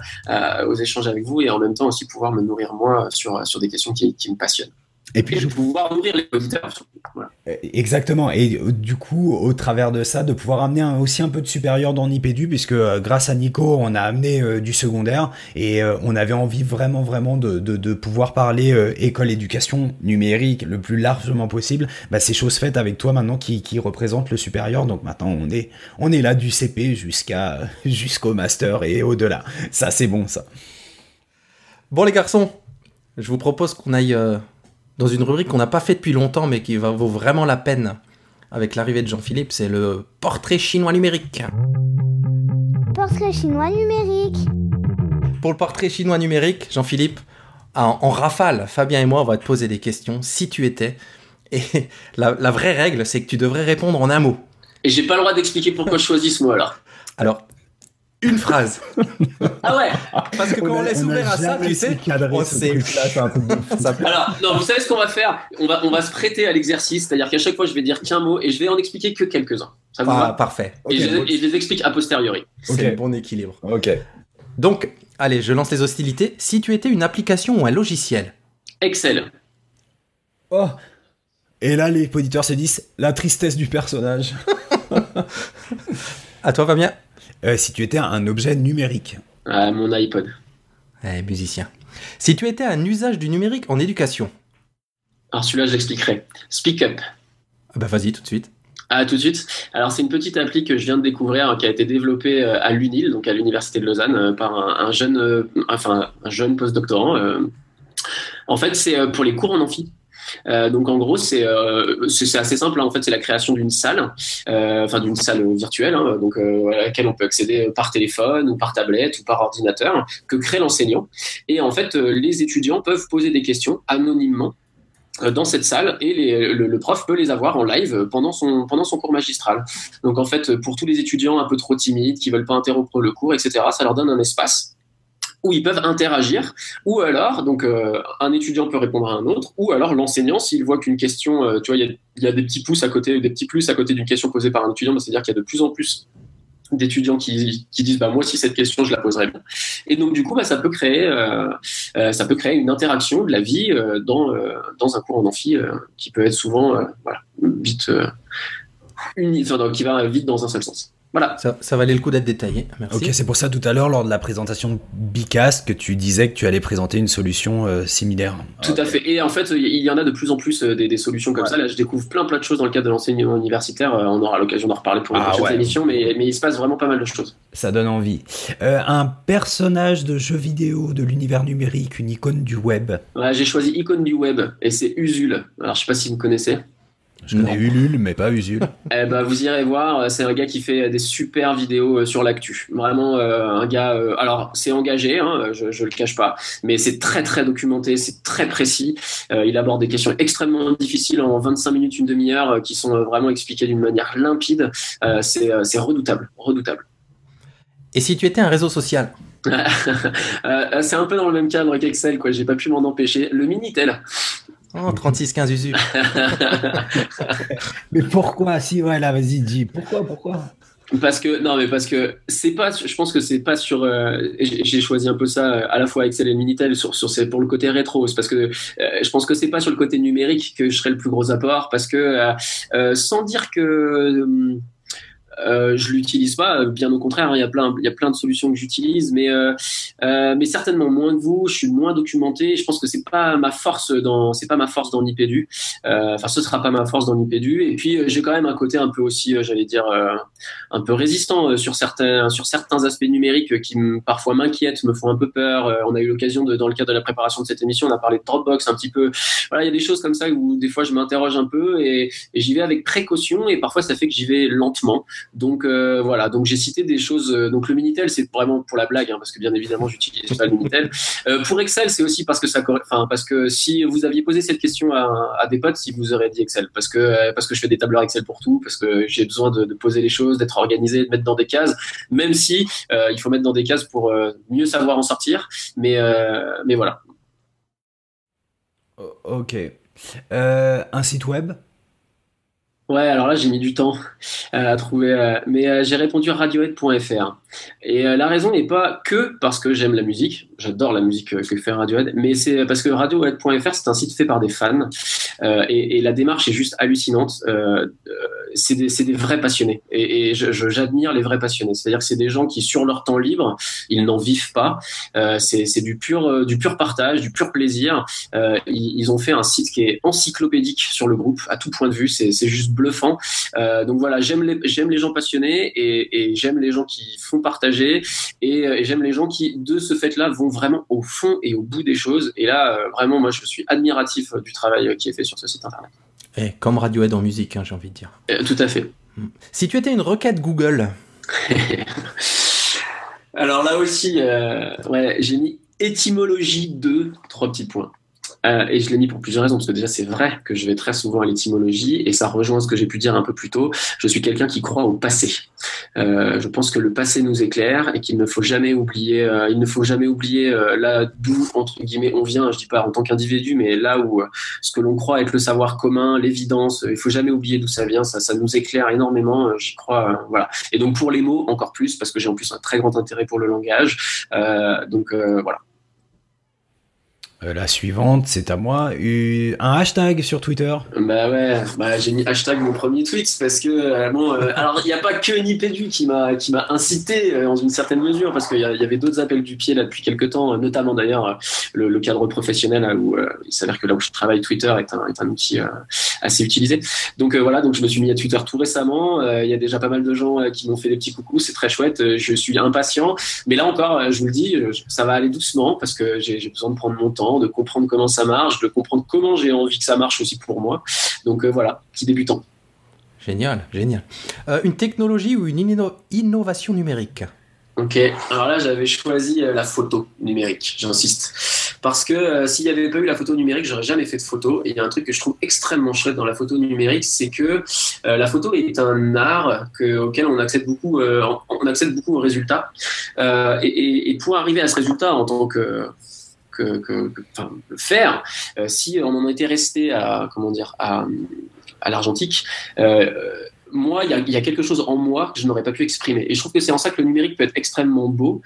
aux échanges avec vous et en même temps aussi pouvoir me nourrir moi sur des questions qui me passionnent. Et puis pouvoir nourrir les auditeurs. Voilà. Exactement. Et du coup, au travers de ça, de pouvoir amener aussi un peu de supérieur dans Nipédu, puisque grâce à Nico, on a amené du secondaire, et on avait envie vraiment de pouvoir parler école éducation numérique le plus largement possible. C'est chose faite avec toi maintenant qui représente le supérieur. Donc maintenant, on est là du CP jusqu'au master et au-delà. Ça, c'est bon, ça. Bon, les garçons, je vous propose qu'on aille dans une rubrique qu'on n'a pas fait depuis longtemps, mais qui vaut vraiment la peine avec l'arrivée de Jean-Philippe, c'est le portrait chinois numérique. Portrait chinois numérique. Pour le portrait chinois numérique, Jean-Philippe, en rafale, Fabien et moi, on va te poser des questions, si tu étais. Et la vraie règle, c'est que tu devrais répondre en un mot. Et j'ai pas le droit d'expliquer pourquoi je choisis ce mot, alors. Alors, une phrase. Ah ouais. Parce que quand on laisse ouvert à ça, tu sais, on sait. Alors, non, vous savez ce qu'on va faire ? On va se prêter à l'exercice, c'est-à-dire qu'à chaque fois, je vais dire qu'un mot et je vais en expliquer que quelques-uns. Ça vous va ? Parfait. Et je les explique a posteriori. C'est le bon équilibre. Ok. Donc, allez, je lance les hostilités. Si tu étais une application ou un logiciel ? Excel. Oh. Et là, les auditeurs se disent la tristesse du personnage. À toi, Fabien ? Si tu étais un objet numérique. Mon iPod. Musicien. Si tu étais un usage du numérique en éducation. Alors celui-là, je l'expliquerai. Speak up. Vas-y, tout de suite. Ah, tout de suite. Alors, c'est une petite appli que je viens de découvrir qui a été développée à l'UNIL, donc à l'Université de Lausanne, par un jeune, un jeune postdoctorant. En fait, c'est pour les cours en amphi. Donc en gros c'est assez simple, hein. En fait c'est la création d'une salle, d'une salle virtuelle, hein, donc à laquelle on peut accéder par téléphone ou par tablette ou par ordinateur que crée l'enseignant. Et en fait les étudiants peuvent poser des questions anonymement dans cette salle et le prof peut les avoir en live pendant son cours magistral. Donc en fait pour tous les étudiants un peu trop timides qui veulent pas interrompre le cours, etc., ça leur donne un espace où ils peuvent interagir, ou alors, donc un étudiant peut répondre à un autre, ou alors l'enseignant, s'il voit qu'une question, tu vois, il y a des petits pouces à côté, des petits plus à côté d'une question posée par un étudiant, c'est-à-dire qu'il y a de plus en plus d'étudiants qui disent bah moi aussi cette question je la poserai bien. Et donc du coup ça peut créer une interaction de la vie dans un cours en amphi qui peut être souvent vite qui va vite dans un seul sens. Voilà. Ça valait le coup d'être détaillé. Merci. Ok, c'est pour ça tout à l'heure, lors de la présentation de Bicast, que tu disais que tu allais présenter une solution similaire. Tout à fait. Et en fait, il y en a de plus en plus des solutions comme ça. Là, je découvre plein de choses dans le cadre de l'enseignement universitaire. On aura l'occasion d'en reparler pour les prochaines émissions, mais il se passe vraiment pas mal de choses. Ça donne envie. Un personnage de jeu vidéo de l'univers numérique, une icône du web. Ouais, j'ai choisi icône du web, et c'est Usul. Alors, je sais pas si vous connaissez. Je connais Ulule, mais pas Usul. Vous irez voir, c'est un gars qui fait des super vidéos sur l'actu. Vraiment un gars, alors c'est engagé, hein, je le cache pas, mais c'est très très documenté, c'est très précis. Il aborde des questions extrêmement difficiles en 25 minutes, une demi-heure, qui sont vraiment expliquées d'une manière limpide. C'est redoutable. Et si tu étais un réseau social? C'est un peu dans le même cadre qu'Excel, quoi. J'ai pas pu m'en empêcher. Le Minitel. Oh, 3615 Usu. Mais pourquoi? Si, voilà, vas-y, dis. Pourquoi? Parce que c'est pas, je pense que c'est pas sur, j'ai choisi un peu ça à la fois Excel et Minitel c'est pour le côté rétro, c'est parce que je pense que c'est pas sur le côté numérique que je serai le plus gros apport, parce que sans dire que je l'utilise pas, bien au contraire, hein, il y a plein de solutions que j'utilise, mais certainement moins que vous. Je suis moins documenté. Je pense que c'est pas ma force dans Nipédu. Ce sera pas ma force dans Nipédu. Et puis j'ai quand même un côté un peu aussi, j'allais dire, un peu résistant sur certains aspects numériques qui parfois m'inquiètent, me font un peu peur. On a eu l'occasion dans le cadre de la préparation de cette émission, on a parlé de Dropbox un petit peu. Voilà, il y a des choses comme ça où des fois je m'interroge un peu et j'y vais avec précaution, et parfois ça fait que j'y vais lentement. Donc voilà, donc j'ai cité des choses. Donc le Minitel, c'est vraiment pour la blague, hein, parce que bien évidemment j'utilise pas le Minitel. Pour Excel, c'est aussi parce que si vous aviez posé cette question à des potes, si vous auraient dit Excel, parce que je fais des tableurs Excel pour tout, parce que j'ai besoin de poser les choses, d'être organisé, de mettre dans des cases, même si il faut mettre dans des cases pour mieux savoir en sortir. Mais voilà. Ok. Un site web? Ouais, alors là, j'ai mis du temps à trouver, mais j'ai répondu à radiohead.fr. Et la raison n'est pas que parce que j'aime la musique, j'adore la musique que fait Radiohead, mais c'est parce que radiohead.fr, c'est un site fait par des fans, et la démarche est juste hallucinante. C'est des vrais passionnés, et j'admire les vrais passionnés. C'est-à-dire que c'est des gens qui, sur leur temps libre, ils n'en vivent pas. C'est du pur partage, du pur plaisir. Ils ont fait un site qui est encyclopédique sur le groupe, à tout point de vue. C'est juste bluffant. Donc voilà, j'aime les gens passionnés, et j'aime les gens qui font partager, et j'aime les gens qui, de ce fait-là, vont vraiment au fond et au bout des choses. Et là, vraiment, moi, je suis admiratif du travail qui est fait sur ce site internet. Et comme Radiohead en musique, hein, j'ai envie de dire. Tout à fait. Si tu étais une requête Google. Alors là aussi, j'ai mis étymologie 2, 3 petits points. Et je l'ai mis pour plusieurs raisons, parce que déjà c'est vrai que je vais très souvent à l'étymologie, et ça rejoint ce que j'ai pu dire un peu plus tôt. Je suis quelqu'un qui croit au passé. Je pense que le passé nous éclaire, et qu'il ne faut jamais oublier. Là d'où entre guillemets on vient. Je dis pas en tant qu'individu, mais là où ce que l'on croit être le savoir commun, l'évidence. Il faut jamais oublier d'où ça vient. Ça nous éclaire énormément. J'y crois. Voilà. Et donc pour les mots encore plus, parce que j'ai en plus un très grand intérêt pour le langage. Donc voilà. La suivante, c'est à moi. Un hashtag sur Twitter. Bah ouais, j'ai mis hashtag mon premier tweet parce que alors il n'y a pas que Nipédu qui m'a incité dans une certaine mesure parce qu'il y avait d'autres appels du pied là depuis quelques temps, notamment d'ailleurs le cadre professionnel là, où il s'avère que là où je travaille, Twitter est un outil assez utilisé. Donc voilà, donc je me suis mis à Twitter tout récemment. Il y a déjà pas mal de gens qui m'ont fait des petits coucous, c'est très chouette. Je suis impatient, mais là encore, je vous le dis, ça va aller doucement parce que j'ai besoin de prendre mon temps, de comprendre comment ça marche, de comprendre comment j'ai envie que ça marche aussi pour moi. Donc voilà, petit débutant. Génial. Une technologie ou une innovation numérique? Ok, alors là j'avais choisi la photo numérique, j'insiste. Parce que s'il n'y avait pas eu la photo numérique, j'aurais jamais fait de photo. Et il y a un truc que je trouve extrêmement chouette dans la photo numérique, c'est que la photo est un art auquel on accède beaucoup aux résultats. Et pour arriver à ce résultat en tant que faire, si on en était resté à l'argentique, moi, il y a quelque chose en moi que je n'aurais pas pu exprimer. Et je trouve que c'est en ça que le numérique peut être extrêmement beau,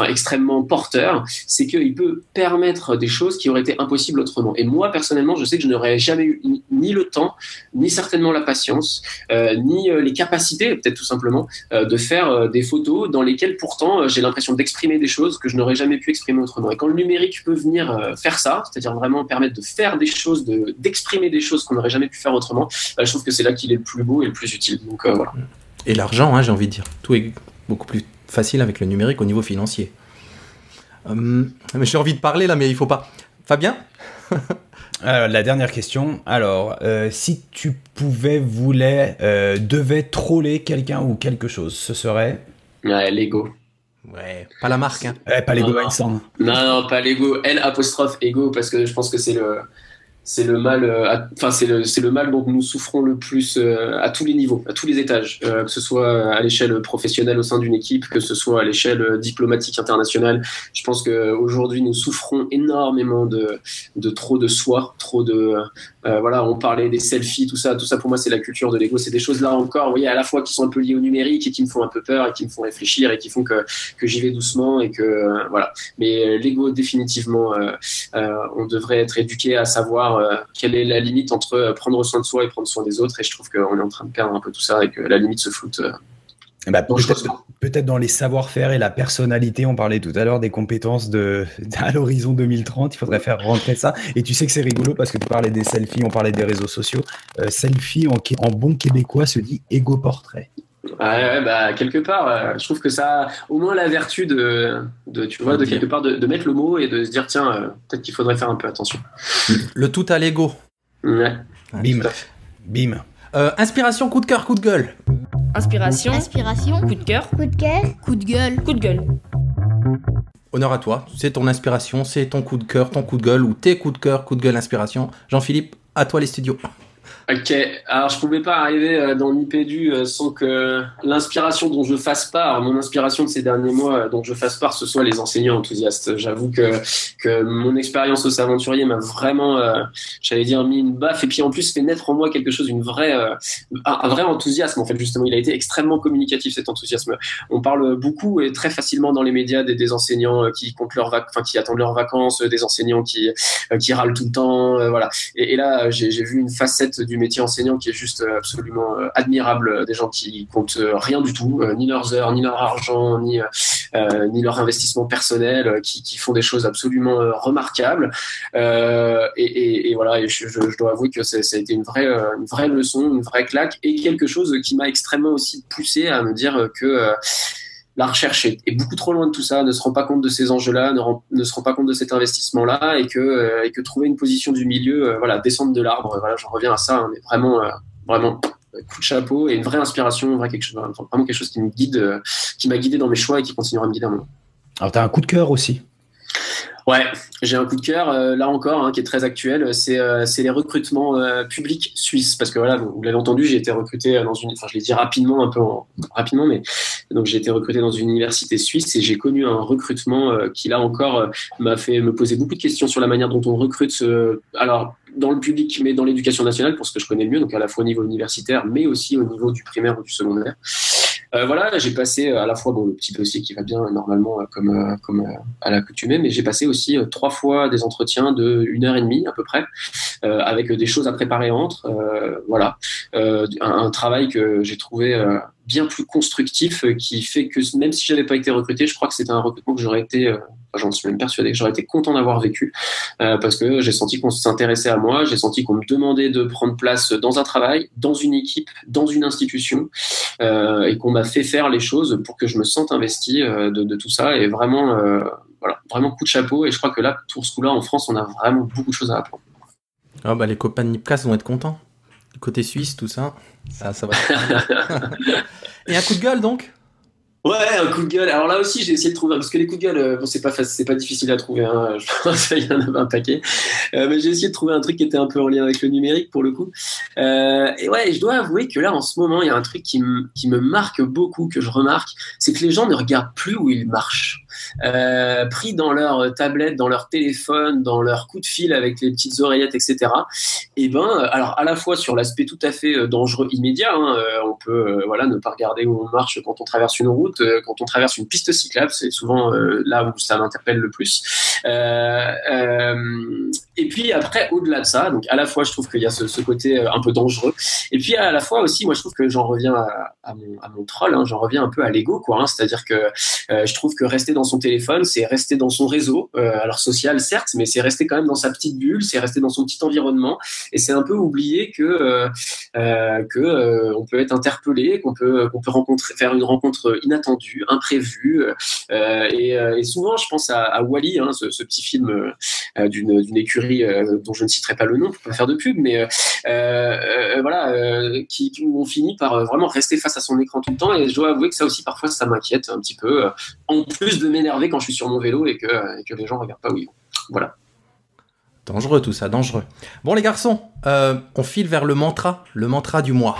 extrêmement porteur. C'est qu'il peut permettre des choses qui auraient été impossibles autrement. Et moi, personnellement, je sais que je n'aurais jamais eu ni le temps, ni certainement la patience, ni les capacités, peut-être tout simplement, de faire des photos dans lesquelles pourtant j'ai l'impression d'exprimer des choses que je n'aurais jamais pu exprimer autrement. Et quand le numérique peut venir faire ça, c'est-à-dire vraiment permettre de faire des choses, d'exprimer des choses qu'on n'aurait jamais pu faire autrement, je trouve que c'est là qu'il est le plus beau et le plus utile. Donc, voilà. Et l'argent, hein, j'ai envie de dire. Tout est beaucoup plus facile avec le numérique au niveau financier. Mais j'ai envie de parler là, mais il faut pas. Fabien? La dernière question. Alors, si tu devais troller quelqu'un ou quelque chose, ce serait Lego. Ouais, pas la marque. Hein. Pas Lego Vincent. Non, pas Lego. L''Ego, parce que je pense que c'est le mal, c'est le mal dont nous souffrons le plus à tous les niveaux, à tous les étages, que ce soit à l'échelle professionnelle au sein d'une équipe, que ce soit à l'échelle diplomatique internationale. Je pense qu'aujourd'hui nous souffrons énormément de trop de soi, trop de on parlait des selfies, tout ça pour moi c'est la culture de l'ego. C'est des choses là encore, vous voyez, à la fois qui sont un peu liées au numérique et qui me font un peu peur et qui me font réfléchir et qui font que j'y vais doucement et que voilà. Mais l'ego définitivement, on devrait être éduqué à savoir quelle est la limite entre prendre soin de soi et prendre soin des autres, et je trouve qu'on est en train de perdre un peu tout ça et que la limite se floute. Peut-être dans les savoir-faire et la personnalité, on parlait tout à l'heure des compétences à l'horizon 2030, il faudrait faire rentrer ça. Et tu sais que c'est rigolo parce que tu parlais des selfies, on parlait des réseaux sociaux. Selfie en bon québécois se dit égo portrait. Ouais, quelque part, je trouve que ça a au moins la vertu de quelque part de mettre le mot et de se dire tiens, peut-être qu'il faudrait faire un peu attention. Le tout à l'ego. Ouais. Bim. Inspiration, coup de cœur, coup de gueule. Inspiration. Coup de cœur. Coup de cœur. Coup de gueule. Coup de gueule. Honneur à toi, c'est ton inspiration, c'est ton coup de cœur, ton coup de gueule ou tes coups de cœur, coup de gueule, inspiration. Jean-Philippe, à toi les studios. Ok, alors je pouvais pas arriver dans Nipédu sans que l'inspiration dont je fasse part, mon inspiration de ces derniers mois dont je fasse part, ce soit les enseignants enthousiastes. J'avoue que mon expérience au Saventurier m'a vraiment, j'allais dire, mis une baffe, et puis en plus fait naître en moi quelque chose, un vrai enthousiasme en fait. Justement, il a été extrêmement communicatif, cet enthousiasme. On parle beaucoup et très facilement dans les médias des enseignants qui comptent qui attendent leurs vacances, des enseignants qui râlent tout le temps, voilà. Et là, j'ai vu une facette du métier enseignant qui est juste absolument admirable, des gens qui comptent rien du tout, ni leurs heures, ni leur argent, ni leur investissement personnel, qui font des choses absolument remarquables, et voilà, et je dois avouer que ça a été une vraie leçon, une vraie claque, et quelque chose qui m'a extrêmement aussi poussé à me dire que la recherche est beaucoup trop loin de tout ça, ne se rend pas compte de ces enjeux-là, ne se rend pas compte de cet investissement-là, et que trouver une position du milieu, descendre de l'arbre, j'en reviens à ça, mais vraiment coup de chapeau et une vraie inspiration, vraiment quelque chose qui me guide, qui m'a guidé dans mes choix et qui continuera à me guider un moment. Alors t'as un coup de cœur aussi. Ouais, j'ai un coup de cœur, là encore, qui est très actuel, c'est les recrutements publics suisses, parce que voilà, vous l'avez entendu, j'ai été recruté je l'ai dit rapidement, mais donc j'ai été recruté dans une université suisse et j'ai connu un recrutement qui là encore m'a fait me poser beaucoup de questions sur la manière dont on recrute, alors dans le public, mais dans l'éducation nationale, pour ce que je connais le mieux, donc à la fois au niveau universitaire, mais aussi au niveau du primaire ou du secondaire. Voilà, j'ai passé à la fois le petit dossier qui va bien normalement comme à l'accoutumée, mais j'ai passé aussi 3 fois des entretiens de 1 heure et demie à peu près, avec des choses à préparer entre. Voilà, un travail que j'ai trouvé bien plus constructif, qui fait que même si j'avais pas été recruté, je crois que c'était un recrutement que j'aurais été, j'en suis même persuadé que j'aurais été content d'avoir vécu, parce que j'ai senti qu'on s'intéressait à moi, j'ai senti qu'on me demandait de prendre place dans un travail, dans une équipe, dans une institution, et qu'on m'a fait faire les choses pour que je me sente investi de tout ça, et vraiment, voilà, vraiment coup de chapeau. Et je crois que là, pour ce coup-là, en France, on a vraiment beaucoup de choses à apprendre. Ah bah les copains de Nipcast vont être contents. Côté suisse, tout ça, ça va. Et un coup de gueule donc? Ouais, un coup de gueule. Alors là aussi, j'ai essayé de trouver, parce que les coups de gueule, bon, c'est pas difficile à trouver, hein. Je pense qu'il y en avait un paquet. Mais j'ai essayé de trouver un truc qui était un peu en lien avec le numérique pour le coup. Et ouais, je dois avouer que là, en ce moment, il y a un truc qui me marque beaucoup, que je remarque, c'est que les gens ne regardent plus où ils marchent. Pris dans leur tablette, dans leur téléphone, dans leur coup de fil avec les petites oreillettes, etc. Et alors à la fois sur l'aspect tout à fait dangereux immédiat, hein, on peut voilà, ne pas regarder où on marche quand on traverse une route, quand on traverse une piste cyclable, c'est souvent là où ça m'interpelle le plus. Et puis après, au-delà de ça, donc à la fois je trouve qu'il y a ce côté un peu dangereux, et puis à la fois aussi, moi je trouve que j'en reviens à mon troll, hein, j'en reviens un peu à l'ego, quoi, hein, c'est-à-dire que je trouve que rester dans son téléphone, c'est rester dans son réseau, alors social certes, mais c'est rester quand même dans sa petite bulle, c'est rester dans son petit environnement, et c'est un peu oublier que on peut être interpellé, qu'on peut faire une rencontre inattendue, imprévue, et souvent je pense à Wall-E, hein, ce petit film d'une écurie dont je ne citerai pas le nom pour pas faire de pub, mais voilà, où on finit par vraiment rester face à son écran tout le temps, et je dois avouer que ça aussi parfois ça m'inquiète un petit peu, en plus de m'énerver quand je suis sur mon vélo et que les gens regardent pas où ils vont. Voilà. Dangereux tout ça, dangereux. Bon les garçons, on file vers le mantra du mois.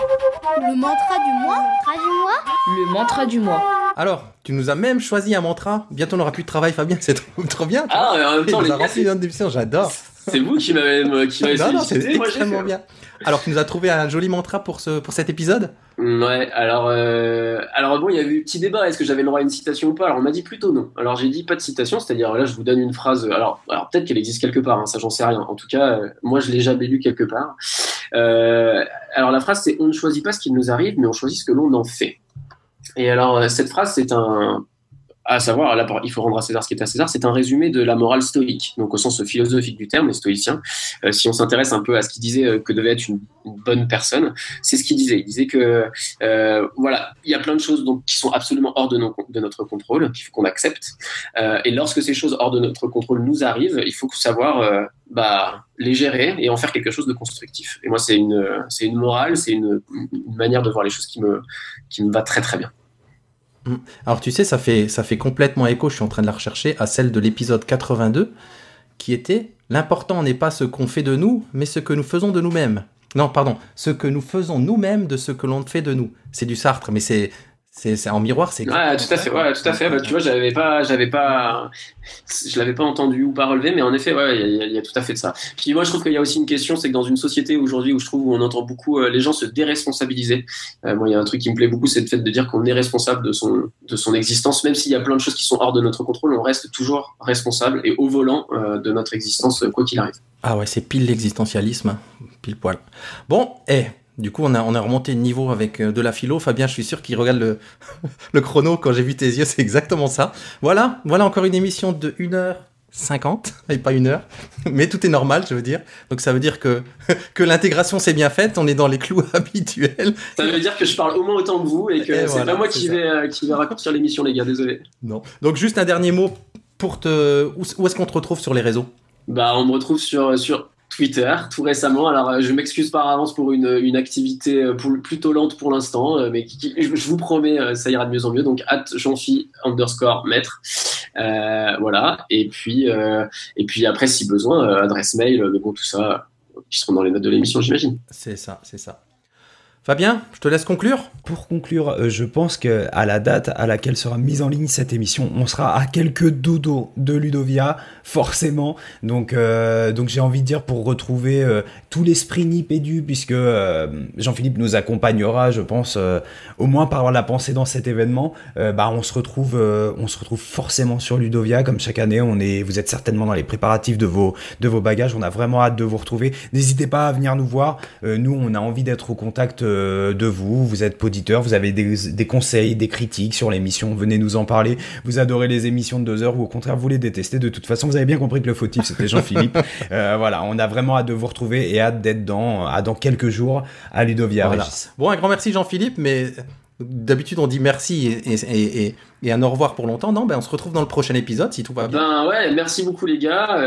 Le mantra du mois? Le mantra du mois. Alors, tu nous as même choisi un mantra. Bientôt on n'aura plus de travail, Fabien, c'est trop bien. Ah, en même temps, les gars, j'adore. C'est vous qui m'avez non, c'est sollicité, moi, extrêmement bien. Alors, tu nous as trouvé un joli mantra pour cet épisode? Ouais, alors bon, il y a eu un petit débat, est-ce que j'avais le droit à une citation ou pas? Alors on m'a dit plutôt non. Alors j'ai dit pas de citation, c'est-à-dire là je vous donne une phrase, alors peut-être qu'elle existe quelque part, hein, ça j'en sais rien. En tout cas, moi je l'ai jamais lu quelque part. Alors la phrase c'est: on ne choisit pas ce qui nous arrive, mais on choisit ce que l'on en fait. Et alors cette phrase c'est à savoir, là, il faut rendre à César ce qui est à César, c'est un résumé de la morale stoïque, donc au sens philosophique du terme, les stoïciens. Si on s'intéresse un peu à ce qu'il disait que devait être une bonne personne, c'est ce qu'il disait. Il disait que voilà, il y a plein de choses donc, qui sont absolument hors de notre contrôle, qu'il faut qu'on accepte. Et lorsque ces choses hors de notre contrôle nous arrivent, il faut savoir les gérer et en faire quelque chose de constructif. Et moi, c'est une morale, c'est une manière de voir les choses qui me va très très bien. Alors tu sais, ça fait complètement écho, je suis en train de la rechercher, à celle de l'épisode 82, qui était « L'important n'est pas ce qu'on fait de nous, mais ce que nous faisons de nous-mêmes. » Non, pardon, ce que nous faisons nous-mêmes de ce que l'on fait de nous. C'est du Sartre, mais c'est en miroir, c'est... Ouais, tout à fait, ouais, tout à fait. Bah, tu vois, je l'avais pas entendu ou pas relevé, mais en effet, ouais, il y a tout à fait de ça. Puis moi, je trouve qu'il y a aussi une question, c'est que dans une société aujourd'hui où je trouve où on entend beaucoup les gens se déresponsabiliser, moi, il y a un truc qui me plaît beaucoup, c'est le fait de dire qu'on est responsable de son existence, même s'il y a plein de choses qui sont hors de notre contrôle, on reste toujours responsable et au volant de notre existence, quoi qu'il arrive. Ah ouais, c'est pile l'existentialisme, pile poil. Bon, du coup, on a remonté le niveau avec de la philo. Fabien, je suis sûr qu'il regarde le chrono. Quand j'ai vu tes yeux, c'est exactement ça. Voilà encore une émission de 1h50, et pas 1 heure. Mais tout est normal, je veux dire. Donc ça veut dire que l'intégration s'est bien faite. On est dans les clous habituels. Ça veut dire que je parle au moins autant que vous et que c'est voilà, pas moi qui vais raccourcir l'émission, les gars. Désolé. Non. Donc juste un dernier mot pour où est-ce qu'on te retrouve sur les réseaux? On me retrouve sur Twitter tout récemment. Alors je m'excuse par avance pour une activité plutôt lente pour l'instant, mais je vous promets ça ira de mieux en mieux. Donc @jeanphi_maître, voilà. Et puis après si besoin adresse mail, mais bon tout ça qui seront dans les notes de l'émission, j'imagine. C'est ça. Fabien, je te laisse conclure. Pour conclure, je pense qu'à la date à laquelle sera mise en ligne cette émission, on sera à quelques dodos de Ludovia, forcément. Donc j'ai envie de dire, pour retrouver tout l'esprit Nipédu, puisque Jean-Philippe nous accompagnera, je pense, au moins par la pensée dans cet événement, on se retrouve forcément sur Ludovia, comme chaque année. Vous êtes certainement dans les préparatifs de vos bagages. On a vraiment hâte de vous retrouver. N'hésitez pas à venir nous voir. Nous, on a envie d'être au contact de vous. Vous êtes auditeurs, vous avez des conseils, des critiques sur l'émission, venez nous en parler. Vous adorez les émissions de 2 heures ou au contraire vous les détestez. De toute façon, vous avez bien compris que le fautif c'était Jean-Philippe. Voilà, on a vraiment hâte de vous retrouver et hâte d'être dans quelques jours à Ludovia. Voilà. Bon, un grand merci Jean-Philippe, mais d'habitude on dit merci et un au revoir pour longtemps. Non, on se retrouve dans le prochain épisode si tout va bien. Ouais, merci beaucoup les gars,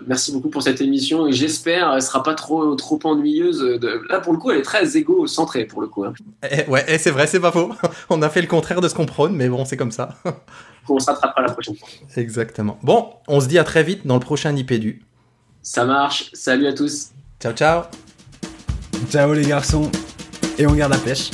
merci beaucoup pour cette émission et j'espère elle sera pas trop ennuyeuse. Là pour le coup elle est très égo-centrée pour le coup. Hein. Ouais, c'est vrai, c'est pas faux. On a fait le contraire de ce qu'on prône, mais bon, c'est comme ça. On s'attrapera la prochaine fois. Exactement. Bon, on se dit à très vite dans le prochain Nipédu. Ça marche, salut à tous. Ciao, ciao. Ciao les garçons, et on garde la pêche.